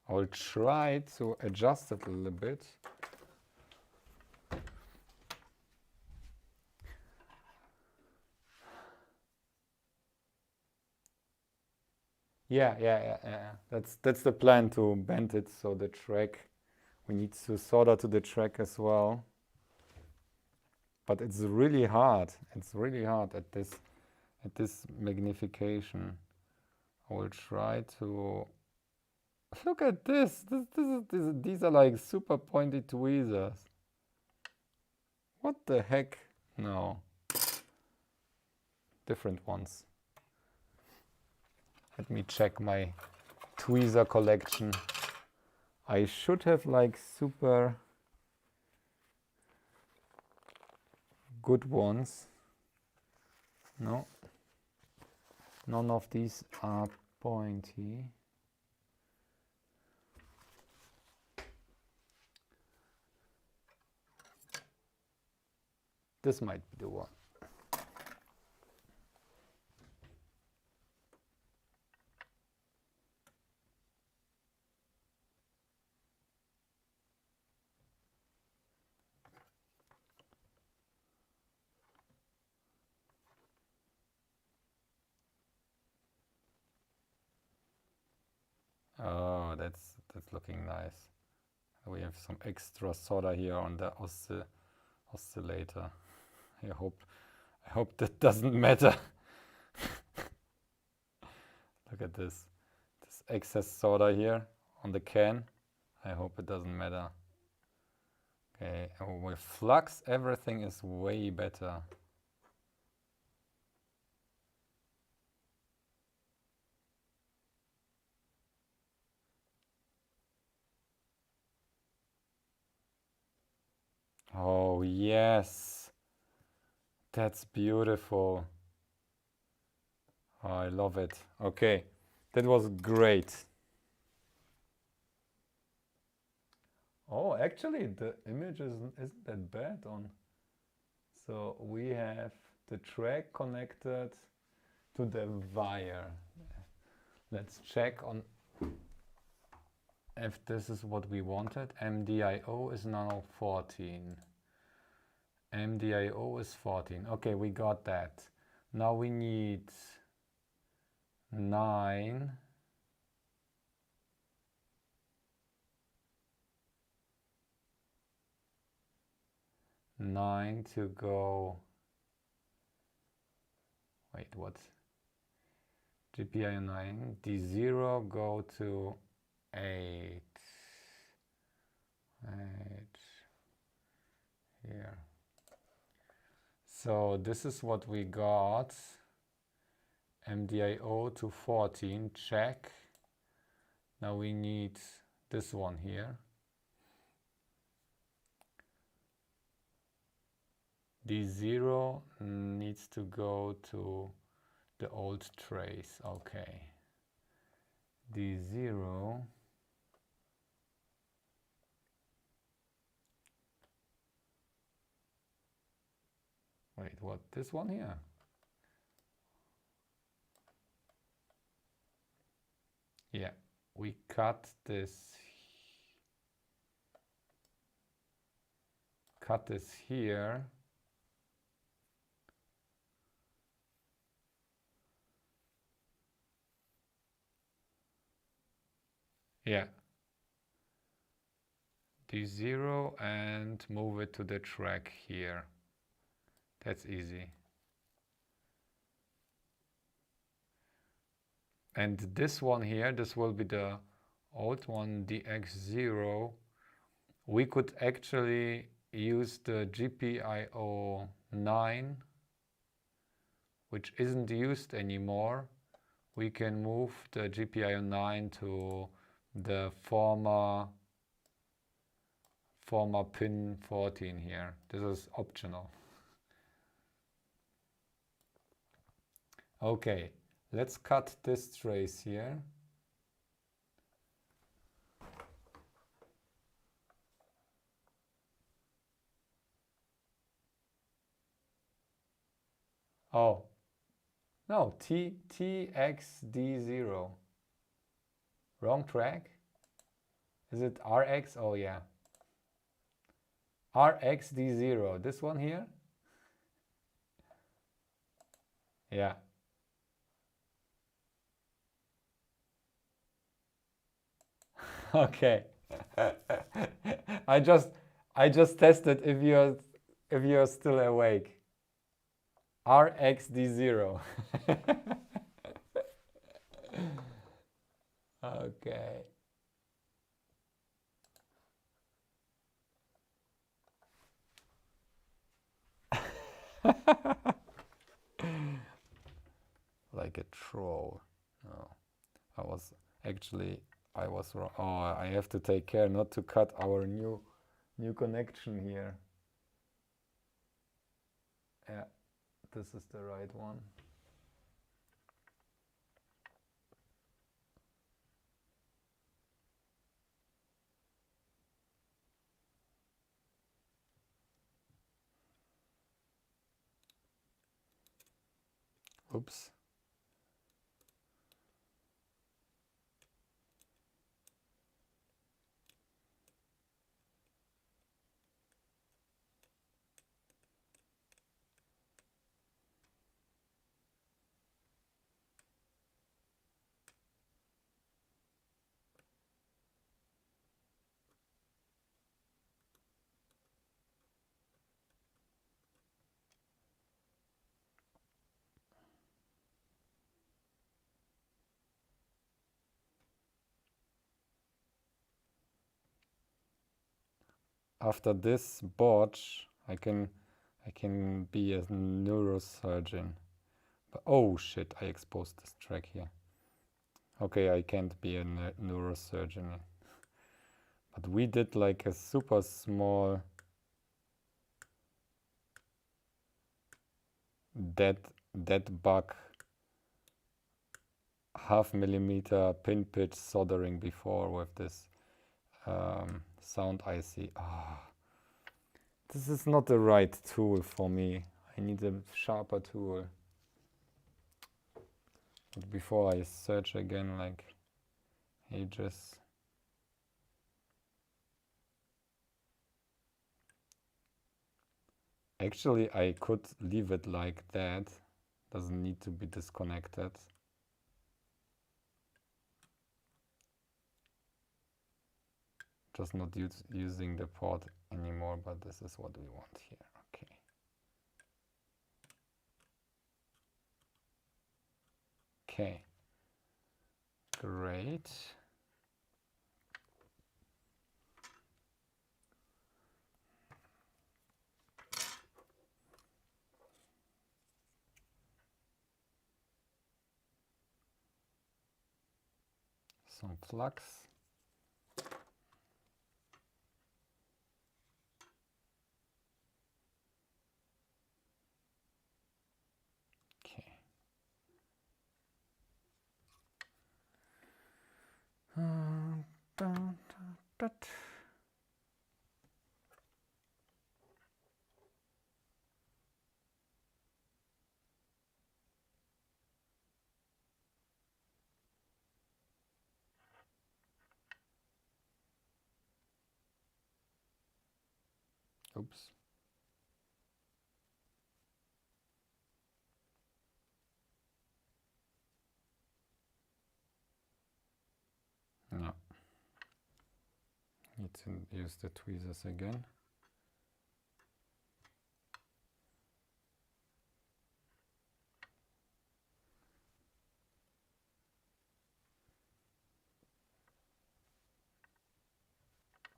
I'll try to adjust it a little bit. Yeah. That's the plan, to bend it so the track, we need to solder to the track as well. But it's really hard. It's really hard at this magnification. I will try to look at this. These are like super pointy tweezers. What the heck? No. Different ones. Let me check my tweezer collection. I should have like super good ones. No. None of these are pointy. This might be the one. Oh, that's looking nice. We have some extra solder here on the oscillator. I hope that doesn't matter. Look at this excess solder here on the can. I hope it doesn't matter. Okay, and with flux everything is way better. Oh yes, that's beautiful. Oh, I love it. Okay, that was great. Oh, actually the image isn't that bad on. So we have the track connected to the wire. Let's check on if this is what we wanted. MDIO is now 14. MDIO is 14. Okay, we got that. Now we need 9. To go. Wait, what? GPIO 9. D0 go to 8. 8 here. So this is what we got. MDIO to 14, check. Now we need this one here. D0 needs to go to the old trace. Okay. D0. Wait, what? This one here? Yeah, we cut this here. Yeah. D0 and move it to the track here. That's easy. And this one here, this will be the old one, DX0. We could actually use the GPIO 9 which isn't used anymore, we can move the GPIO 9 to the former pin 14 here. This is optional. Okay, let's cut this trace here. Oh, no, TXD0. Wrong track? Is it RX? Oh yeah. RXD0, this one here? Yeah. Okay. I just tested if you're still awake. RXD0. Okay. Like a troll. No. I was wrong. Oh, I have to take care not to cut our new connection here. Yeah, this is the right one. Oops. After this botch, I can be a neurosurgeon. But oh shit, I exposed this track here. Okay, I can't be a neurosurgeon. But we did like a super small dead bug 0.5 millimeter pin pitch soldering before with this sound IC. Oh, this is not the right tool for me. I need a sharper tool. But before I search again like ages. Actually, I could leave it like that. Doesn't need to be disconnected. Just not using the port anymore, but this is what we want here. Okay. Okay. Great. Some flux. Oops. No. Need to use the tweezers again.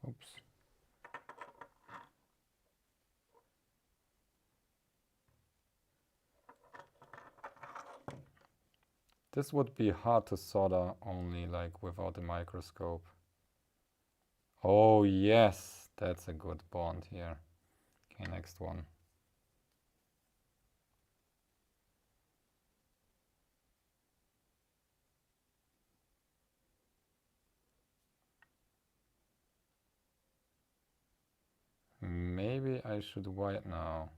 Oops. This would be hard to solder only like without a microscope. Oh yes, that's a good bond here. Okay, next one. Maybe I should wait now.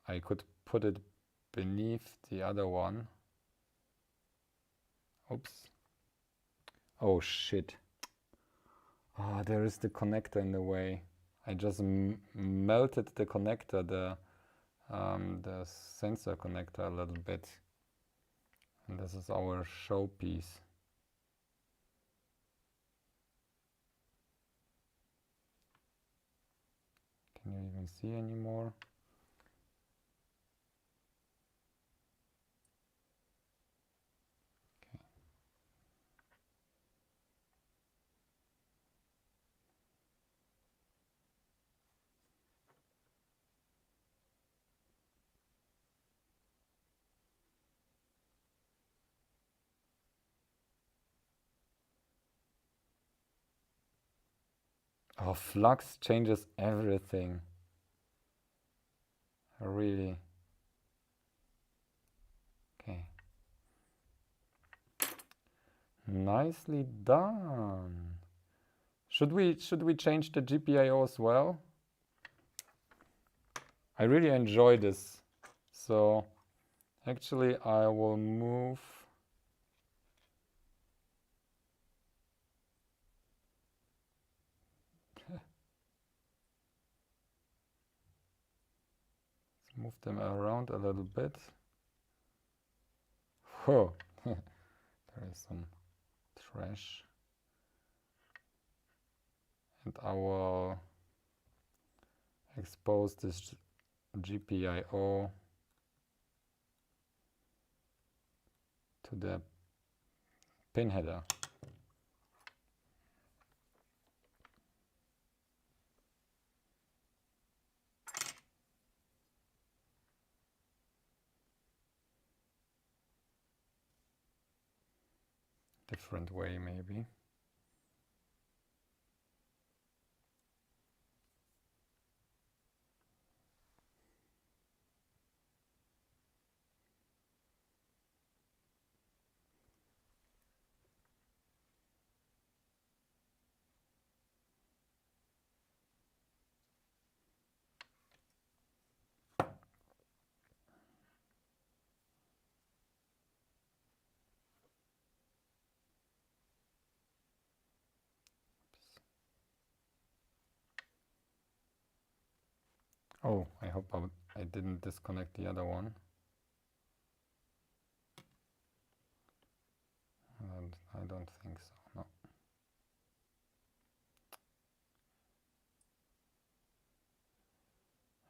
I could put it beneath the other one. Oops. Oh shit. Ah, there is the connector in the way. I just melted the connector, the sensor connector a little bit. And this is our showpiece. Can you even see anymore? Okay. Oh, flux changes everything. Really. Okay. Nicely done. Should we change the GPIO as well? I really enjoy this. So actually I will move move them around a little bit. Whoa, there is some trash. And I will expose this GPIO to the pin header. Different way maybe. Oh, I hope I didn't disconnect the other one. And I don't think so,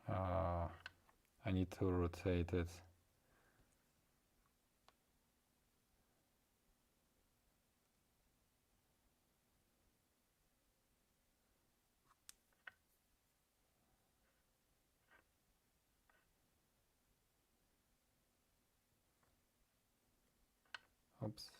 no. I need to rotate it. Oops.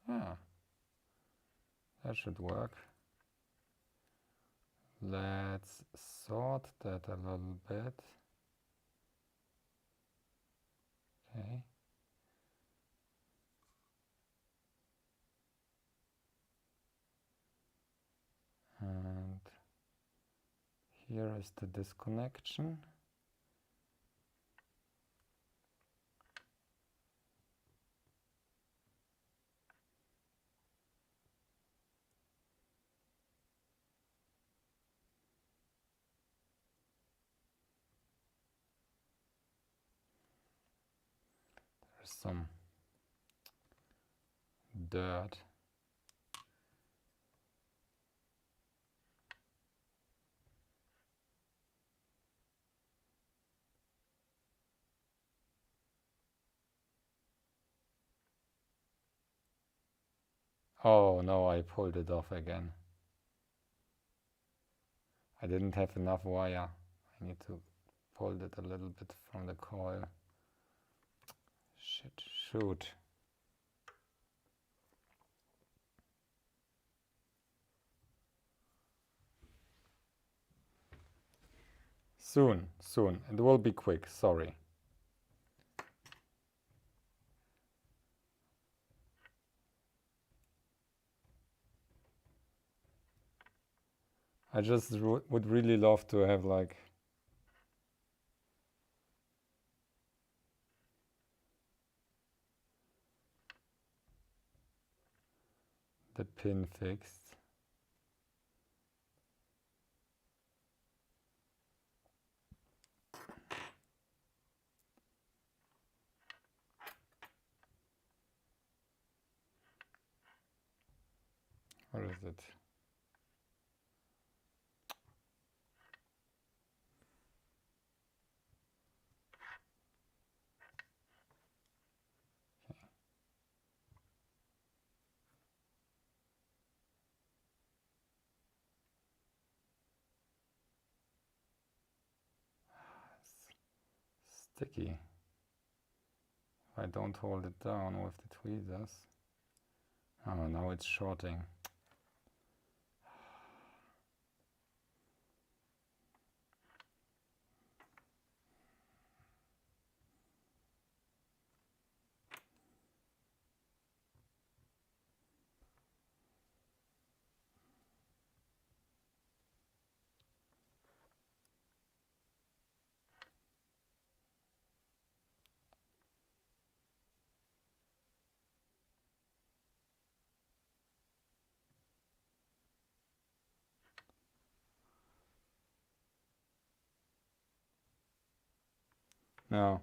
Yeah, that should work. Let's sort that a little bit. Okay. And here is the disconnection. There's some dirt. Oh no, I pulled it off again. I didn't have enough wire. I need to pull it a little bit from the coil. Shit, shoot. Soon, soon. It will be quick, sorry. I just would really love to have like the pin fixed. Where is it? Sticky. If I don't hold it down with the tweezers. Oh, now it's shorting. No.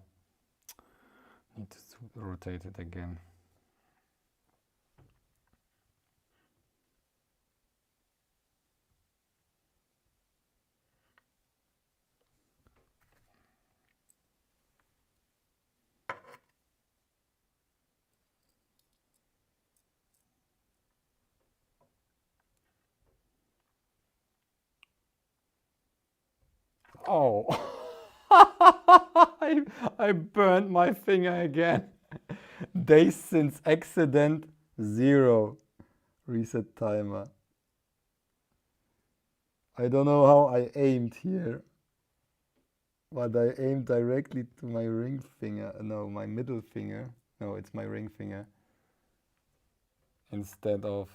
Need to rotate it again. Oh, I burned my finger again. Days since accident 0. Reset timer. I don't know how I aimed here, but I aimed directly to my ring finger. No, my middle finger. No, it's my ring finger. Instead of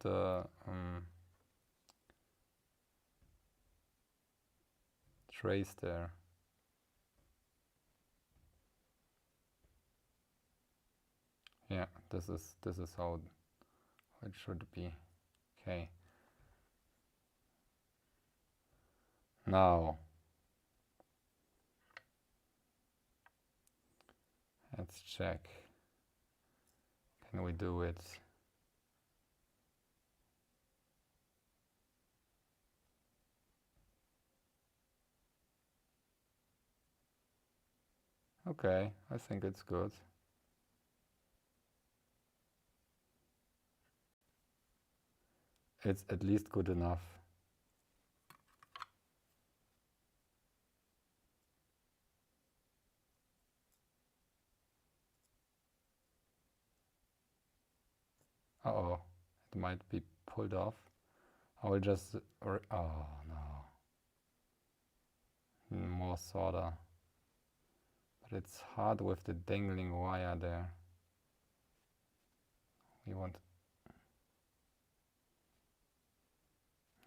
the trace there. Yeah, this is how it should be. Okay. Now let's check. Can we do it? Okay, I think it's good. It's at least good enough. Uh-oh, it might be pulled off. I will just, oh no. More solder. But it's hard with the dangling wire there. We want...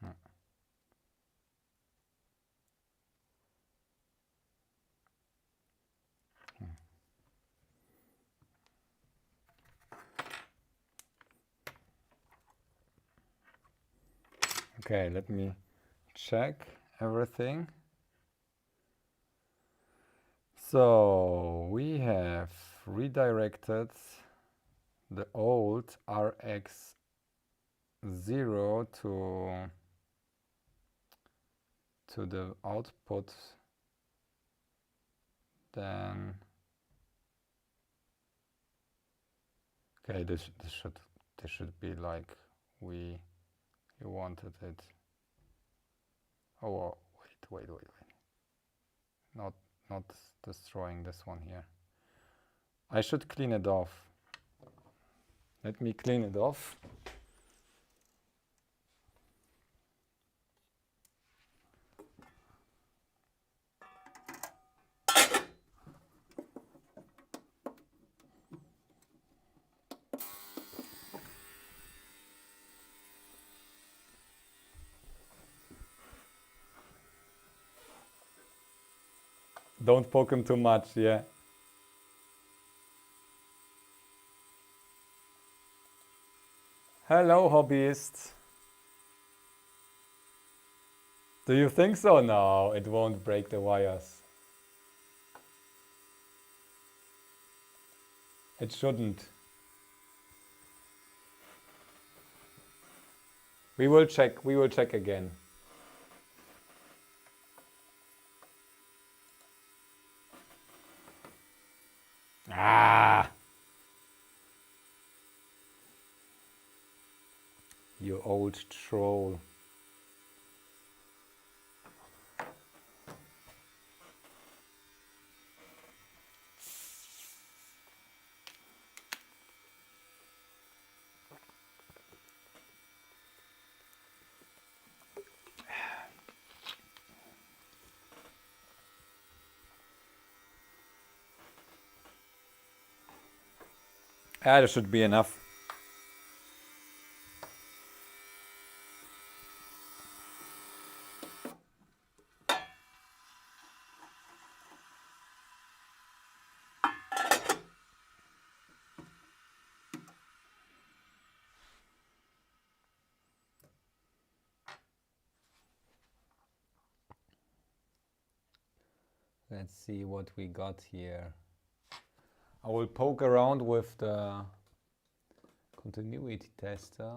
No. Okay, let me check everything. So we have redirected the old RX0 to the output Then okay, this should be like you wanted it. Oh wait. Not destroying this one here. I should clean it off. Let me clean it off. Don't poke him too much, yeah. Hello, hobbyist. Do you think so? No, it won't break the wires. It shouldn't. We will check again. Ah! You old troll. Ah, there should be enough. Let's see what we got here. I will poke around with the continuity tester.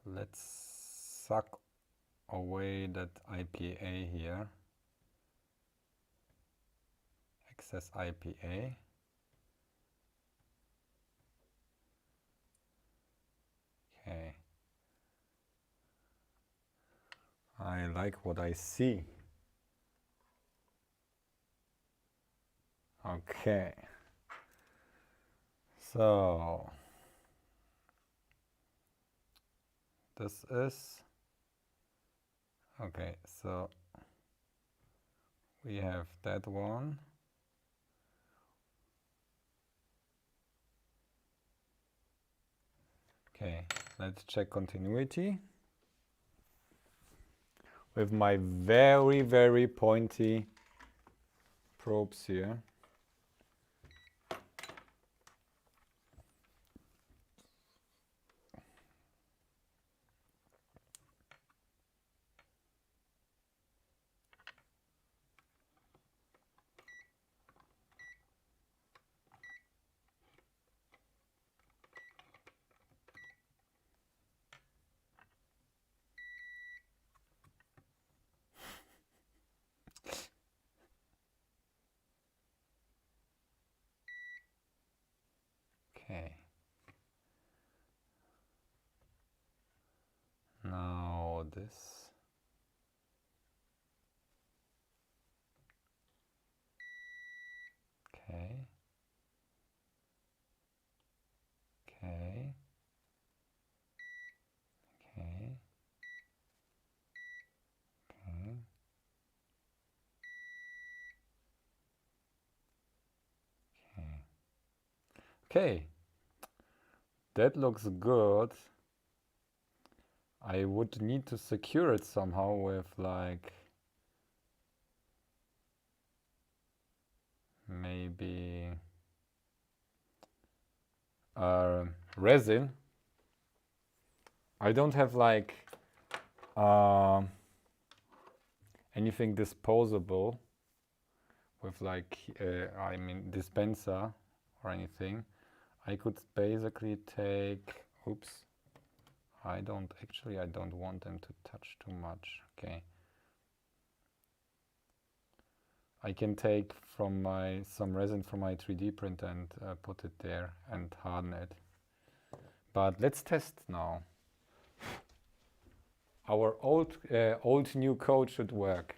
Let's suck away that IPA here. Excess IPA. Okay. I like what I see. Okay. So this is okay, so we have that one. Okay, let's check continuity with my very pointy probes here. Okay. Now this. Okay. Okay. Okay. Okay. Okay. That looks good. I would need to secure it somehow with like maybe resin. I don't have like anything disposable with like, I mean, dispenser or anything, I could basically take, oops, I don't want them to touch too much, okay. I can take from some resin from my 3D printer and put it there and harden it. But let's test now. Our old new code should work.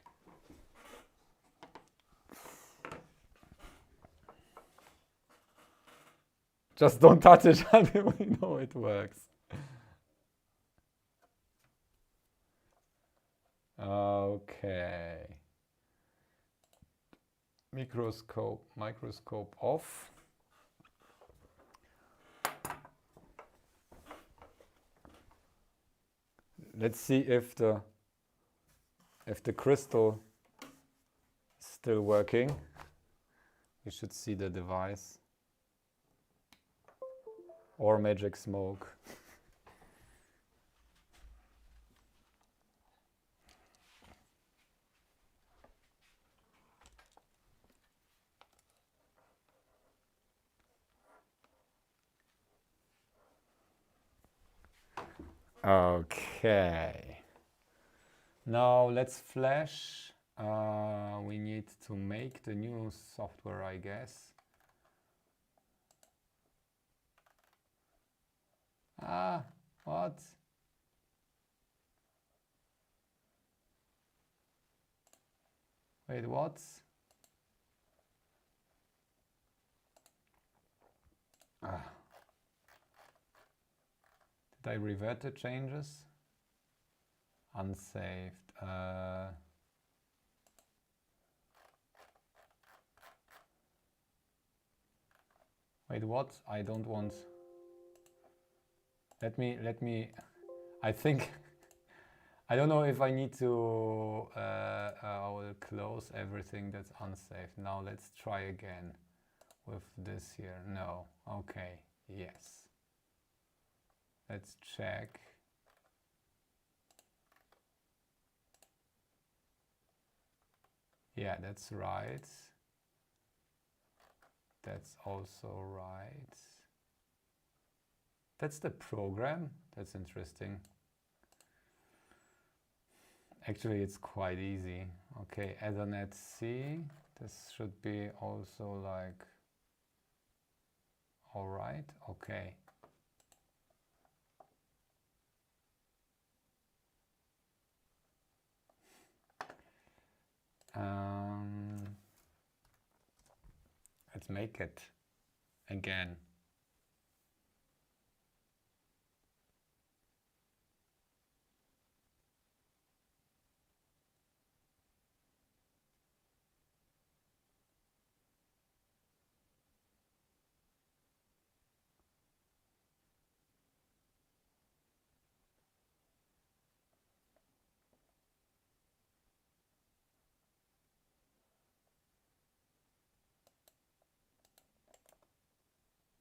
Just don't touch it until we know it works. Okay. Microscope off. Let's see if the crystal is still working. You should see the device. Or magic smoke. Okay. Now let's flash. We need to make the new software, I guess. What? Wait, what? Did I revert the changes? Unsaved. Wait, what? I don't want. Let me. I think. I don't know if I need to. I will close everything that's unsaved. Now let's try again with this here. No. Okay. Yes. Let's check. Yeah, that's right. That's also right. That's the program. That's interesting. Actually, it's quite easy. Okay, Ethernet C. This should be also like, all right, okay. Let's make it again.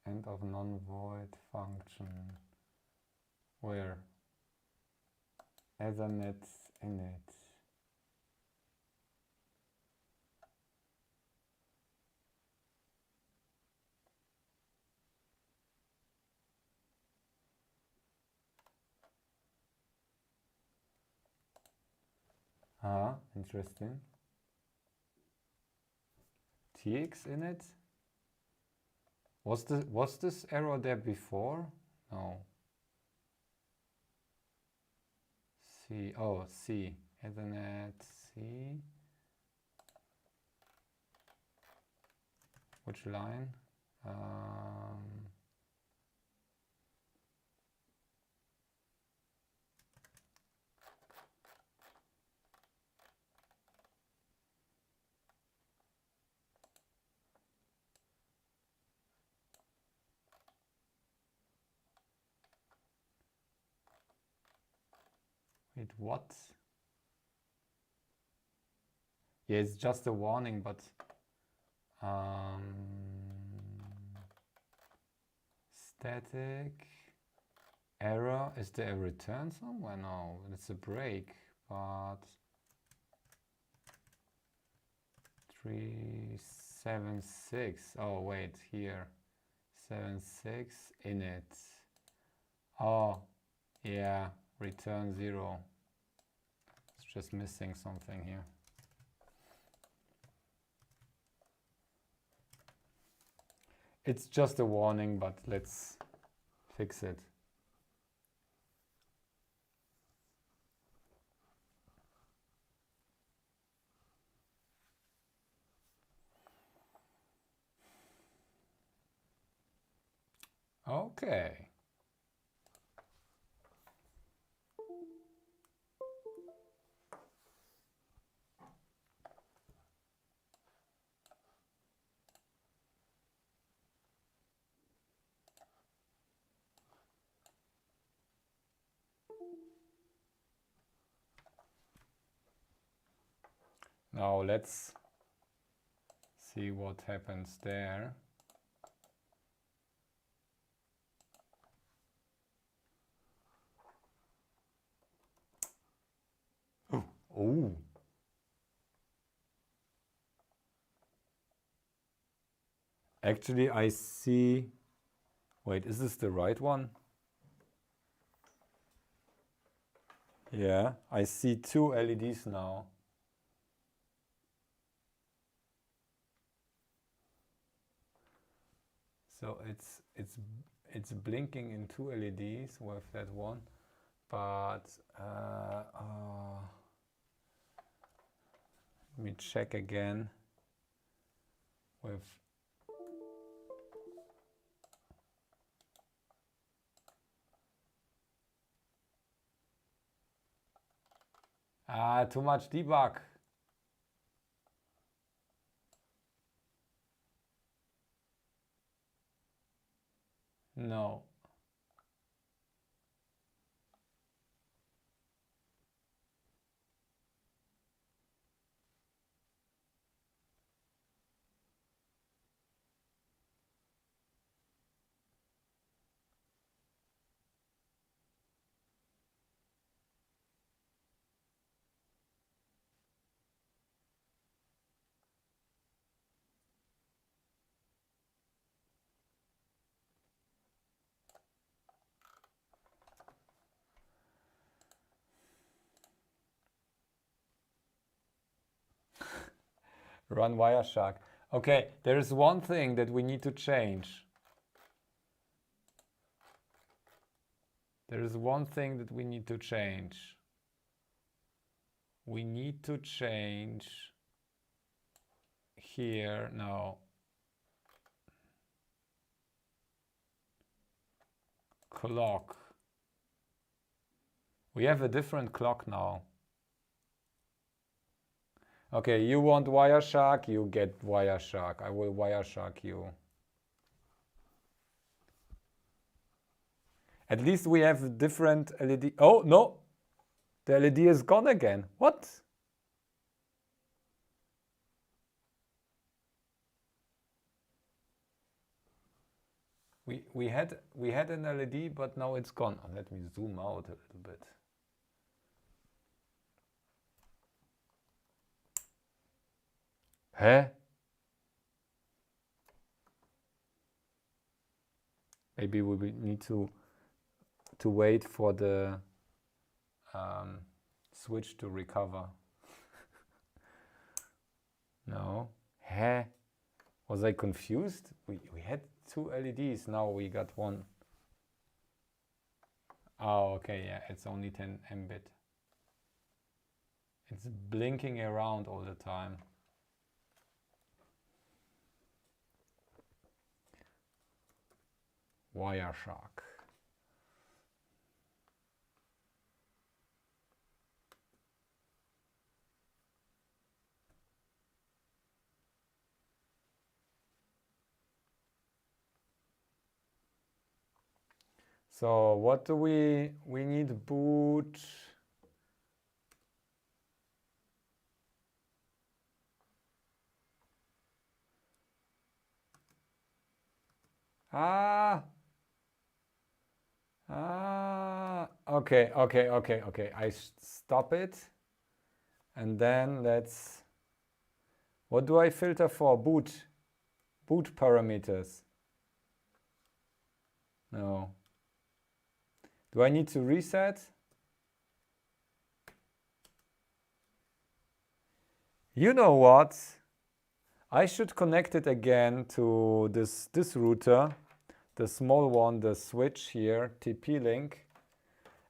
End of non-void function. Where? Ethernet init. Interesting. TX init. Was this error there before? No. C. Oh, C. Ethernet C. Which line? Wait, what? Yeah, it's just a warning, but static error. Is there a return somewhere? No, it's a break, but 3 7.6. Oh wait, here 7.6 init. Oh yeah, return 0. It's just missing something here. It's just a warning, but let's fix it. Okay. Now let's see what happens there. Oh. Actually, I see. Wait, is this the right one? Yeah, I see 2 LEDs now. So it's blinking in 2 LEDs with that one, but let me check again with too much debug. No. Run Wireshark. Okay, there is one thing that we need to change. There is one thing that we need to change. We need to change here now. Clock. We have a different clock now. Okay, you want Wireshark, you get Wireshark. I will Wireshark you. At least we have different LED. Oh, no! The LED is gone again. What? We had an LED, but now it's gone. Oh, let me zoom out a little bit. Huh? Maybe we need to wait for the switch to recover. No. Huh? Was I confused? We had 2 LEDs, now we got 1. Oh, okay, yeah, it's only 10 Mbit. It's blinking around all the time. Wireshark. So what do we need? Boot. Okay. I stop it. And then let's, what do I filter for? Boot. Boot parameters. No. Do I need to reset? You know what? I should connect it again to this router, the small one, the switch here, TP-Link,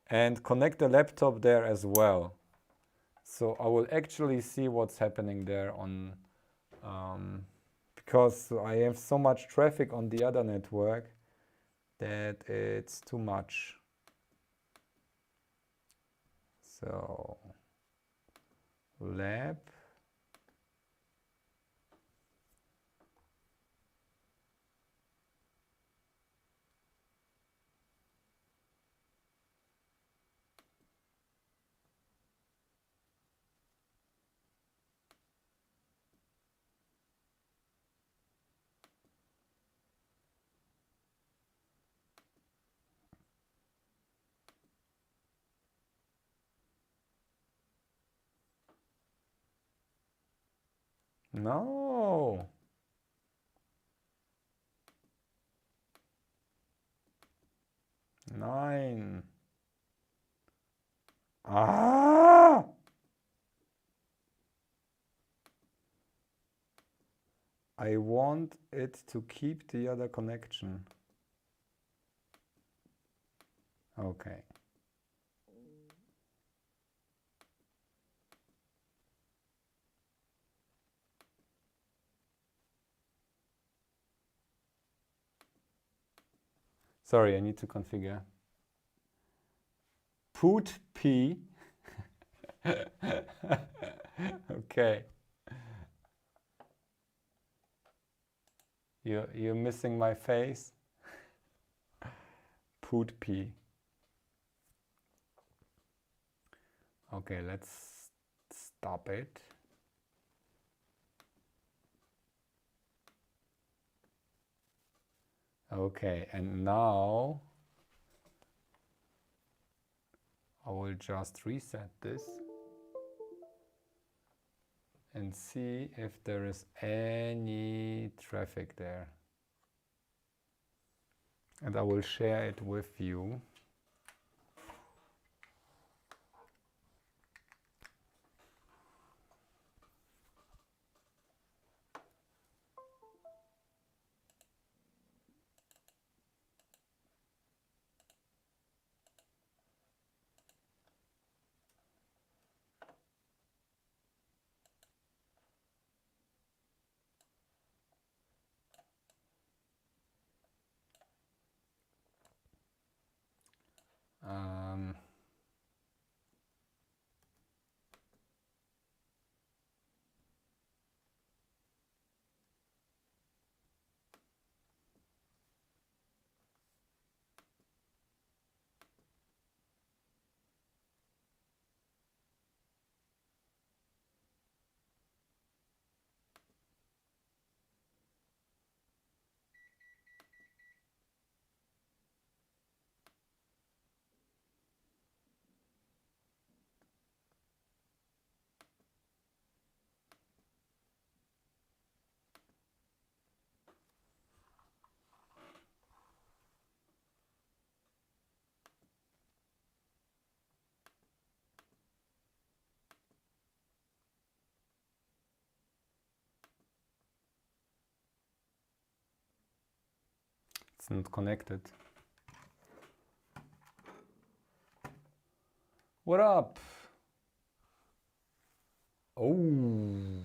and connect the laptop there as well. So I will actually see what's happening there on, because I have so much traffic on the other network that it's too much. So lab. No. Nine. Ah! I want it to keep the other connection. Okay. Sorry, I need to configure. Put P. Okay. You're missing my face. Put P. Okay, let's stop it. Okay, and now I will just reset this and see if there is any traffic there. And I will share it with you. It's not connected. What up? Oh.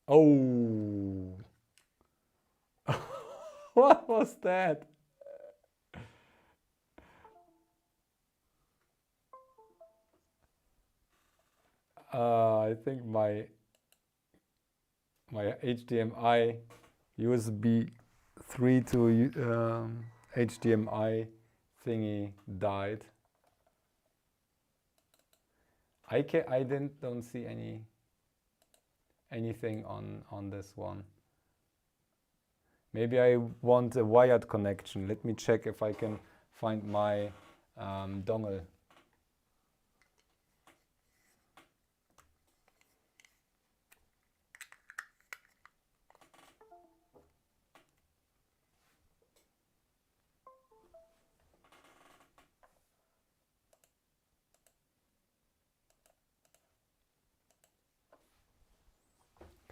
Oh. What was that? I think my HDMI USB 3 to HDMI thingy died. I don't see anything on this one. Maybe I want a wired connection. Let me check if I can find my dongle.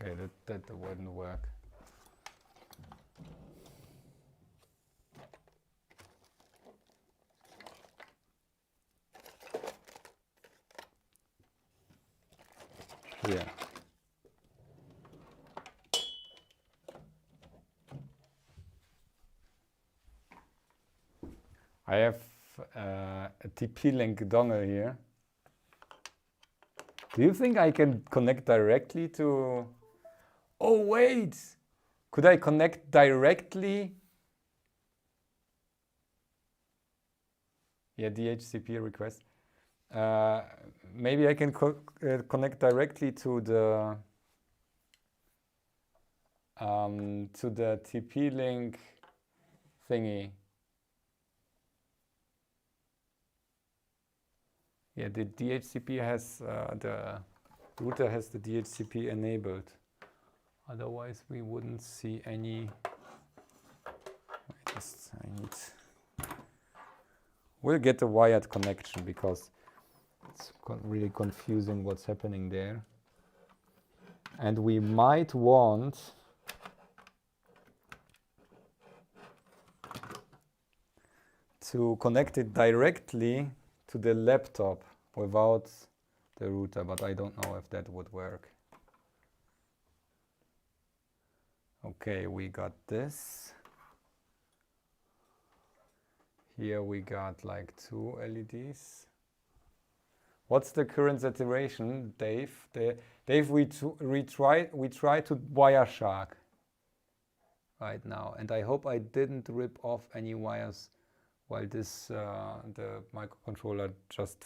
Okay, that wouldn't work. Here. I have a TP-Link dongle here. Do you think I can connect directly to... Oh, wait! Could I connect directly? Yeah, DHCP request. Maybe I can connect directly to the TP-Link thingy. Yeah, the DHCP has the router has the DHCP enabled. Otherwise, we wouldn't see any. We'll get a wired connection because it's really confusing what's happening there. And we might want to connect it directly to the laptop without the router, but I don't know if that would work. Okay, we got this. Here we got like 2 LEDs. What's the current saturation, Dave? Dave, we try to Wireshark right now, and I hope I didn't rip off any wires while this the microcontroller just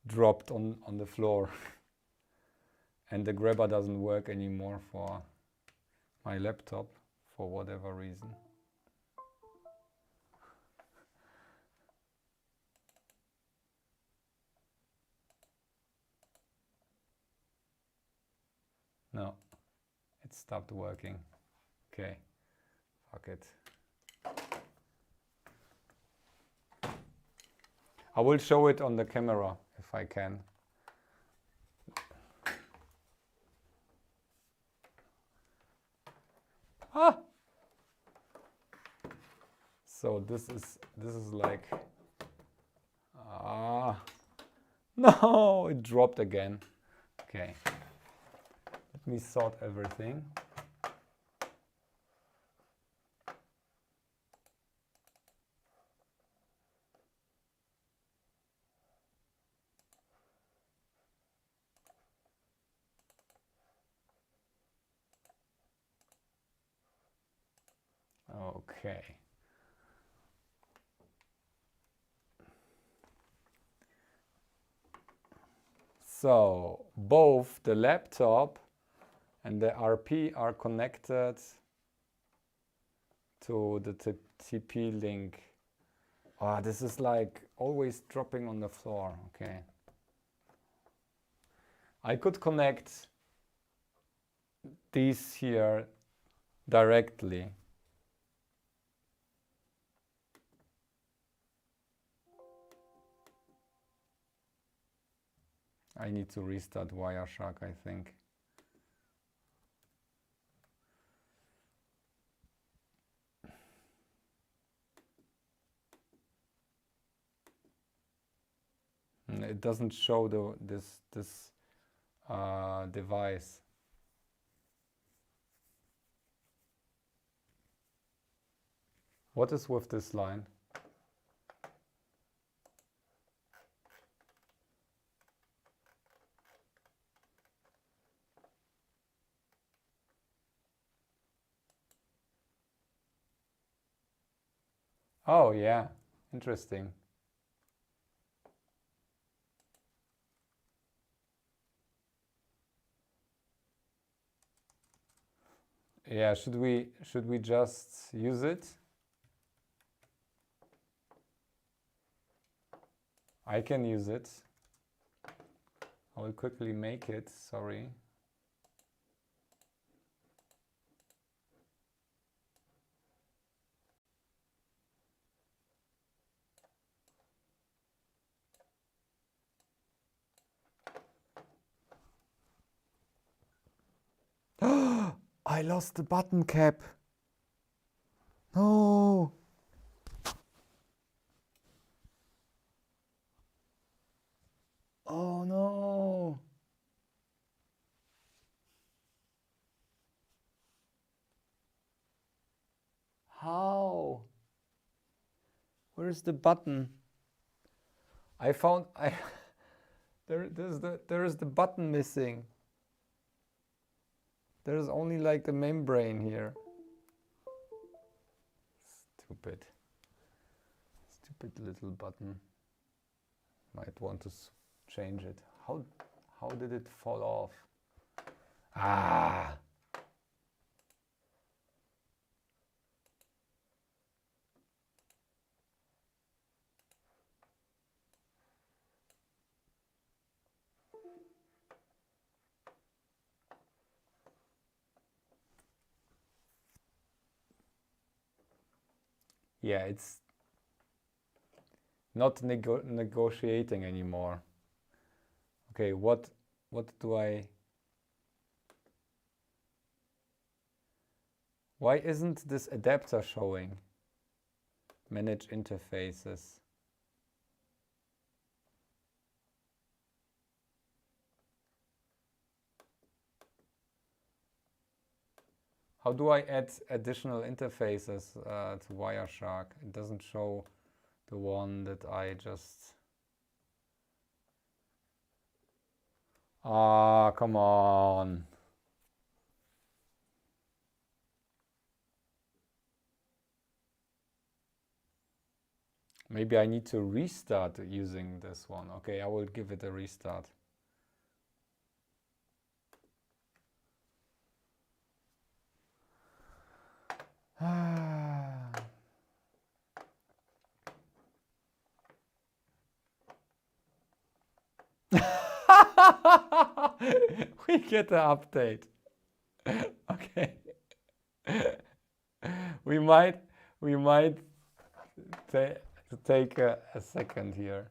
dropped on the floor, and the grabber doesn't work anymore for my laptop for whatever reason. No, it stopped working. Okay, fuck it. I will show it on the camera if I can. Ah! So this is like no, it dropped again. Okay. Let me sort everything. Okay. So both the laptop and the RP are connected to the TP-Link. Ah, this is like always dropping on the floor. Okay. I could connect these here directly. I need to restart Wireshark, I think. It doesn't show this device. What is with this line? Oh yeah, interesting. Yeah, should we just use it? I can use it. I will quickly make it, sorry. I lost the button cap. No. Oh no. How? Where's the button? I found there is the button missing. There's only like the membrane here. Stupid little button. Might want to change it. How did it fall off? Ah. Yeah, it's not negotiating anymore. Okay, what do I... Why isn't this adapter showing? Manage interfaces. How do I add additional interfaces to Wireshark? It doesn't show the one that I just... Ah, come on. Maybe I need to restart using this one. Okay, I will give it a restart. We get an update. Okay. We might take a second here.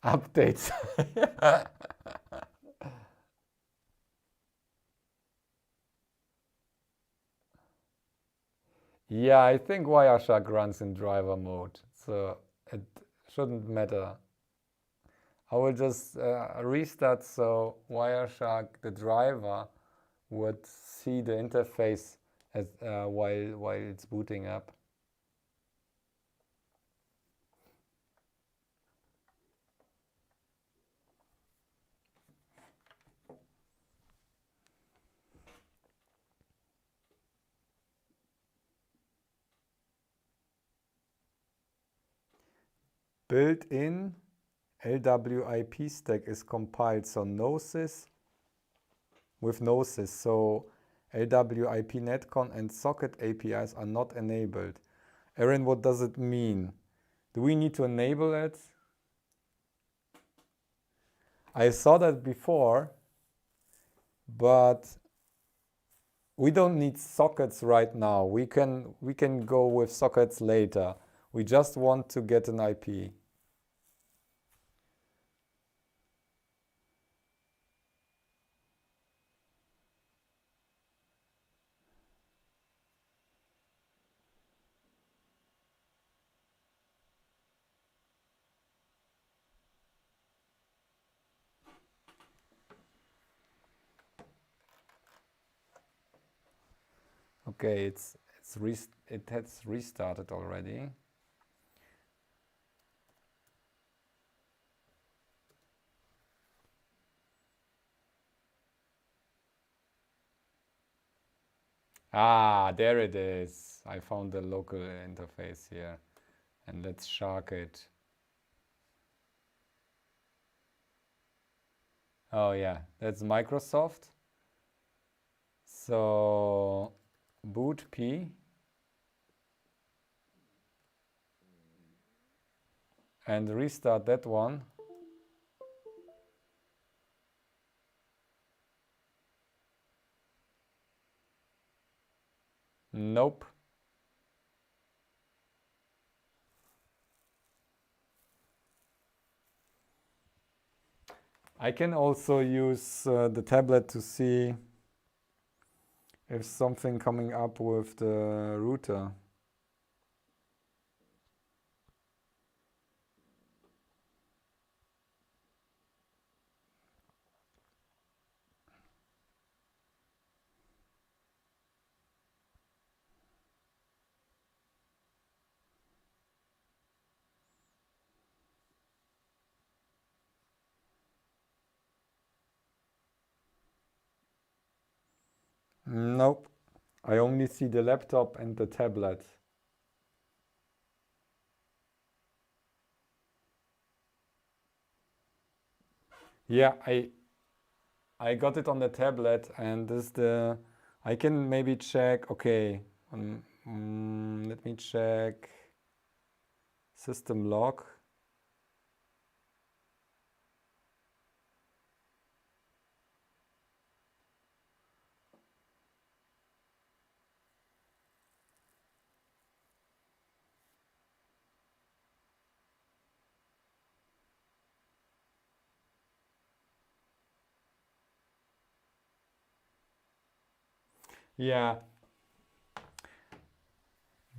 Updates. Yeah, I think Wireshark runs in driver mode, so it shouldn't matter. I will just restart so Wireshark, the driver, would see the interface as while it's booting up. Built-in LWIP stack is compiled, so NoSys with NoSys, so LWIP netcon and socket APIs are not enabled. Aaron, what does it mean? Do we need to enable it? I saw that before, but we don't need sockets right now. We can go with sockets later. We just want to get an IP. Okay, it has restarted already. Ah, there it is. I found the local interface here. And let's shark it. Oh yeah, that's Microsoft. So boot P. And restart that one. Nope. I can also use the tablet to see if something coming up with the router. Nope, I only see the laptop and the tablet. Yeah, I got it on the tablet, and this I can maybe check. Okay, let me check system log. Yeah.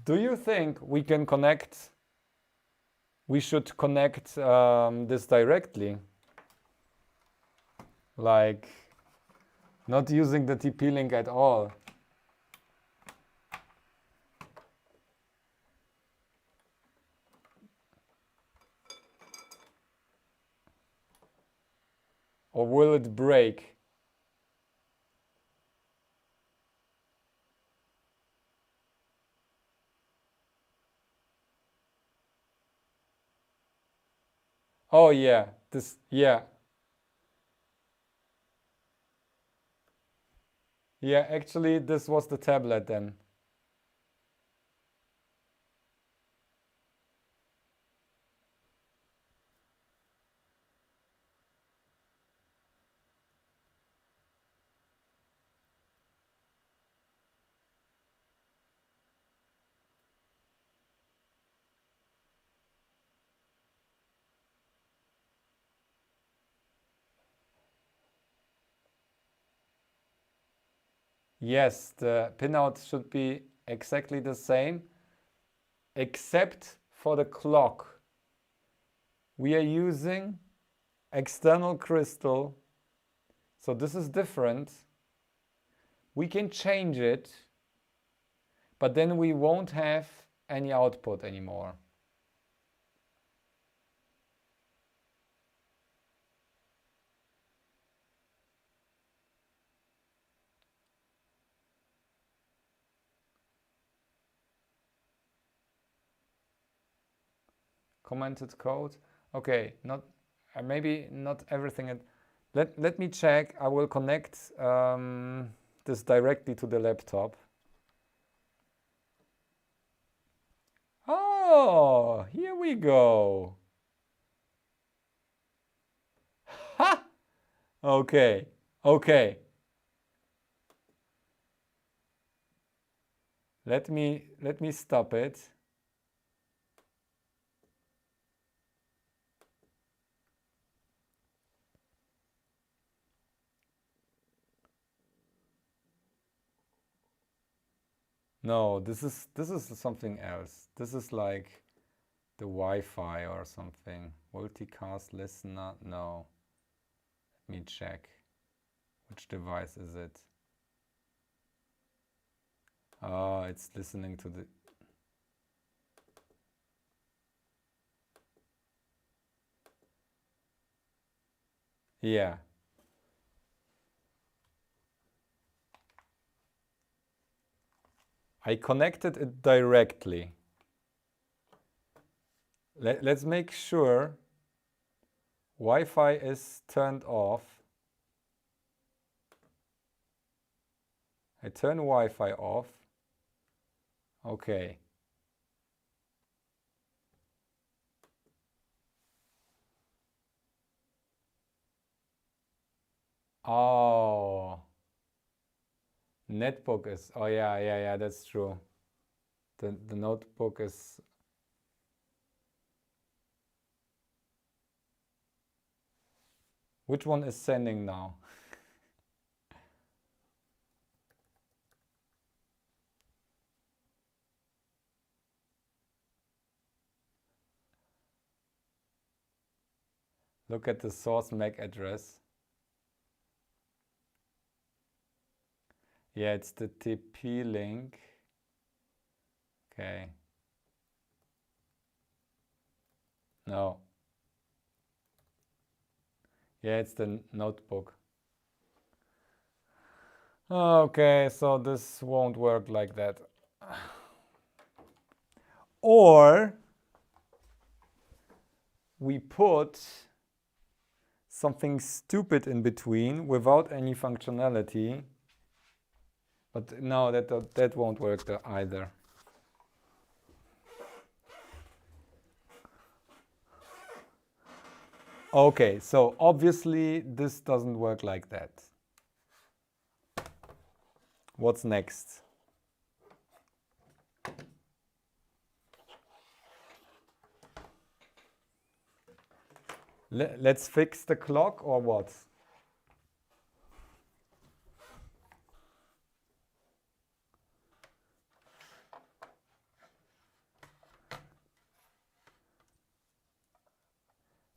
Do you think we can connect? We should connect this directly, like not using the TP-Link at all. Or will it break? Oh yeah, this, yeah. Yeah, actually this was the tablet then. Yes, the pinout should be exactly the same, except for the clock. We are using external crystal, so this is different. We can change it, but then we won't have any output anymore. Commented code. Okay, not maybe not everything. Let me check. I will connect this directly to the laptop. Oh, here we go. Ha! Okay, okay. Let me stop it. No, this is something else. This is like the Wi-Fi or something. Multicast listener. No. Let me check. Which device is it? Oh, it's listening to the... Yeah. I connected it directly. Let's make sure Wi-Fi is turned off. I turn Wi-Fi off. Okay. Oh. Netbook is, oh yeah, that's true. The notebook is... Which one is sending now? Look at the source MAC address. Yeah, it's the TP link. Okay. No. Yeah, it's the notebook. Okay, so this won't work like that. Or we put something stupid in between without any functionality. But no, that won't work either. Okay, so obviously this doesn't work like that. What's next? Let's fix the clock or what?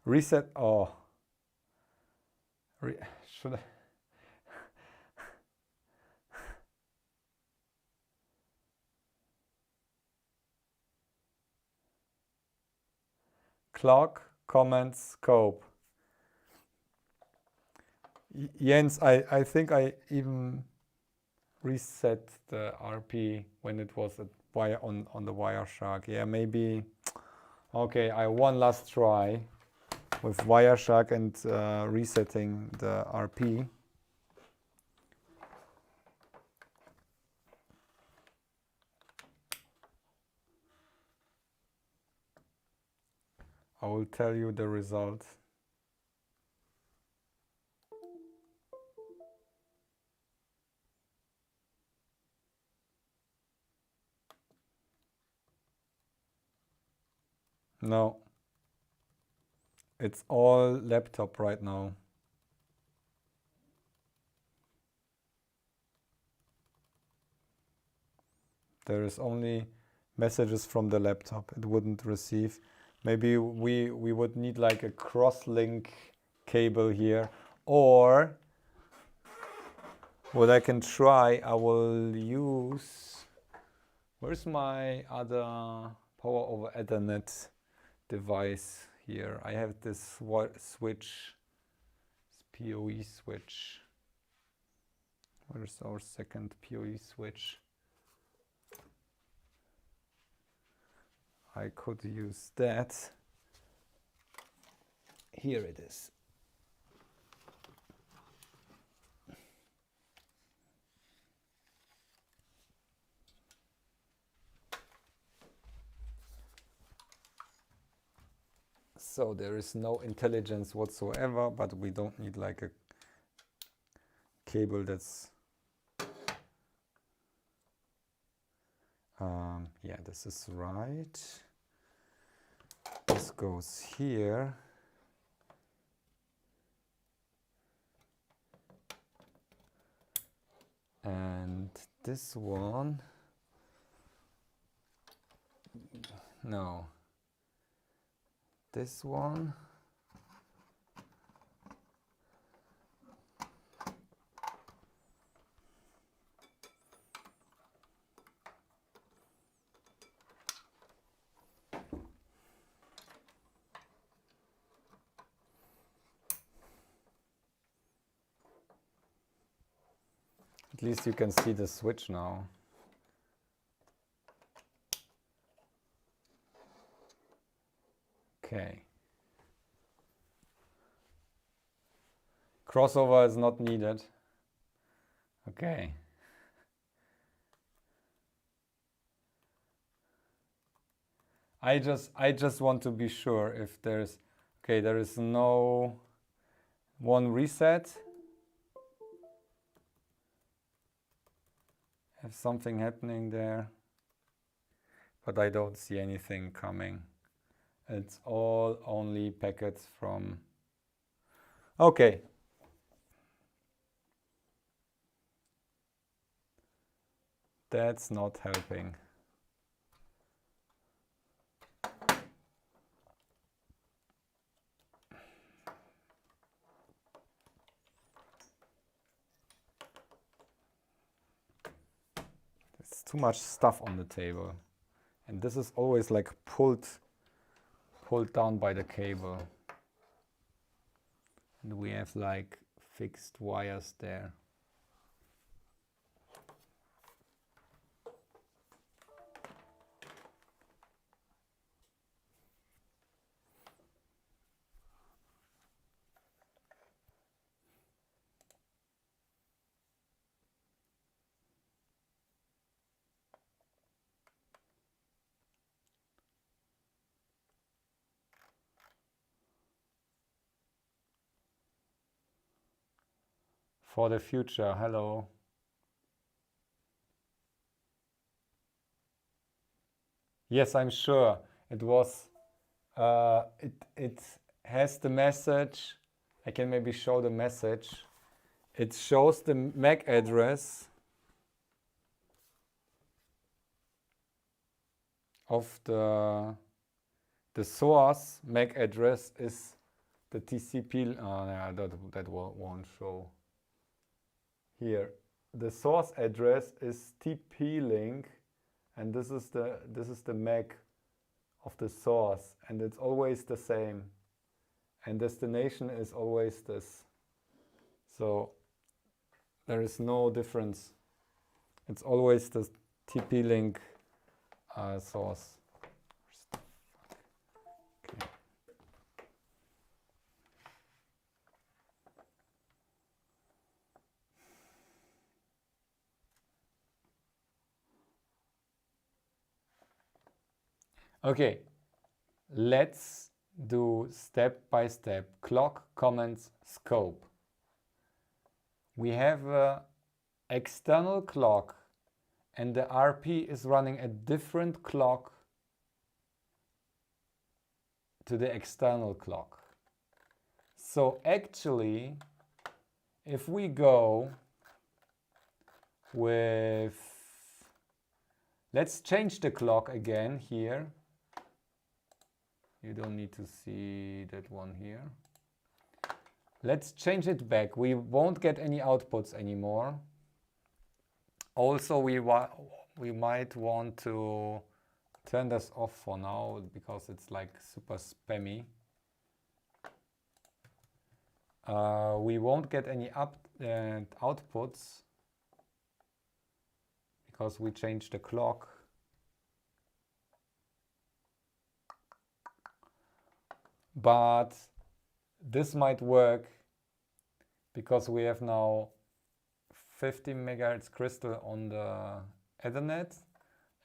Reset. Oh. Should I? Clock, comment, scope. Jens, I think I even reset the RP when it was on the Wireshark. Yeah, maybe. Okay, one last try with Wireshark and resetting the RP. I will tell you the result. No. It's all laptop right now. There is only messages from the laptop. It wouldn't receive. Maybe we would need like a cross-link cable here, or what I can try, I will use, where's my other power over Ethernet device here? I have this switch, this PoE switch. Where's our second PoE switch? I could use that. Here it is. So there is no intelligence whatsoever, but we don't need like a cable that's yeah, this is right. This goes here. And this one, no, this one, at least you can see the switch now. Okay. Crossover is not needed. Okay. I just want to be sure if there's, okay, there is no one reset. Have something happening there, but I don't see anything coming. It's all only packets from, Okay. That's not helping. There's too much stuff on the table. And this is always like pulled down by the cable. And we have like fixed wires there. For the future, hello. Yes, I'm sure. It was, it has the message. I can maybe show the message. It shows the MAC address of the source. MAC address is the TCP. Yeah, that won't show. Here, the source address is TP-Link, and this is the MAC of the source, and it's always the same. And destination is always this. So there is no difference. It's always the TP-Link source. Okay. Okay, let's do step by step. Clock, comments, scope. We have an external clock, and the RP is running a different clock to the external clock. So actually, if we go with, let's change the clock again here. You don't need to see that one here. Let's change it back. We won't get any outputs anymore. Also, we might want to turn this off for now because it's like super spammy. We won't get any outputs because we changed the clock. But this might work because we have now 50 megahertz crystal on the Ethernet,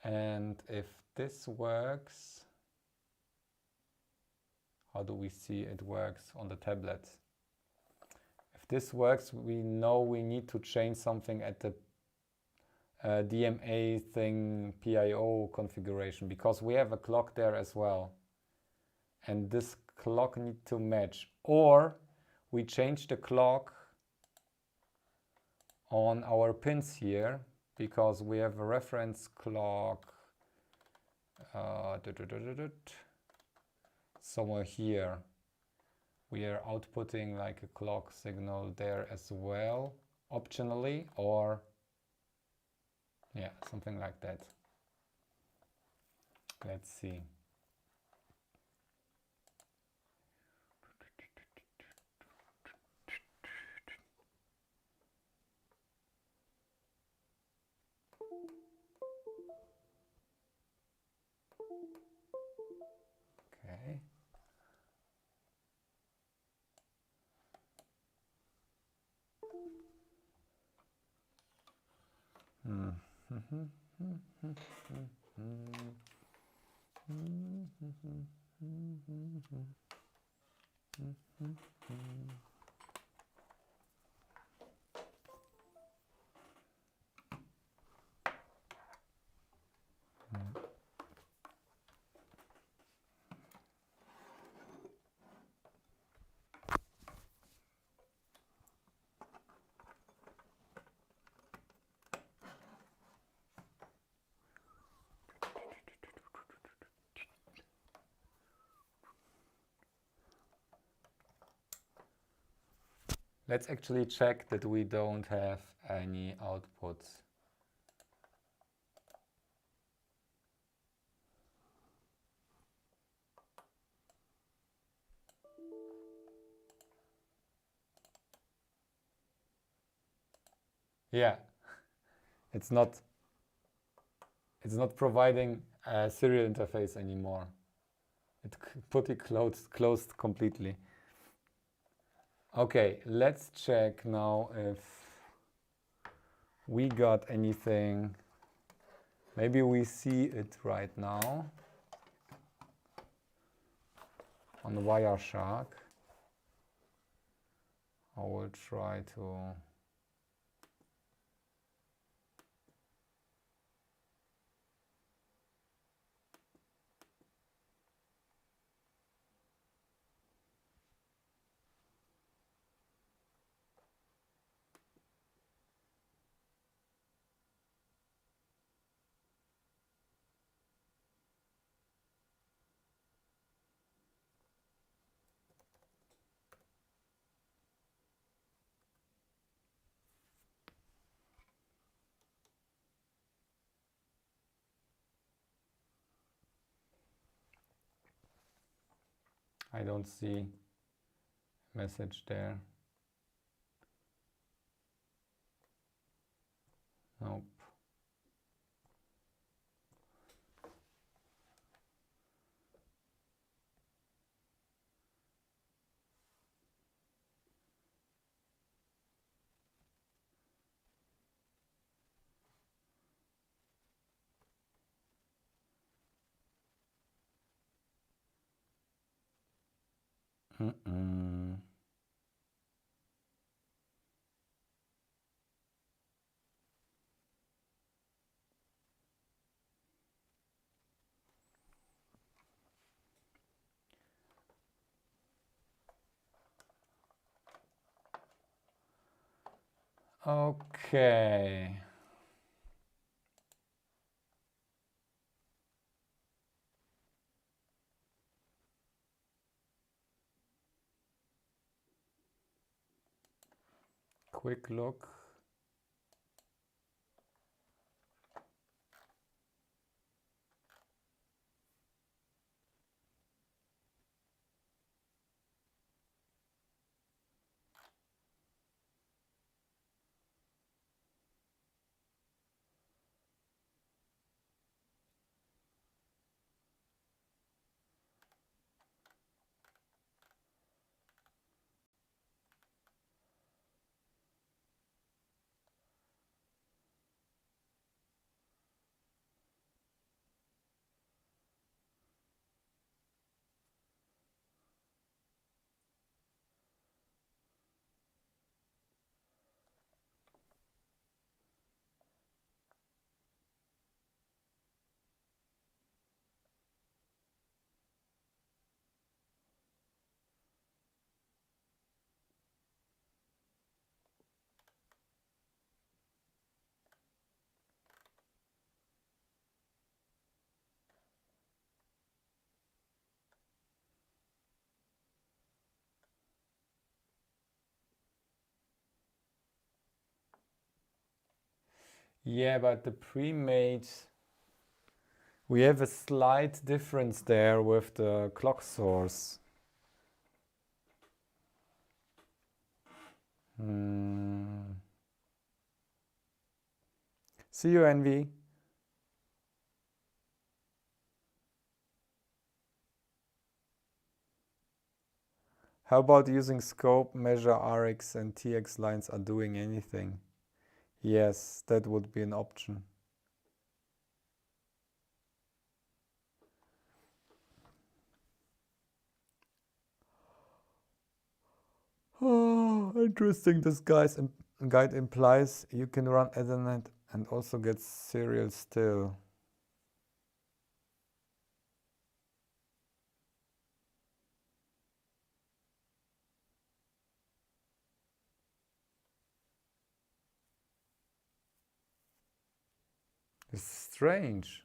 and if this works, how do we see it works on the tablet? If this works, we know we need to change something at the DMA thing PIO configuration, because we have a clock there as well, and this clock need to match, or we change the clock on our pins here, because we have a reference clock somewhere here. We are outputting like a clock signal there as well, optionally, or yeah, something like that. Let's see. Okay. Let's actually check that we don't have any outputs. Yeah, it's not providing a serial interface anymore. It put it closed completely. Okay, let's check now if we got anything. Maybe we see it right now on the Wireshark. I will try to. I don't see a message there. Nope. Mm-mm. Okay. Quick look. Yeah, but the pre-made, we have a slight difference there with the clock source. See you, Envy. How about using scope, measure RX and TX lines are doing anything? Yes, that would be an option. Oh, interesting. This guide implies you can run Ethernet and also get serial still. It's strange.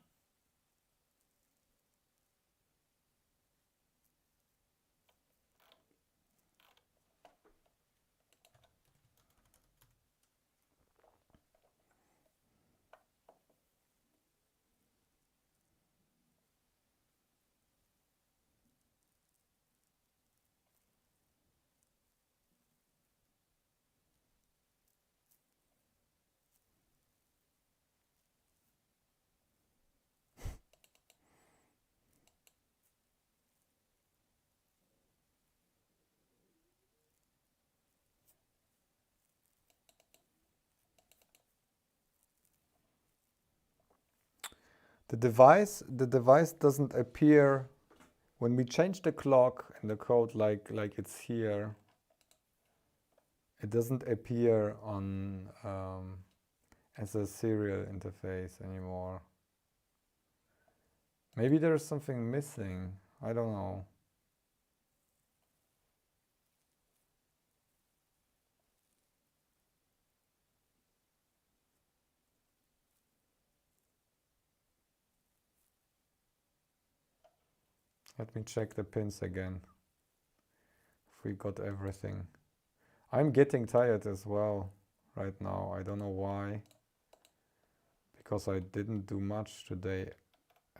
The device doesn't appear when we change the clock in the code like it's here. It doesn't appear on as a serial interface anymore. Maybe there's something missing. I don't know. Let me check the pins again. If we got everything. I'm getting tired as well right now. I don't know why. Because I didn't do much today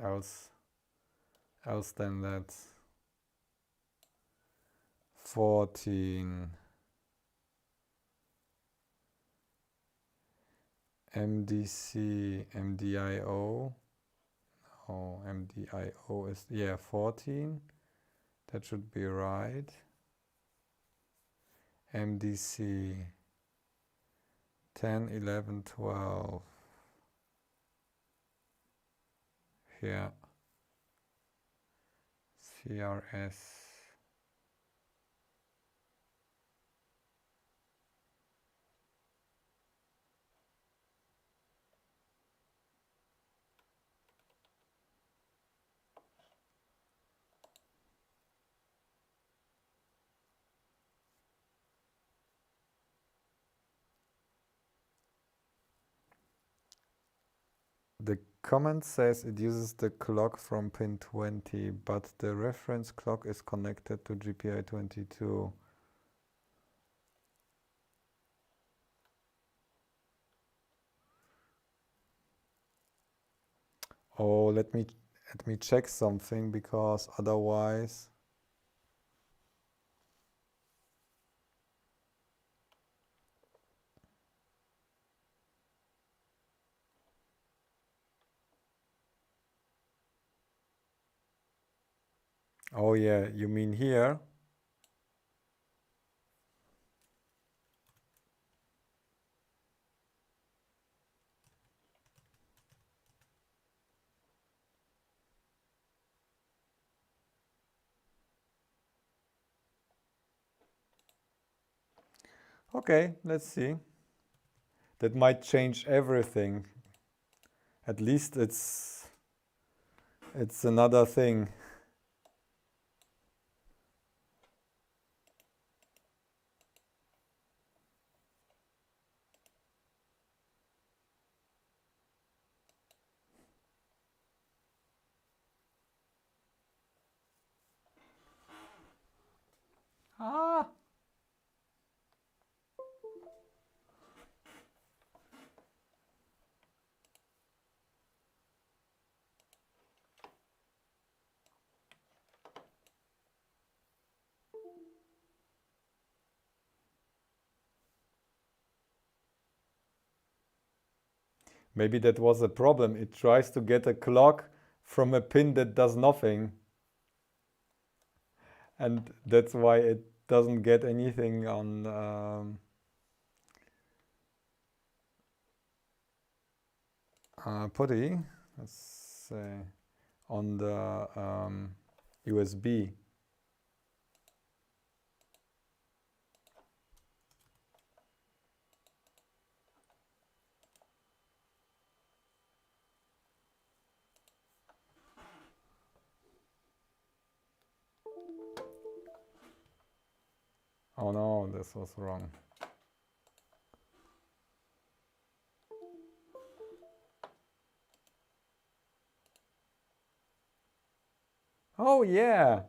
else than that. 14 MDC MDIO. Oh, MDIO is, yeah, 14. That should be right. MDC 10, 11, 12. Here. CRS. The comment says it uses the clock from pin 20, but the reference clock is connected to GPI 22. Oh, let me check something, because otherwise oh yeah, you mean here? Okay, let's see. That might change everything. At least it's another thing. Ah. Maybe that was a problem. It tries to get a clock from a pin that does nothing. And that's why it doesn't get anything on PoE. Let's say on the USB. Oh no, this was wrong. Oh yeah.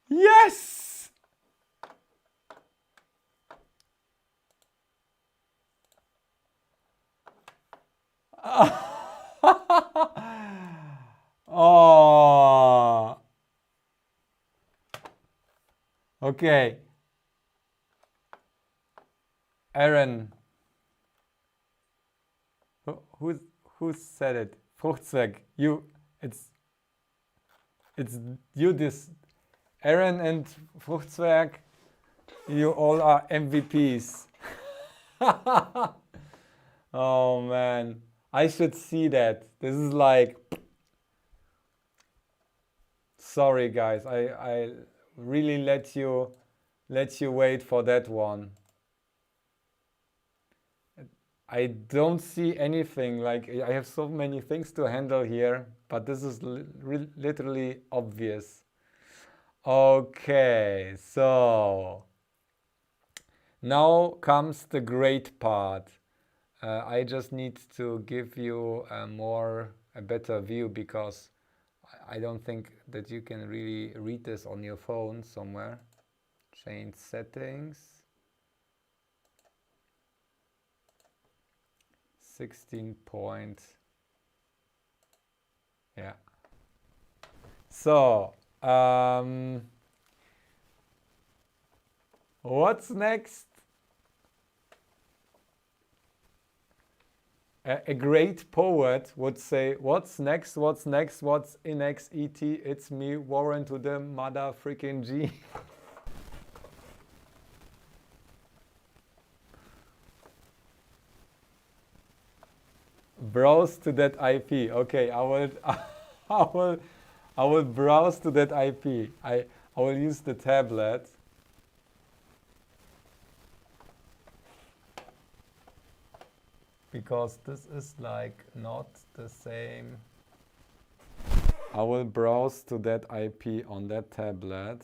Yes! Oh. Okay. Aaron. Who said it? Fruchtzweck. You. It's. It's you, this Aaron and Fruchtzwerg, you all are MVPs. Oh man, I should see that. This is like, sorry guys, I really let you wait for that one. I don't see anything, like I have so many things to handle here, but this is literally obvious. Okay, so now comes the great part. I just need to give you a better view, because I don't think that you can really read this on your phone somewhere. Change settings. 16 point. Yeah. So, what's next? A great poet would say, what's next, what's next, what's in X, ET, it's me, Warren to the mother freaking G. Browse to that IP. Okay, I will browse to that IP. I will use the tablet. Because this is like not the same. I will browse to that IP on that tablet.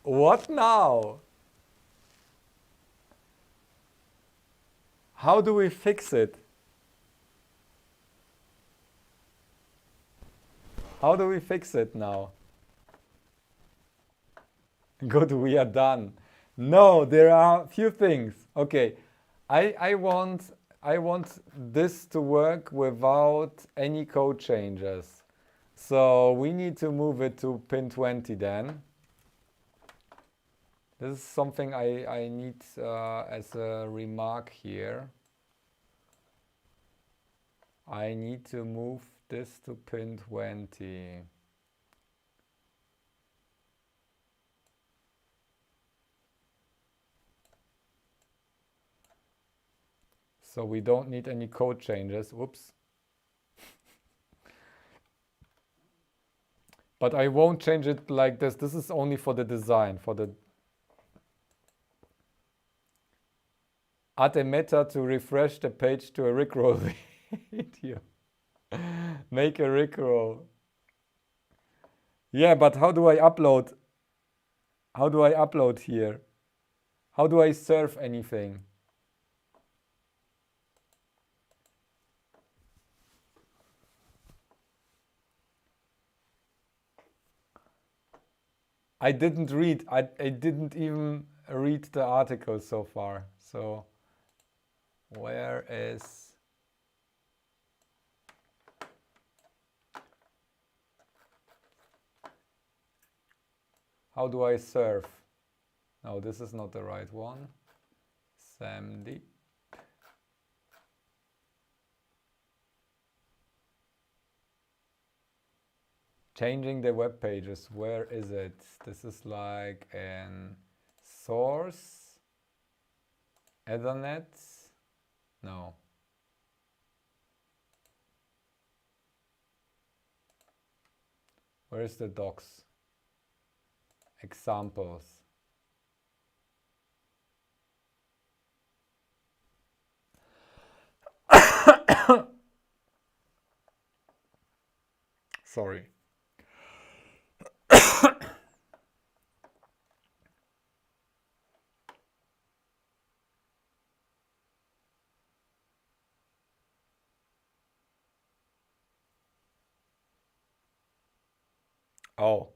What now? How do we fix it? How do we fix it now? Good, we are done. No, there are a few things. Okay, I want this to work without any code changes. So we need to move it to pin 20 then. This is something I need as a remark here. I need to move this to pin 20. So we don't need any code changes. Whoops. But I won't change it like this. This is only for the design, for the add a meta to refresh the page to a rickroll video. Make a rickroll. Yeah, but how do I upload? How do I upload here? How do I serve anything? I didn't read. I didn't even read the article so far. So where is... How do I serve? No, this is not the right one. SAMD. Changing the web pages. Where is it? This is like an source. Ethernet. No. Where is the docs? Examples. Sorry. Oh.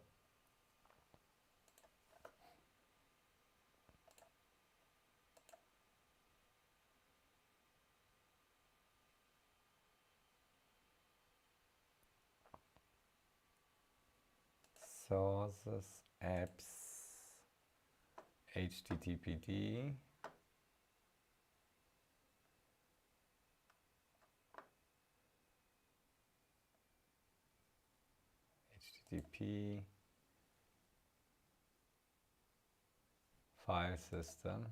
Sources, apps, HTTPD. HTTP. File system.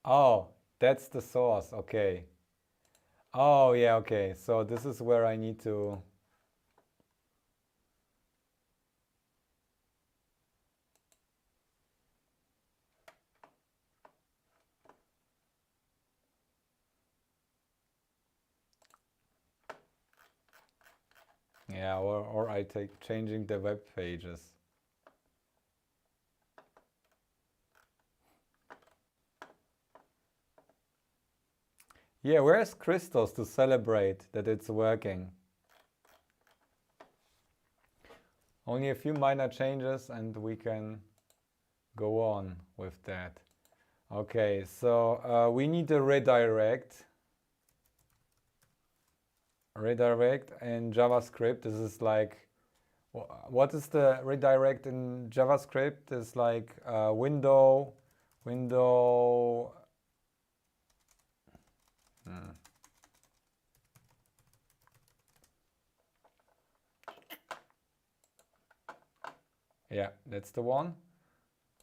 Oh, that's the source. Okay. Oh, yeah, okay. So this is where I need to... Yeah, or I take changing the web pages. Yeah, where's Christos to celebrate that it's working? Only a few minor changes and we can go on with that. Okay, so we need a redirect. Redirect in JavaScript. This is like, what is the redirect in JavaScript? It's like window. Yeah, that's the one.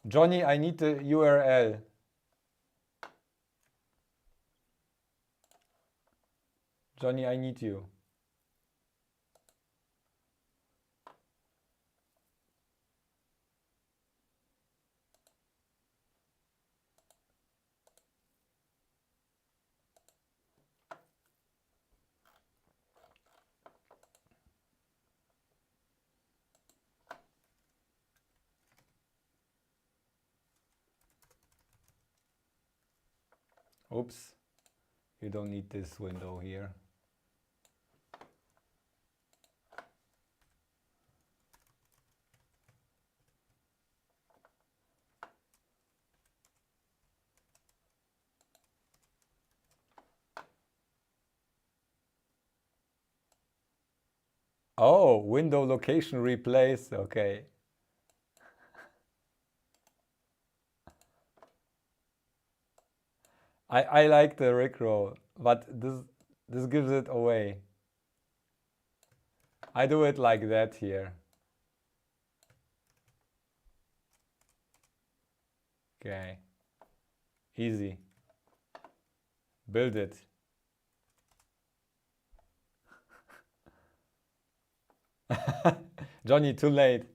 Johnny, I need the URL. Johnny, I need you. Oops, you don't need this window here. Oh, window location replace. Okay. I like the Rickroll, but this gives it away. I do it like that here. Okay. Easy. Build it. Johnny, too late.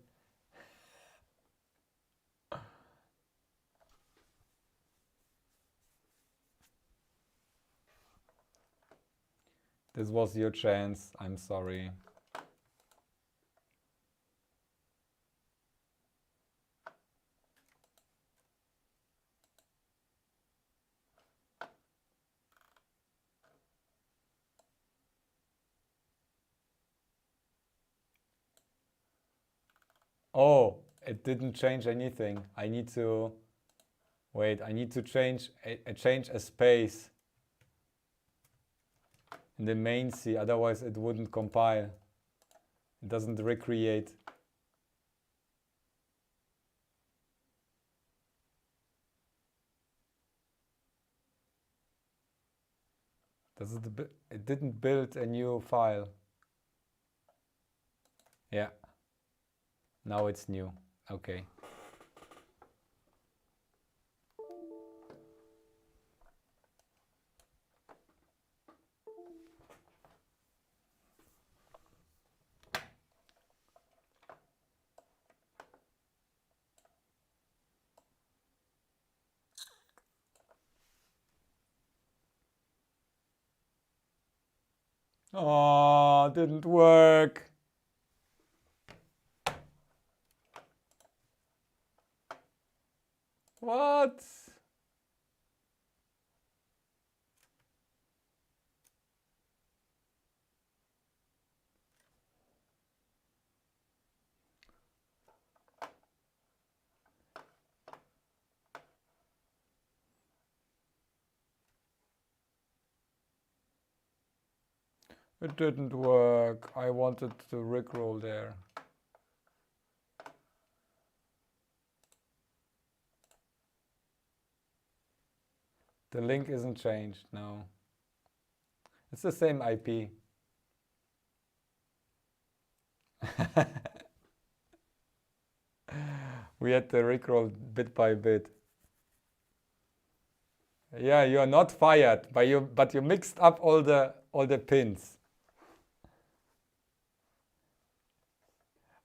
This was your chance. I'm sorry. Oh, it didn't change anything. I need to wait. I need to change a space in the main C. Otherwise, it wouldn't compile. It doesn't recreate. It didn't build a new file. Yeah. Now it's new. Okay. Oh, didn't work. What? It didn't work. I wanted to rickroll there. The link isn't changed, no. It's the same IP. We had to rickroll bit by bit. Yeah, you are not fired, but you mixed up all the pins.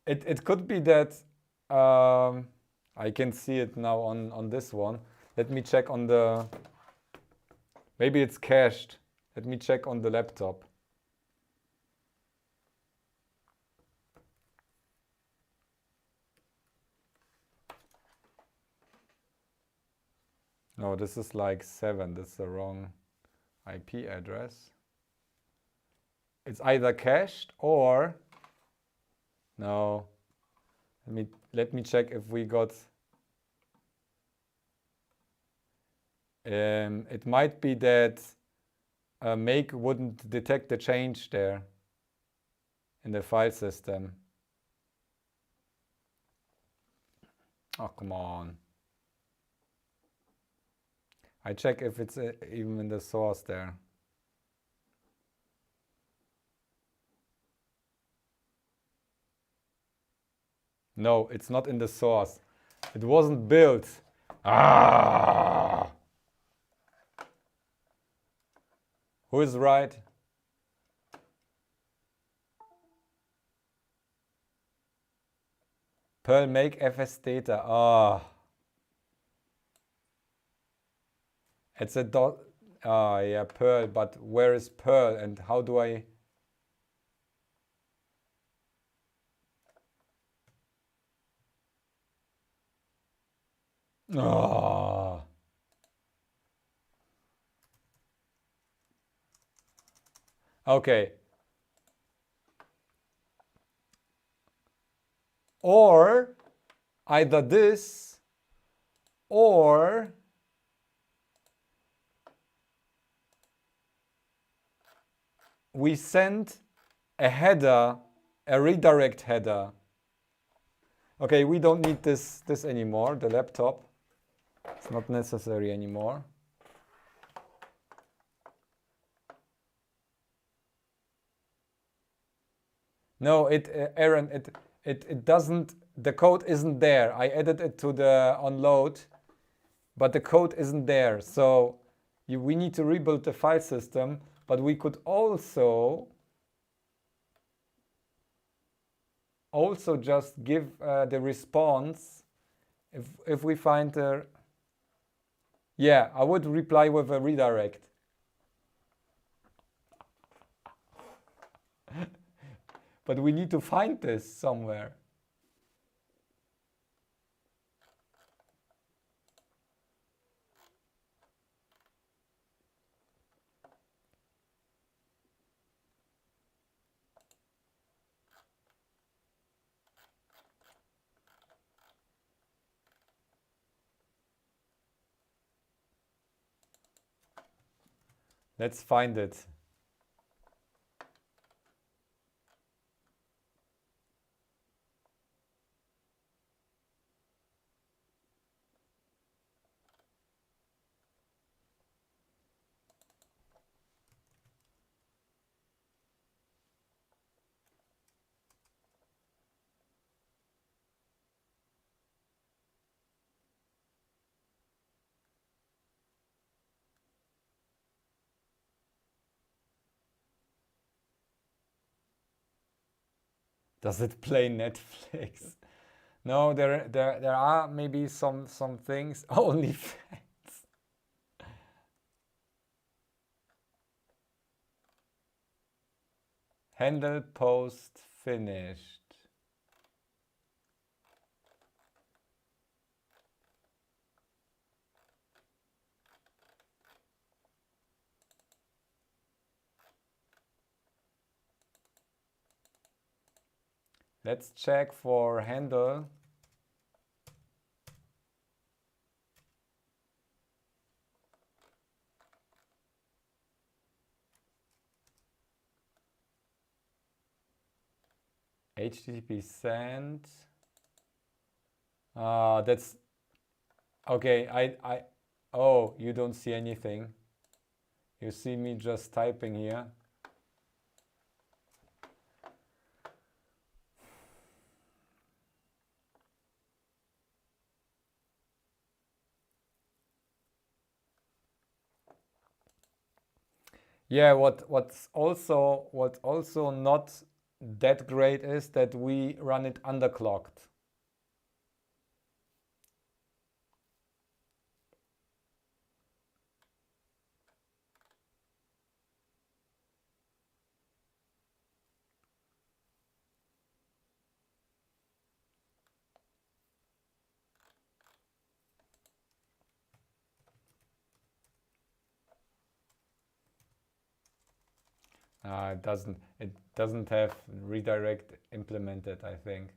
It could be that I can see it now on this one. Let me check on the. Maybe it's cached. Let me check on the laptop. No, this is like 7. This is the wrong IP address. It's either cached or no. Let me check if we got. It might be that make wouldn't detect the change there in the file system. Oh, come on. I check if it's even in the source there. No, it's not in the source. It wasn't built. Ah! Who is right? Perl make fs data. Ah. It's a dot. Ah, yeah, Perl. But where is Perl and how do I? Ah. Okay. Or either this or we send a header, a redirect header. Okay, we don't need this anymore, the laptop. It's not necessary anymore. No, Aaron, it doesn't, the code isn't there. I added it to the onload, but the code isn't there. So we need to rebuild the file system, but we could also just give the response if we find the, yeah, I would reply with a redirect. But we need to find this somewhere. Let's find it. Does it play Netflix? No, there are maybe some things. Only facts. Handle post finished. Let's check for handle. HTTP send. That's okay. Oh, you don't see anything. You see me just typing here. Yeah, what's also not that great is that we run it underclocked. It doesn't have redirect implemented, I think.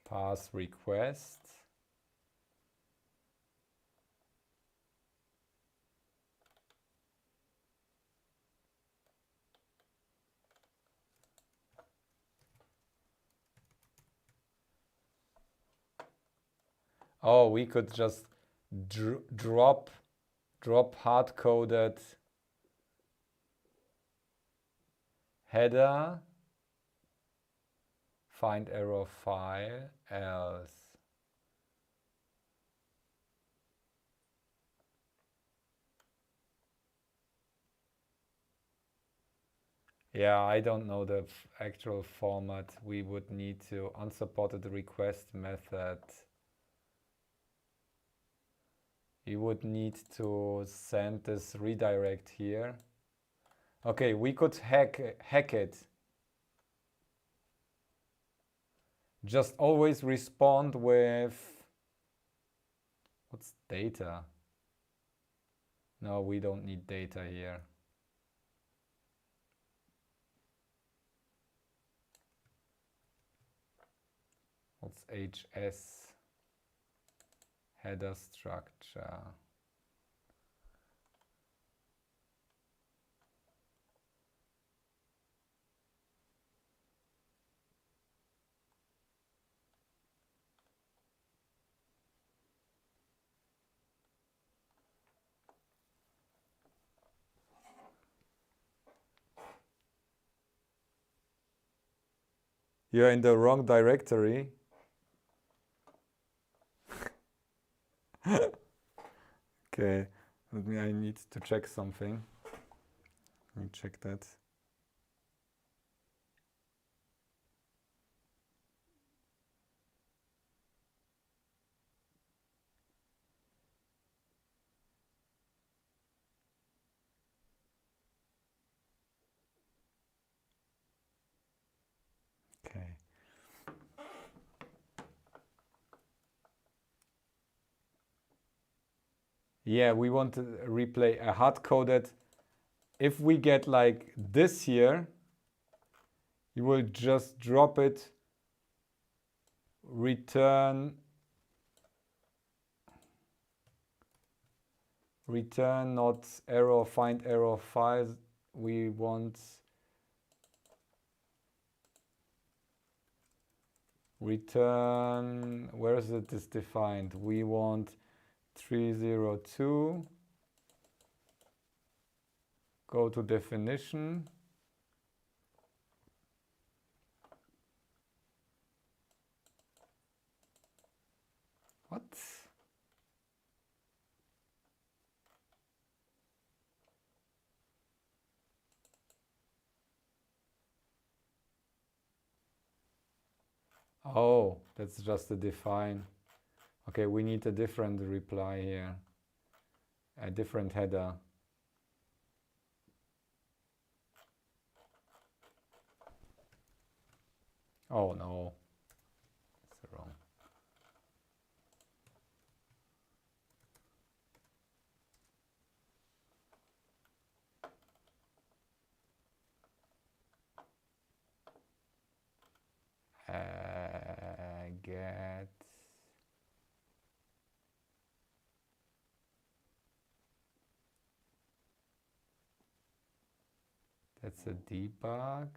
Pass request. Oh, we could just drop hard-coded header, find error file, else. Yeah, I don't know the actual format. We would need to unsupported request method. You would need to send this redirect here. Okay, we could hack it. Just always respond with, what's data? No, we don't need data here. What's HS? Header structure. You're in the wrong directory. Okay, I need to check something. Let me check that. Okay. Yeah, we want to replay a hard-coded. If we get like this here, you will just drop it, return not error, find error files. We want return, where is it is defined? We want 302, go to definition. What? Oh, that's just a define. Okay, we need a different reply here, a different header. Oh no, it's wrong. Get That's a debug.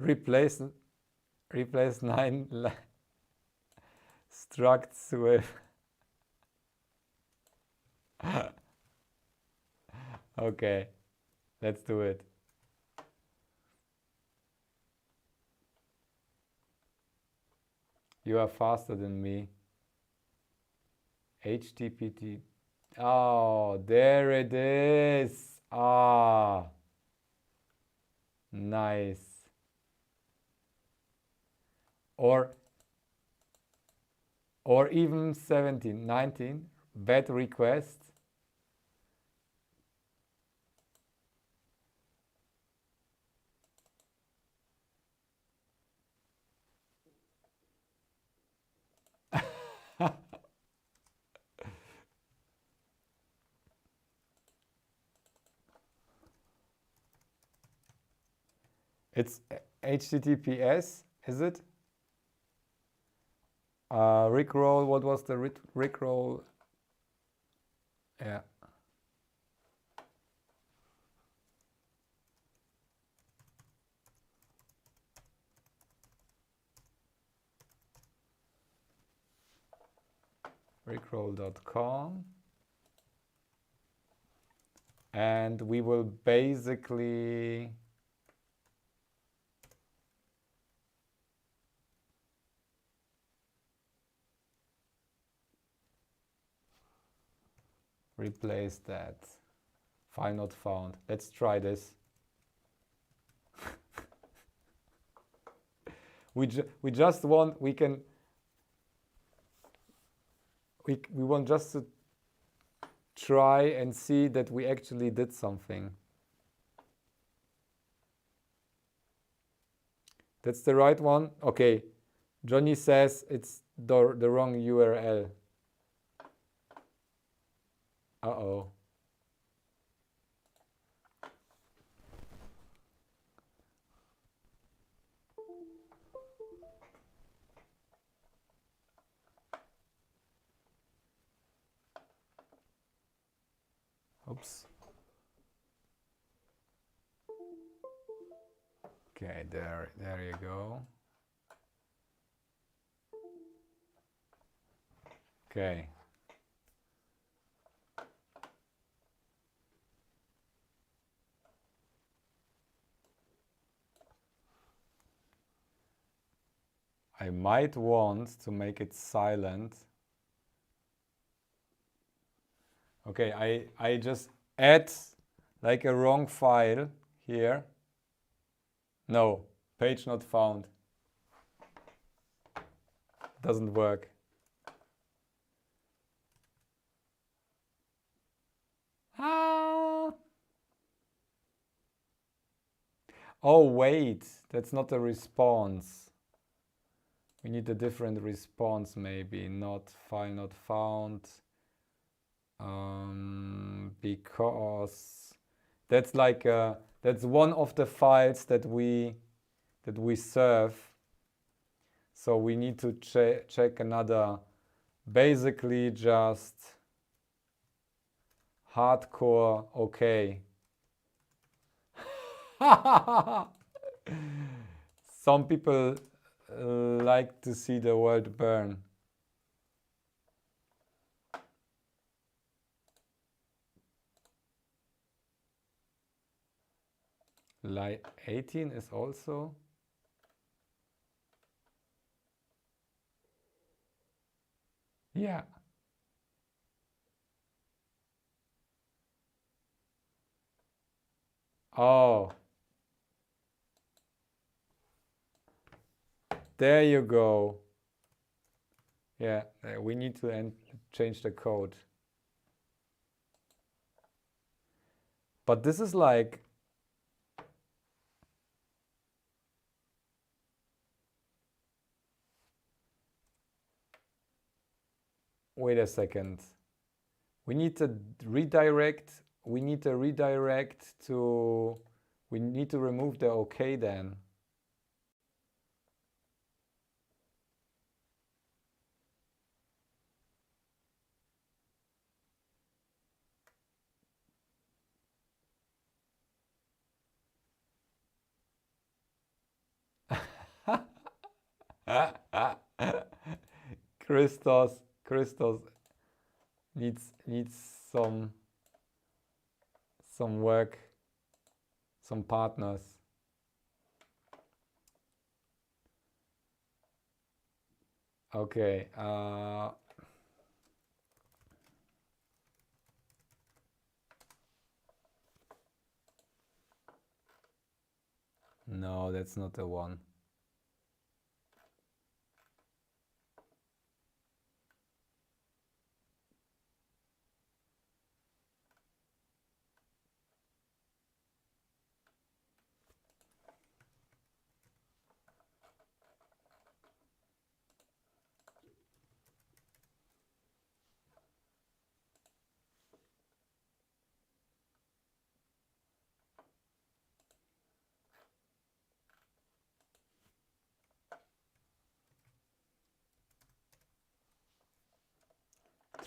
replace 9 structs with okay, let's do it. You are faster than me. HTTP. Oh, there it is. Ah, nice. Or even 17, 19, bad request. It's HTTPS, is it? Rickroll, what was the Rickroll? Yeah. Rickroll.com. And we will basically replace that. File not found. Let's try this. we just want, we want just to try and see that we actually did something. That's the right one? Okay. Johnny says it's the wrong URL. Uh-oh. Oops. Okay, there you go. Okay. I might want to make it silent. Okay, I just add like a wrong file here. No, page not found. Doesn't work. Ah. Oh wait, that's not a response. We need a different response maybe, not file not found. Because that's like that's one of the files that we serve. So we need to check another, basically just hardcore okay. Some people like to see the world burn. Like 18 is also. Yeah. Oh. There you go. Yeah, we need to change the code. But this is like, wait a second. We need to redirect we need to redirect to, we need to remove the OK then. Christos needs some work, some partners. Okay. No, that's not the one.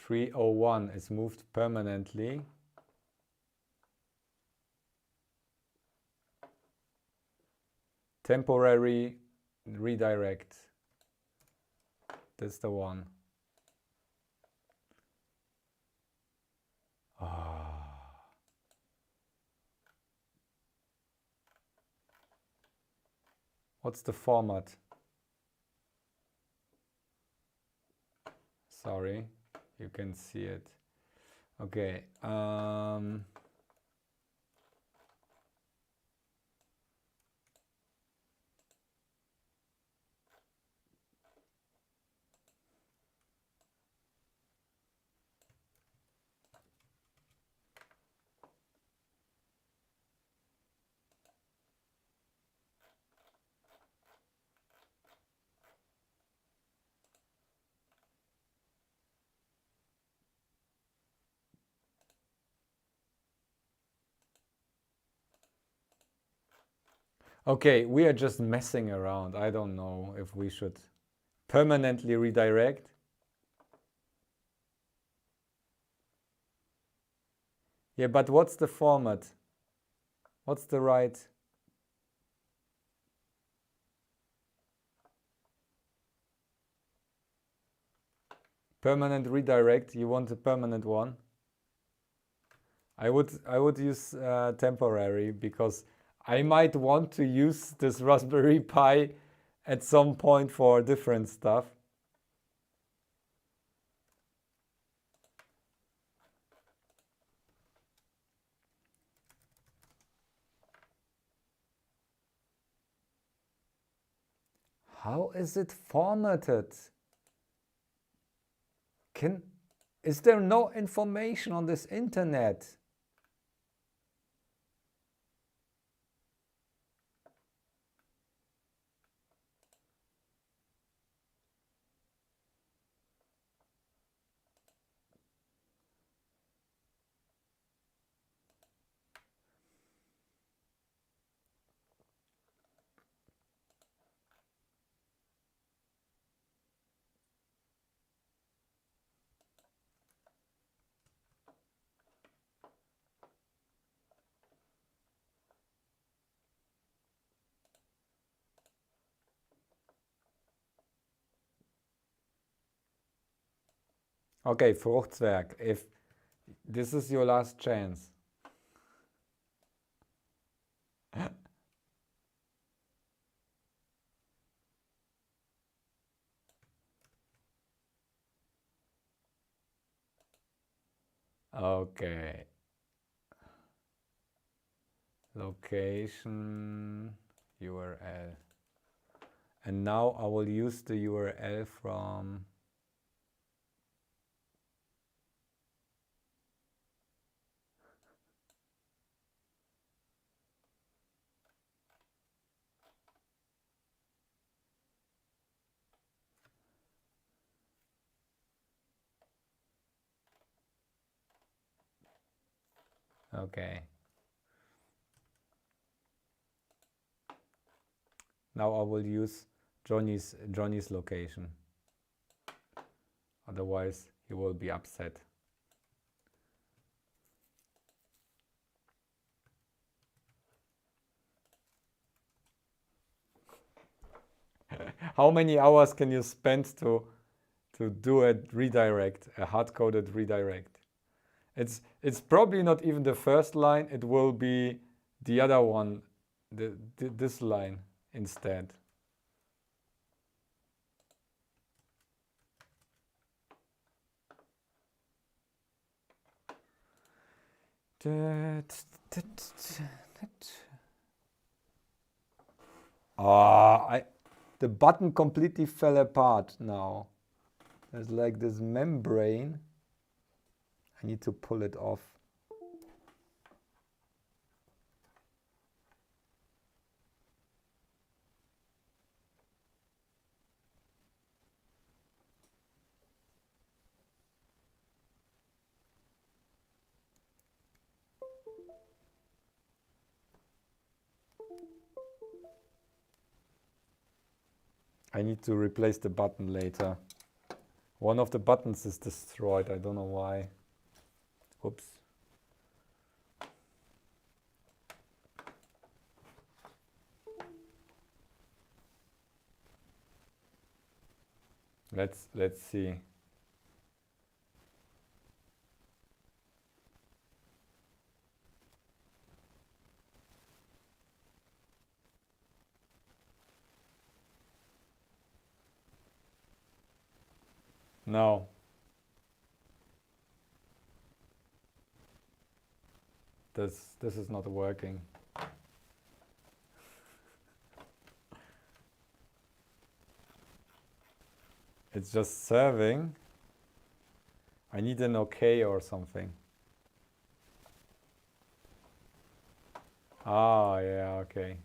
.301 is moved permanently. Temporary redirect. That's the one. What's the format? Sorry, you can see it. Okay. Okay, we are just messing around. I don't know if we should permanently redirect. Yeah, but what's the format? What's the right? Permanent redirect, you want a permanent one? I would use temporary, because I might want to use this Raspberry Pi at some point for different stuff. How is it formatted? Is there no information on this internet? Okay, Fruchtzwerg, if this is your last chance. Okay. Location, URL. And now I will use the URL from Okay. Now I will use Johnny's location. Otherwise, he will be upset. How many hours can you spend to do a redirect, a hard-coded redirect? It's probably not even the first line. It will be the other one, this line instead. The button completely fell apart now. There's like this membrane. I need to pull it off. I need to replace the button later. One of the buttons is destroyed. I don't know why. Oops. Let's see. No. This is not working. It's just serving. I need an OK or something. Ah, yeah, okay.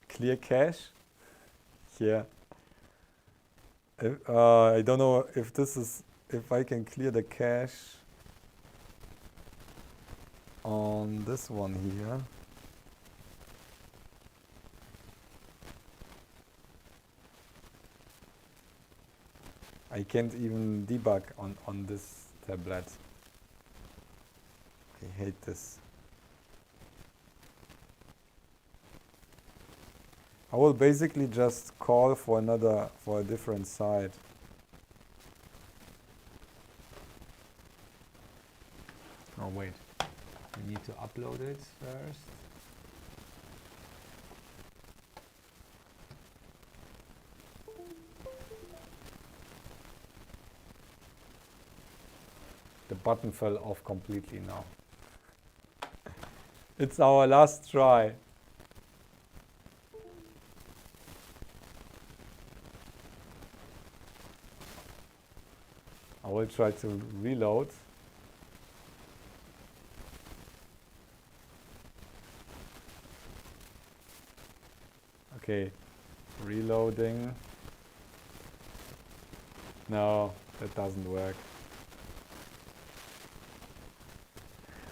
Clear cache? Yeah. I don't know if if I can clear the cache on this one here. I can't even debug on this tablet. I hate this. I will basically just call for a different site. Oh wait, we need to upload it first. The button fell off completely now. It's our last try. I will try to reload. Okay, reloading. No, that doesn't work.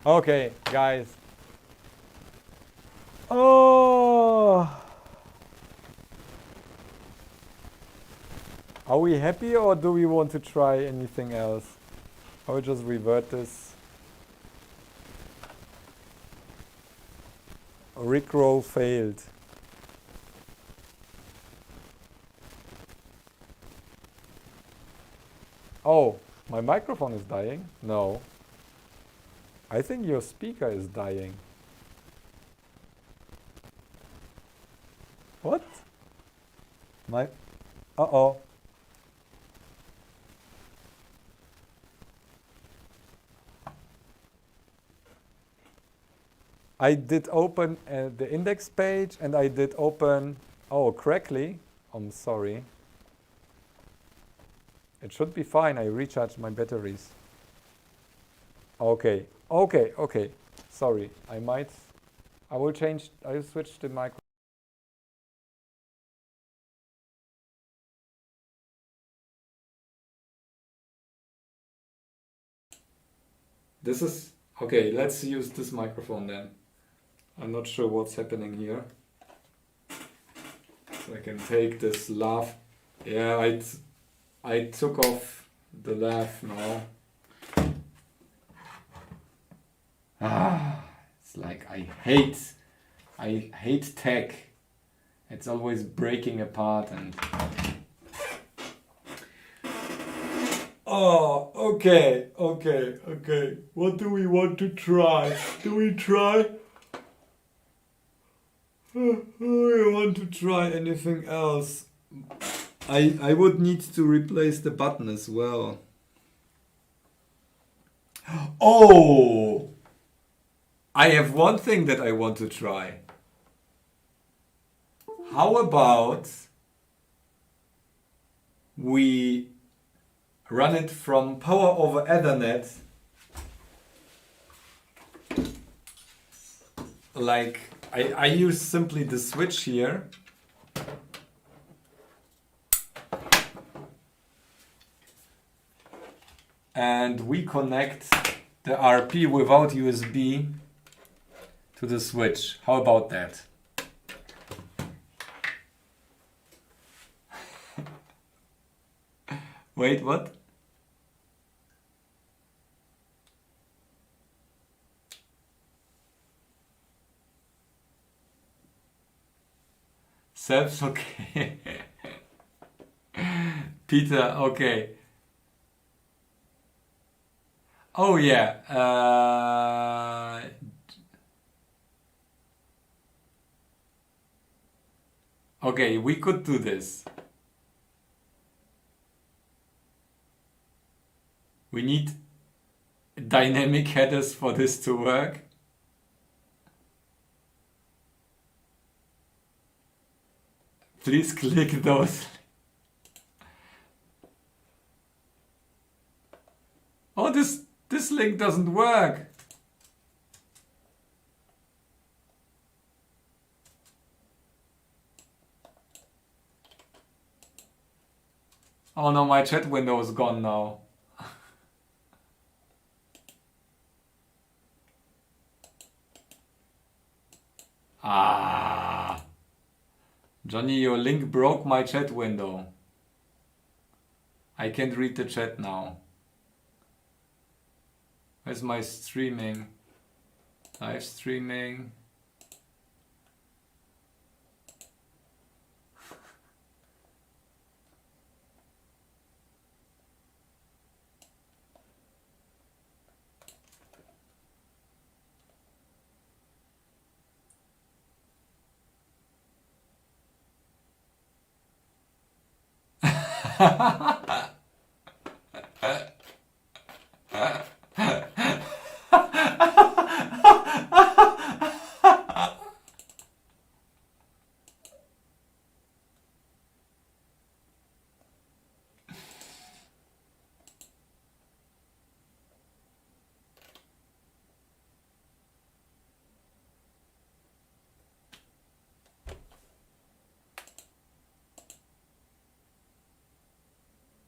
Okay, guys. Oh! Are we happy or do we want to try anything else? I will just revert this. Rickroll failed. Oh, my microphone is dying? No. I think your speaker is dying. What? My, uh-oh. I did open the index page and I did open, oh, correctly. I'm sorry. It should be fine. I recharged my batteries. Okay, okay. Sorry, I will switch the micro. This is, okay, let's use this microphone then. I'm not sure what's happening here. So I can take this lav. Yeah, I took off the lav now. It's like I hate tech. It's always breaking apart and... Oh, okay. What do we want to try? Do we try? Do we want to try anything else? I would need to replace the button as well. Oh! I have one thing that I want to try. How about we run it from Power over Ethernet, like I use simply the switch here. And we connect the RP without USB to the switch. How about that? Wait, what? Seb's okay. Peter, okay. Oh yeah. Okay, we could do this. We need dynamic headers for this to work. Please click those. Oh, this link doesn't work. Oh no, my chat window is gone now. Ah. Johnny, your link broke my chat window. I can't read the chat now. Where's my streaming? Live streaming.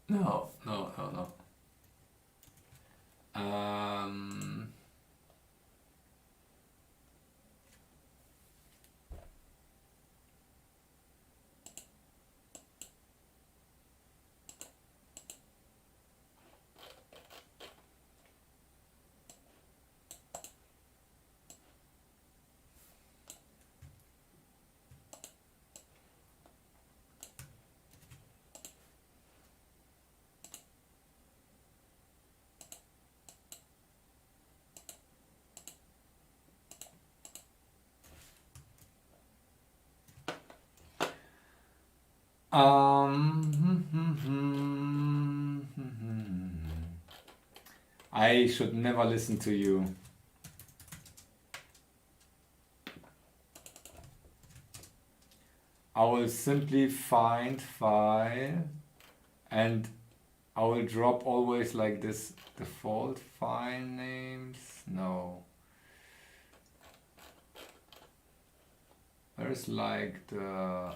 No. I should never listen to you. I will simply find file and I will drop always like this default file names. No. There's like the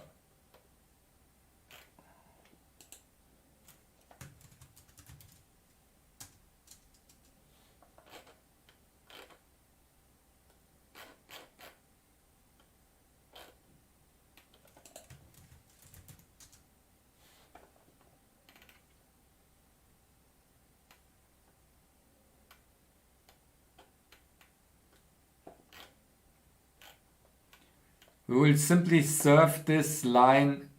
we will simply serve this line.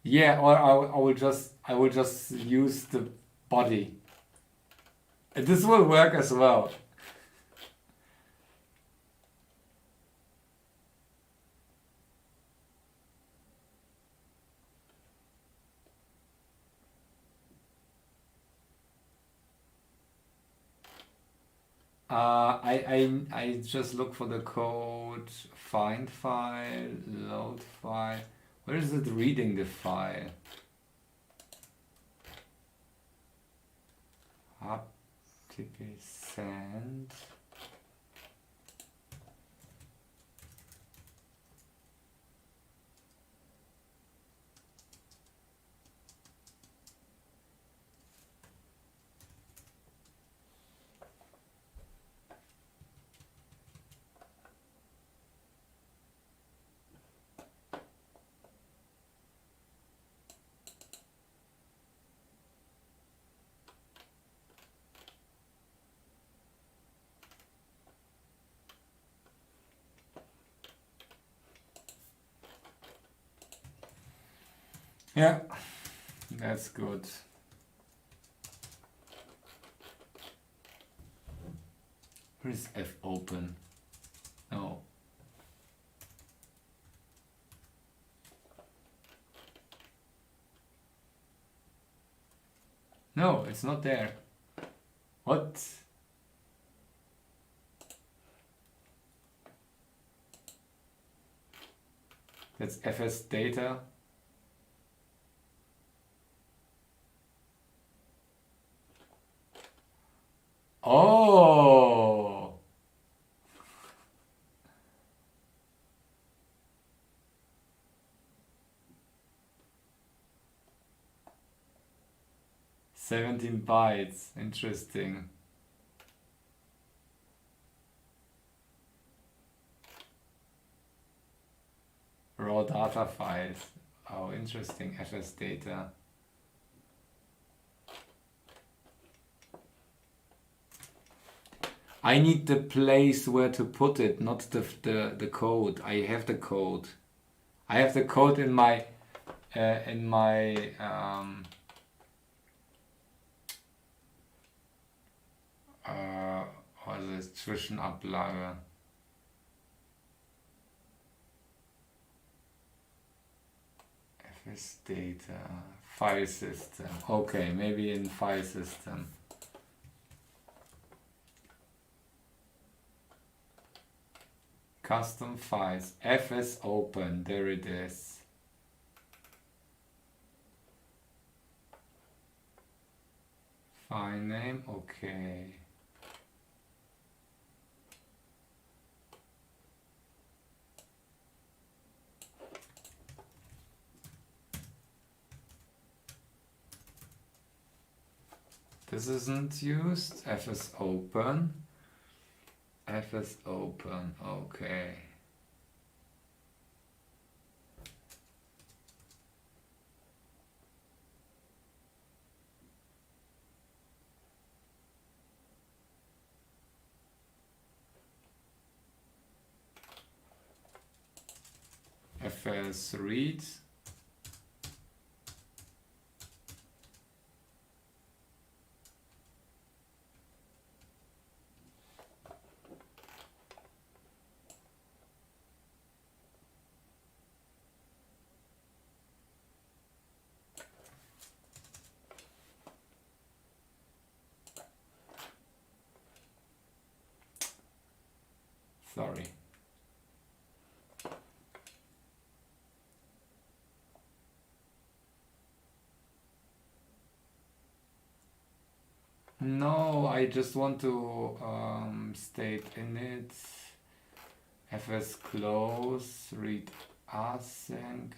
Yeah, or I will just use the body. This will work as well. I just look for the code, find file, load file. Where is it reading the file? Hub TP send. Yeah, that's good. Where is F open? No. No, it's not there. What? That's FS data. Oh! $17 bytes. Interesting. Raw data files. Oh, interesting. FS data. I need the place where to put it, not the code. I have the code. I have the code in my also Zwischenablage. FS data, file system. Okay, maybe in file system. Custom files, FS open, there it is. File name, okay. This isn't used, FS open. FS open, okay. FS read. Sorry. No, I just want to state init fs close read async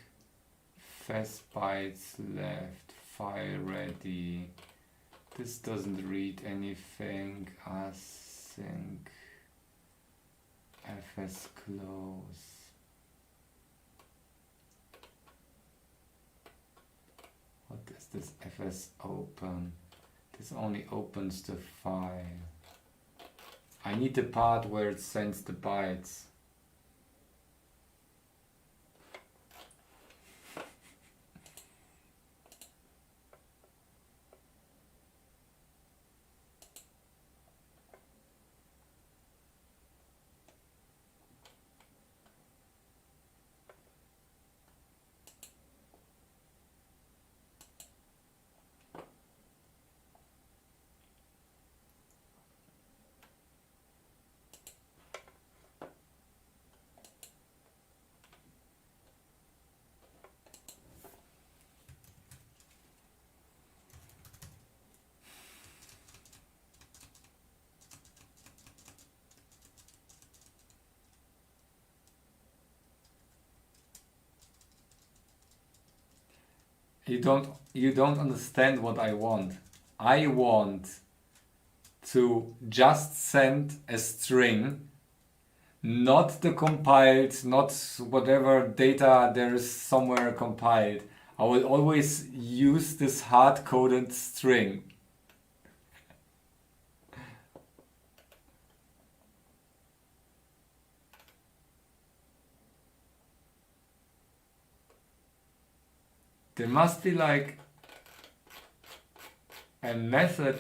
fast bytes left file ready. This doesn't read anything. Async fs close. What is this fs open? This only opens the file. I need the part where it sends the bytes. You don't understand what I want. I want to just send a string, not the compiled, not whatever data there is somewhere compiled. I will always use this hard-coded string. There must be like a method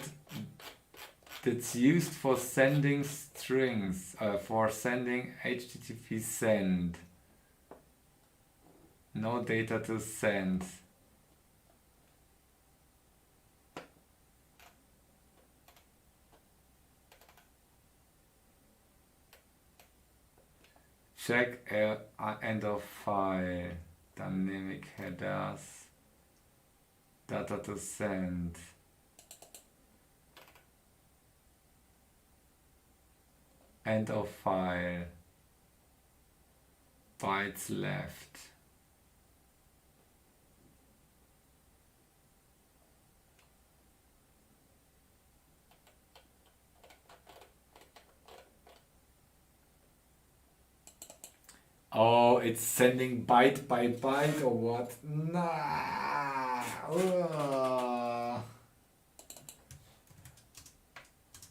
that's used for sending strings, for sending HTTP send. No data to send. Check end of file, dynamic headers. Data to send. End of file. Bytes left. Oh, it's sending byte by byte or what? Nah.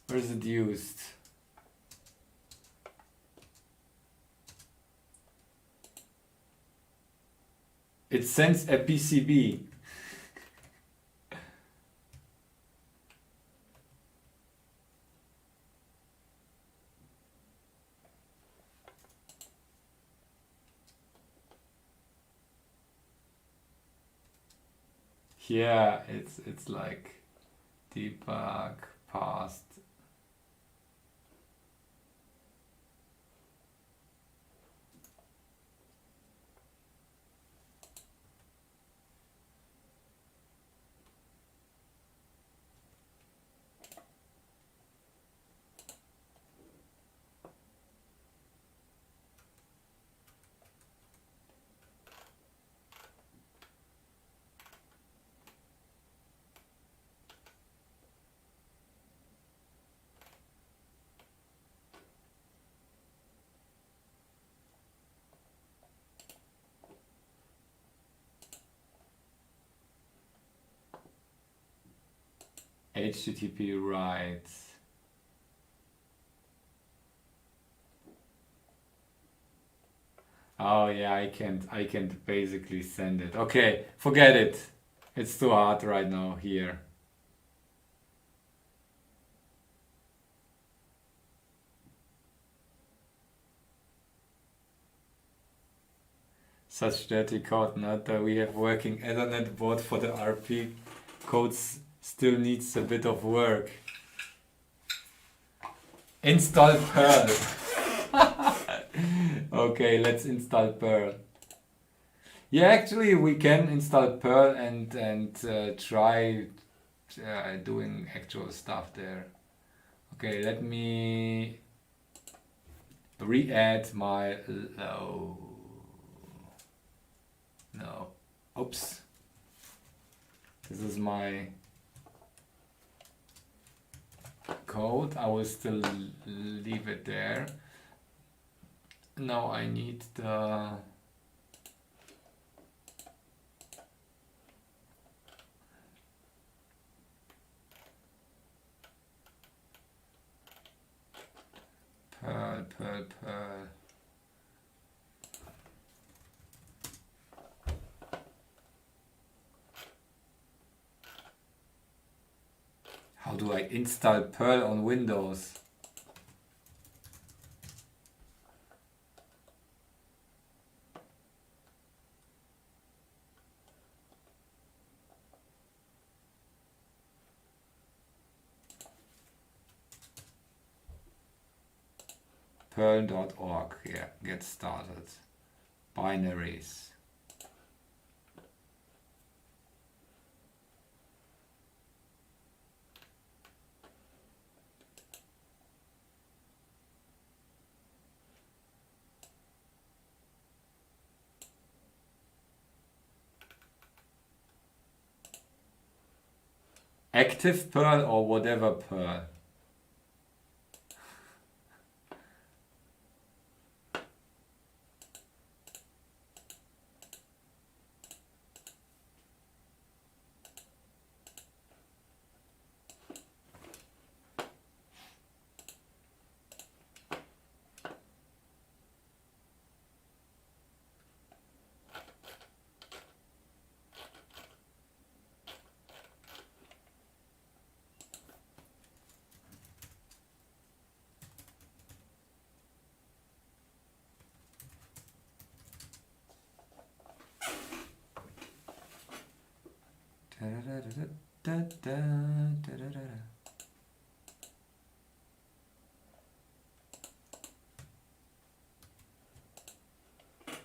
Where is it used? It sends a PCB. Yeah, it's like debug past. HTTP writes. Oh yeah, I can't basically send it. Okay, forget it. It's too hard right now here. Such dirty code, not that we have working Ethernet board for the RP codes still needs a bit of work. Install Perl. Okay, let's install Perl. Yeah, actually we can install Perl and try doing actual stuff there. Okay, let me re-add my no, oops. This is my code. I will still leave it there. Now I need the Perl. How do I install Perl on Windows? Perl.org, yeah, get started. Binaries. Active Perl or whatever Perl.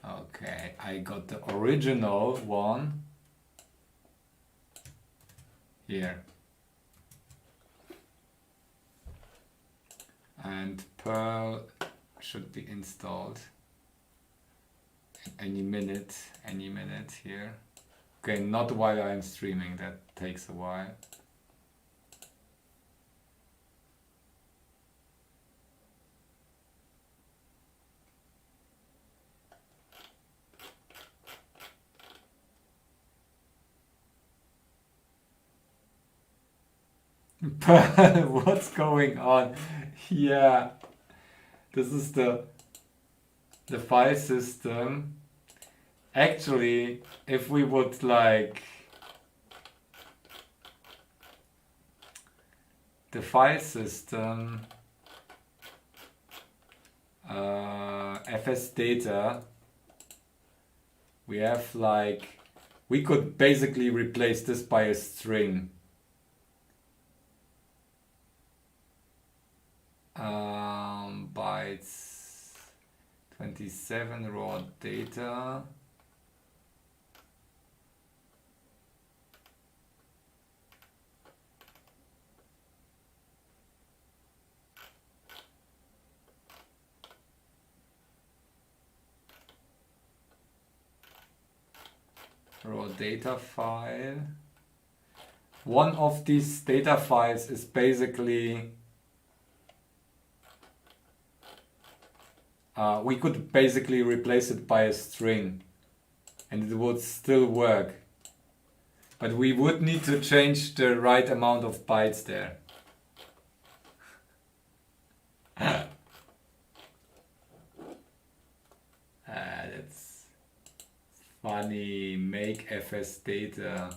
Okay, I got the original one here. And Perl should be installed any minute here. Okay, not while I'm streaming, that takes a while. What's going on? Yeah, this is the file system. Actually, if we would like the file system fs data, we have like, we could basically replace this by a string. Bytes 27 raw data. Raw data file. One of these data files is basically we could basically replace it by a string and it would still work, but we would need to change the right amount of bytes there. That's funny. Make fs data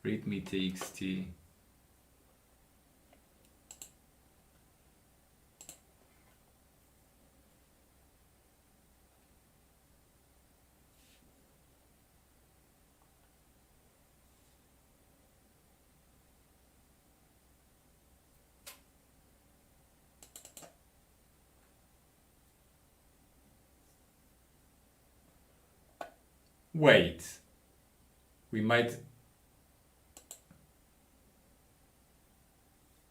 readme txt. Wait, we might...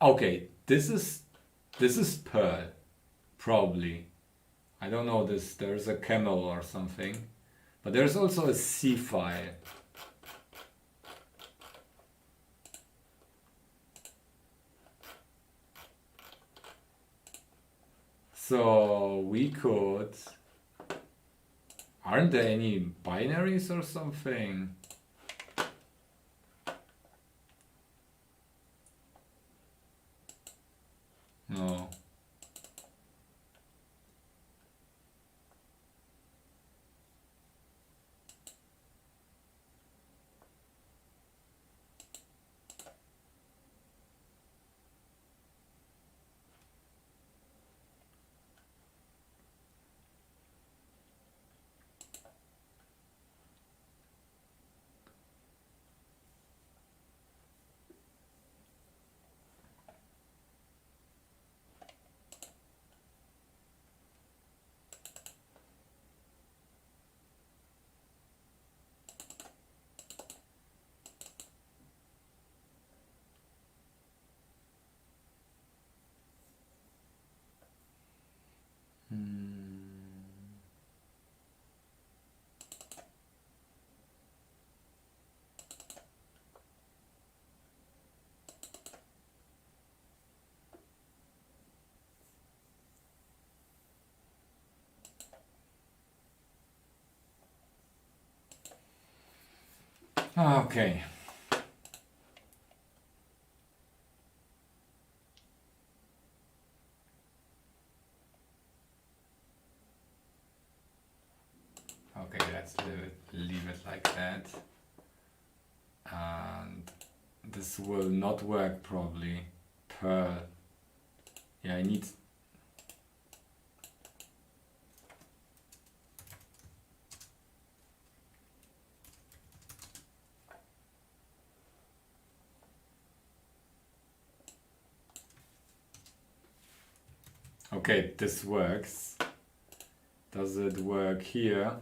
Okay, this is Perl, probably. I don't know this, there's a camel or something. But there's also a C file. So we could... Aren't there any binaries or something? No. Okay. Okay, let's leave it like that. And this will not work probably. Perl. Yeah, I need... Okay, this works. Does it work here?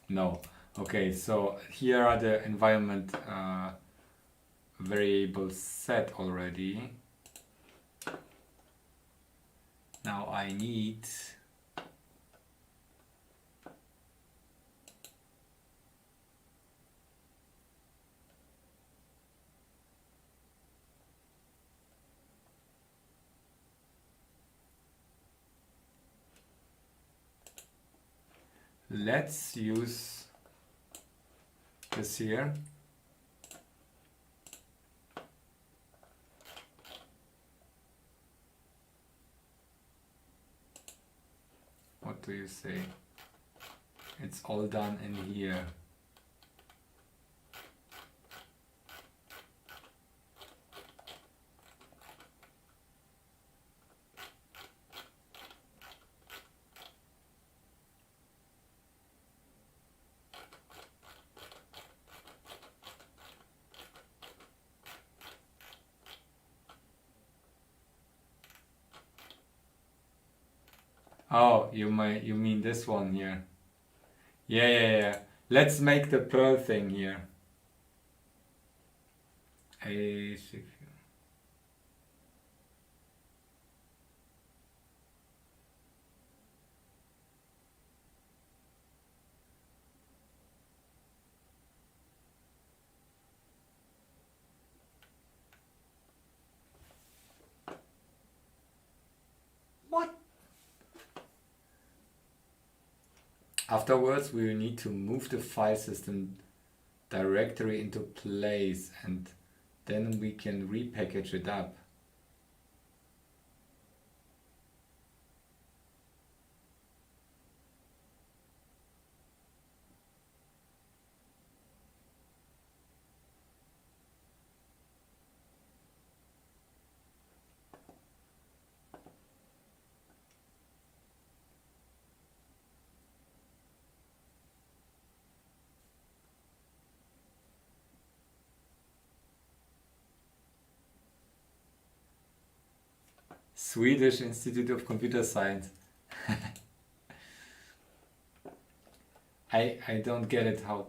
No. Okay, so here are the environment variables set already. Now I need... Let's use this here. What do you say? It's all done in here. Oh, you mean this one here? Yeah. Let's make the Perl thing here. What? Afterwards, we will need to move the file system directory into place, and then we can repackage it up. Swedish Institute of Computer Science. I don't get it how.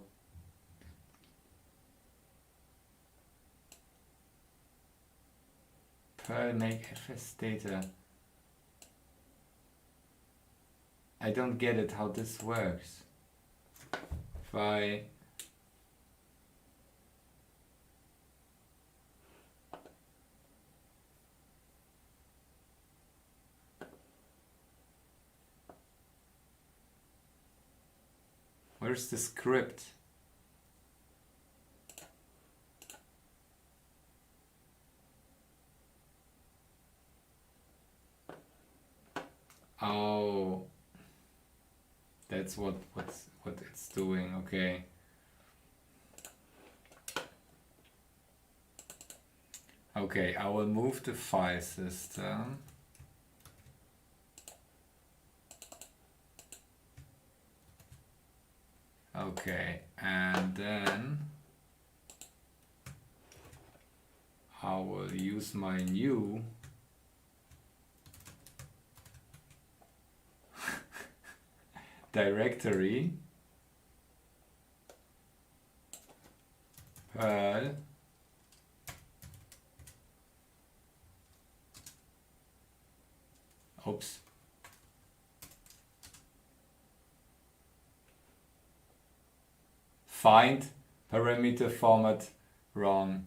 Perl make fs data. I don't get it how this works. If I where's the script? Oh, that's what it's doing. Okay. Okay, I will move the file system. Okay, and then I will use my new directory Perl oops find parameter format wrong.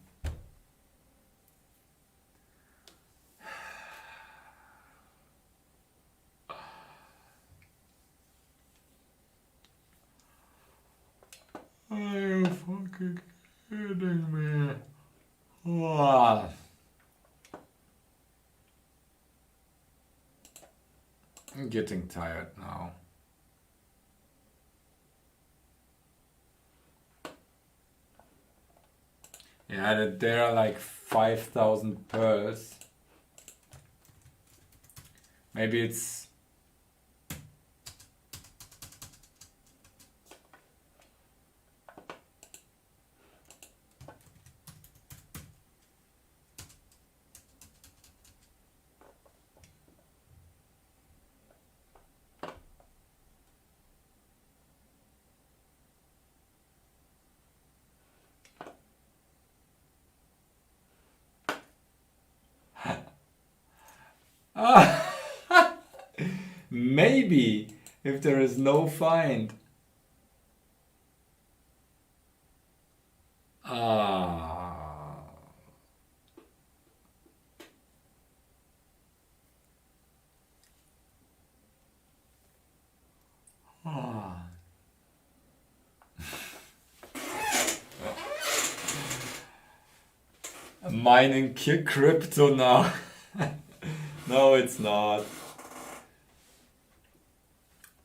Are you fucking kidding me? Wow. I'm getting tired now. Yeah, there are like 5,000 pearls. Maybe it's maybe if there is no find. Ah. Ah. Mining crypto now. No, it's not.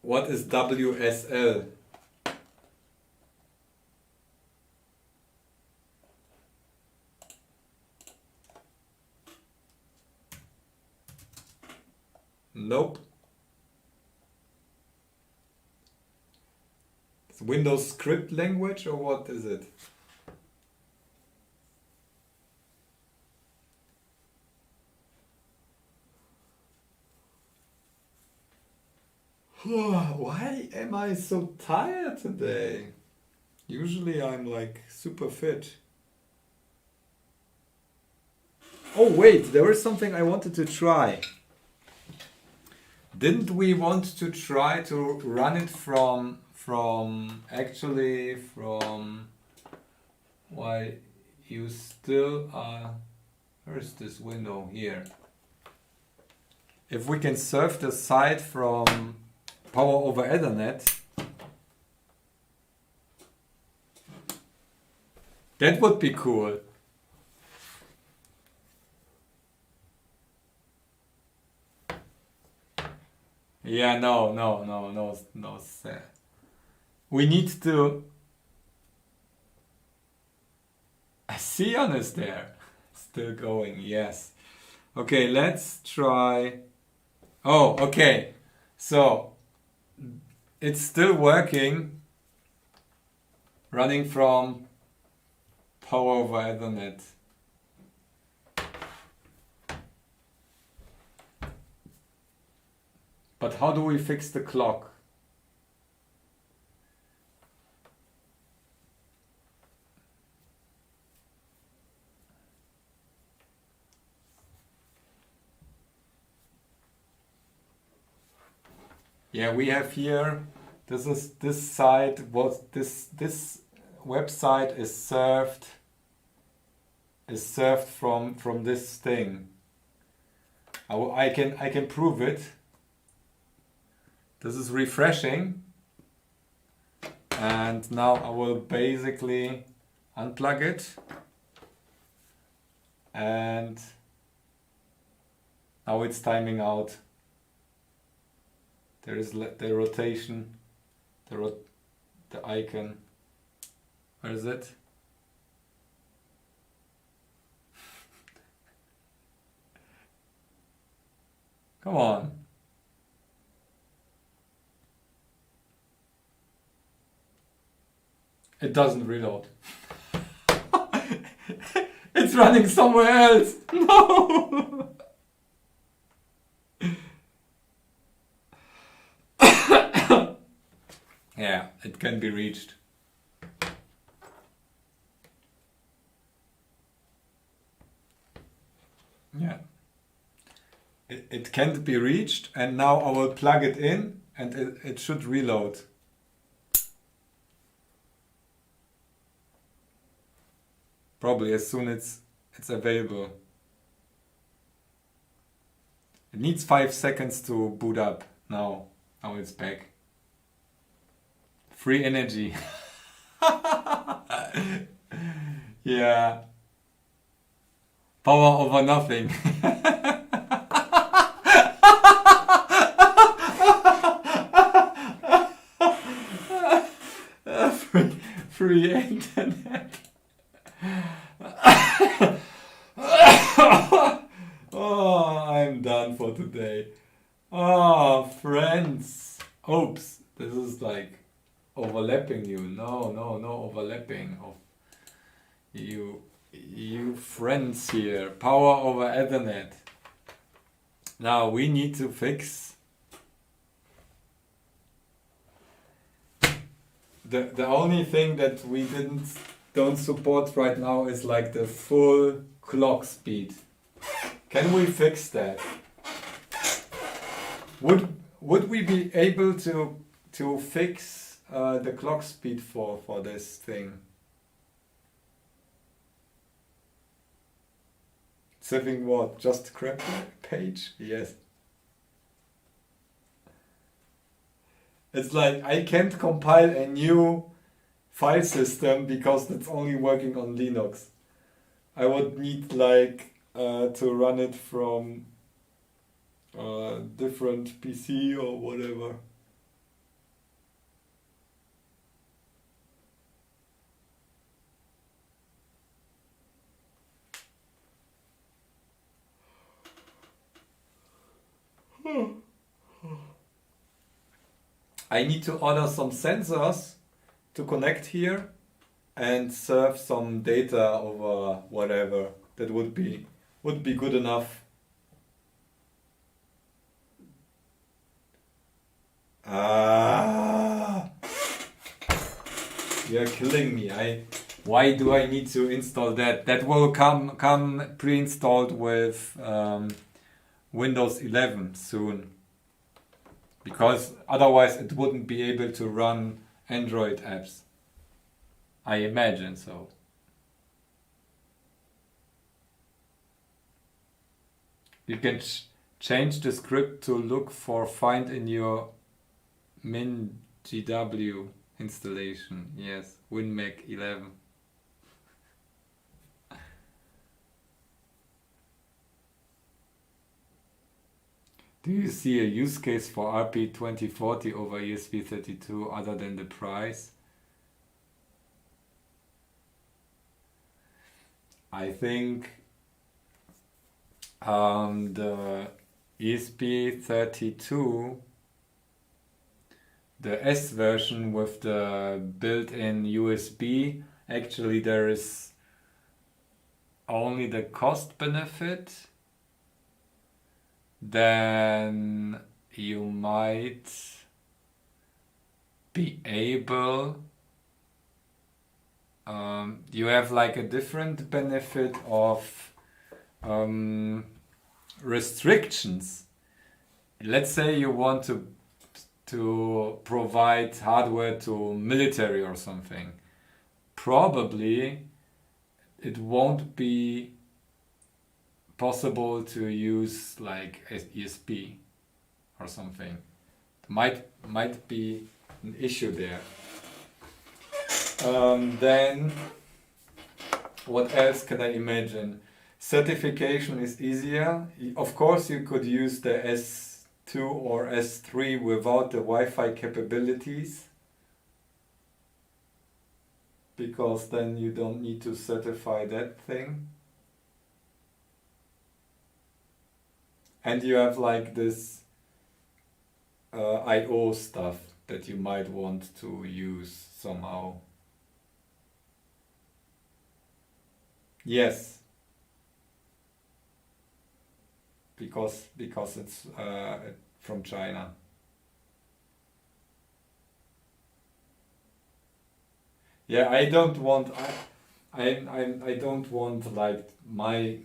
What is WSL? Nope. It's Windows script language or what is it? Why am I so tired today? Usually I'm like super fit. Oh wait, there is something I wanted to try. Didn't we want to try to run it from why you still are, where's this window here? If we can serve the site from Power over Ethernet, that would be cool. Yeah, no, sir. We need to. Sion is there. Still going, yes. Okay, let's try. Oh, okay. So, it's still working. Running from Power over Ethernet. But how do we fix the clock? Yeah, we have here, this site was this website is served from this thing. I can prove it. This is refreshing, and now I will basically unplug it, and now it's timing out. There is the rotation, the icon. Where is it? Come on. It doesn't reload. It's running somewhere else. No. Yeah, it can be reached. Yeah. It can't be reached, and now I will plug it in and it should reload. Probably as soon as it's available. It needs 5 seconds to boot up. Now it's back. Free energy. Yeah. Power over nothing. Free internet. Oh, I'm done for today. Oh, friends. Oops, this is like overlapping you. No overlapping of you friends here. Power over Ethernet. Now we need to fix the only thing that we don't support right now is like the full clock speed. Can we fix that? Would we be able to fix the clock speed for this thing? Saving what? Just crap page? Yes. It's like I can't compile a new file system because that's only working on Linux. I would need like to run it from a different PC or whatever. I need to order some sensors to connect here and serve some data over whatever. That would be good enough. You're killing me. Why do I need to install that? That will come pre-installed with Windows 11 soon. Because otherwise it wouldn't be able to run Android apps. I imagine so. You can change the script to look for find in your min.gw installation. Yes, WinMac 11. Do you see a use case for RP2040 over ESP32 other than the price? I think the ESP32, the S version with the built-in USB, actually there is only the cost benefit. Then you might be able, you have like a different benefit of restrictions. Let's say you want to to provide hardware to military or something. Probably it won't be possible to use like ESP or something. Might be an issue there. Then what else can I imagine? Certification is easier. Of course, you could use the S2 or S3 without the Wi-Fi capabilities, because then you don't need to certify that thing. And you have like this I/O stuff that you might want to use somehow. Yes. Because it's from China. Yeah, I don't want I don't want like my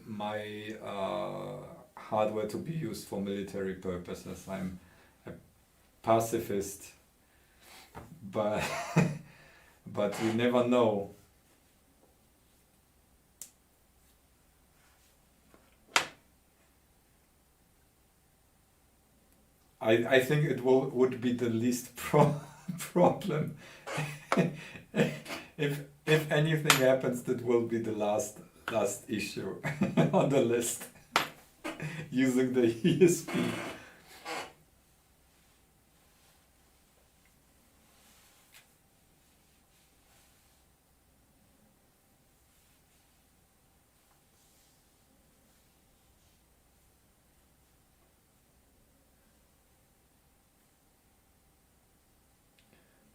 hardware to be used for military purposes. I'm a pacifist, but but you never know. I think it would be the least problem. If anything happens, that will be the last issue on the list. Using the ESP.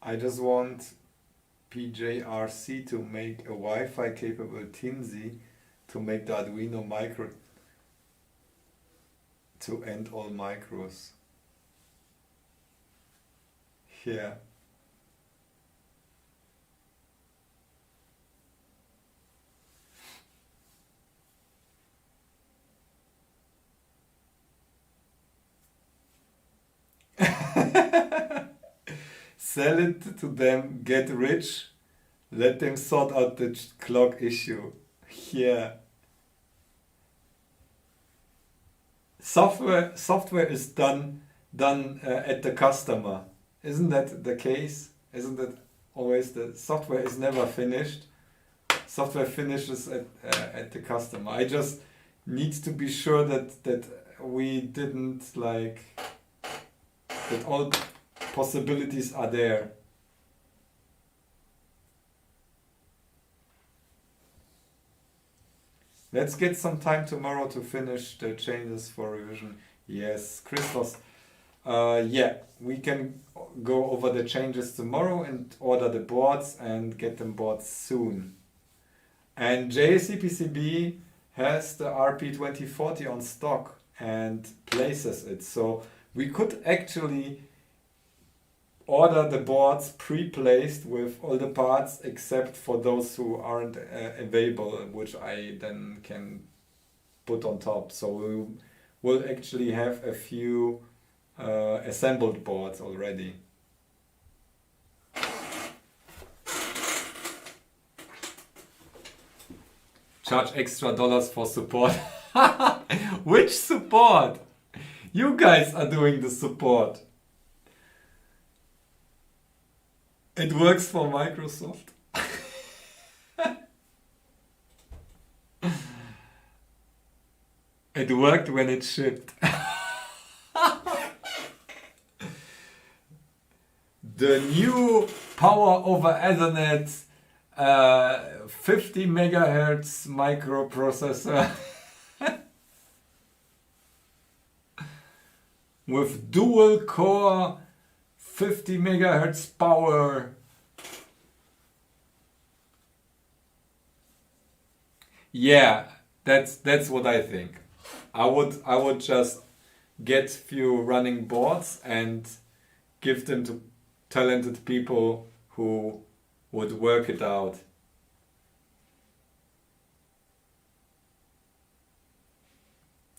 I just want PJRC to make a Wi-Fi capable TIMSI to make the Arduino micro to end all micros. Yeah. Sell it to them, get rich, let them sort out the clock issue. Yeah. Software is done at the customer. Isn't that the case? Isn't that always the software is never finished? Software finishes at the customer. I just need to be sure that we didn't like that all possibilities are there. Let's get some time tomorrow to finish the changes for revision. Yes, Christos. Yeah, we can go over the changes tomorrow and order the boards and get them bought soon. And JSC has the RP2040 on stock and places it. So we could actually order the boards pre-placed with all the parts except for those who aren't available, which I then can put on top. So we will actually have a few assembled boards already. Charge extra dollars for support. Which support? You guys are doing the support. It works for Microsoft. It worked when it shipped. The new power over Ethernet 50 megahertz microprocessor with dual core 50 megahertz power. Yeah, that's what I think. I would just get few running boards and give them to talented people who would work it out.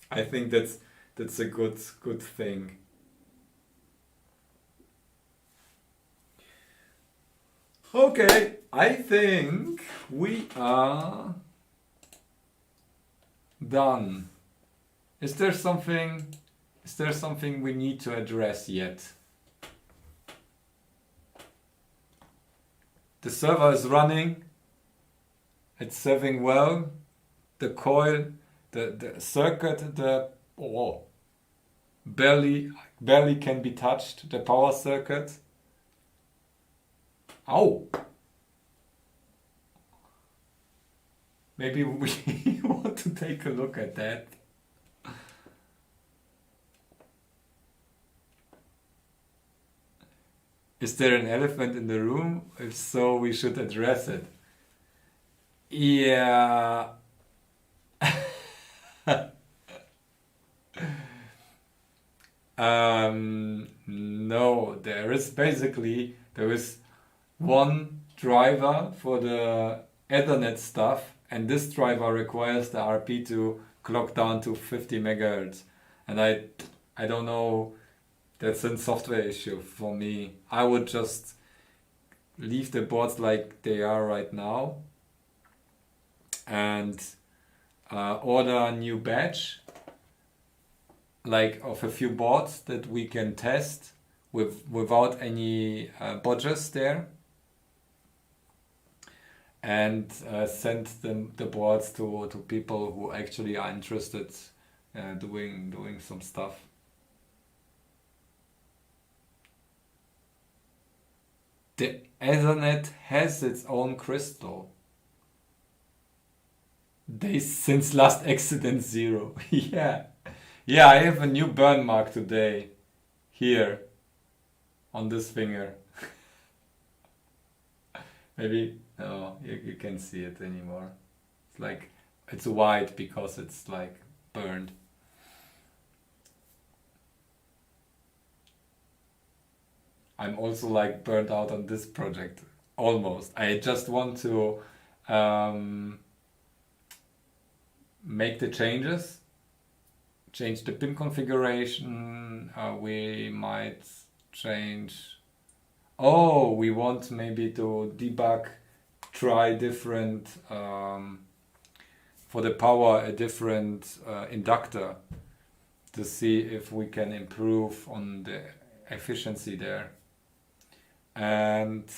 I think that's a good thing. Okay, I think we are done. Is there something we need to address yet? The server is running. It's serving well. The coil, the circuit, barely can be touched. The power circuit. Ow! Maybe we want to take a look at that. Is there an elephant in the room? If so, we should address it. Yeah. No, there is one driver for the Ethernet stuff, and this driver requires the RP to clock down to 50 megahertz. And I don't know, that's a software issue for me. I would just leave the boards like they are right now and order a new batch, like of a few boards that we can test without any bodges there, and send the boards to people who actually are interested doing some stuff. The Ethernet has its own crystal. Days since last accident 0. Yeah, I have a new burn mark today, here, on this finger. Maybe, no, you can't see it anymore. It's like, it's white because it's like burned. I'm also like burnt out on this project, almost. I just want to make the change the pin configuration. We might change. Oh, we want maybe to debug, try different, for the power, a different inductor to see if we can improve on the efficiency there. And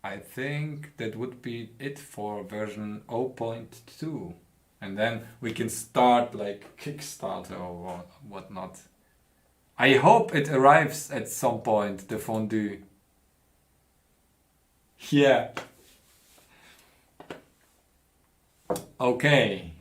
I think that would be it for version 0.2. And then we can start like Kickstarter or whatnot. I hope it arrives at some point, the fondue. Yeah. Okay.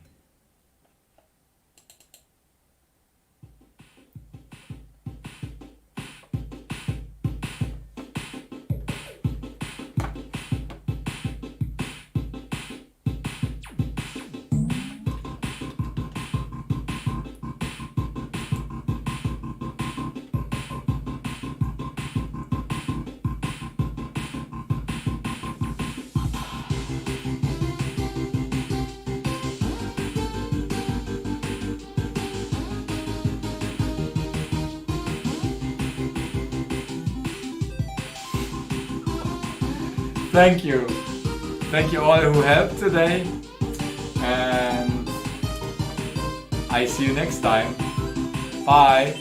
Thank you. Thank you all who helped today. And I see you next time. Bye.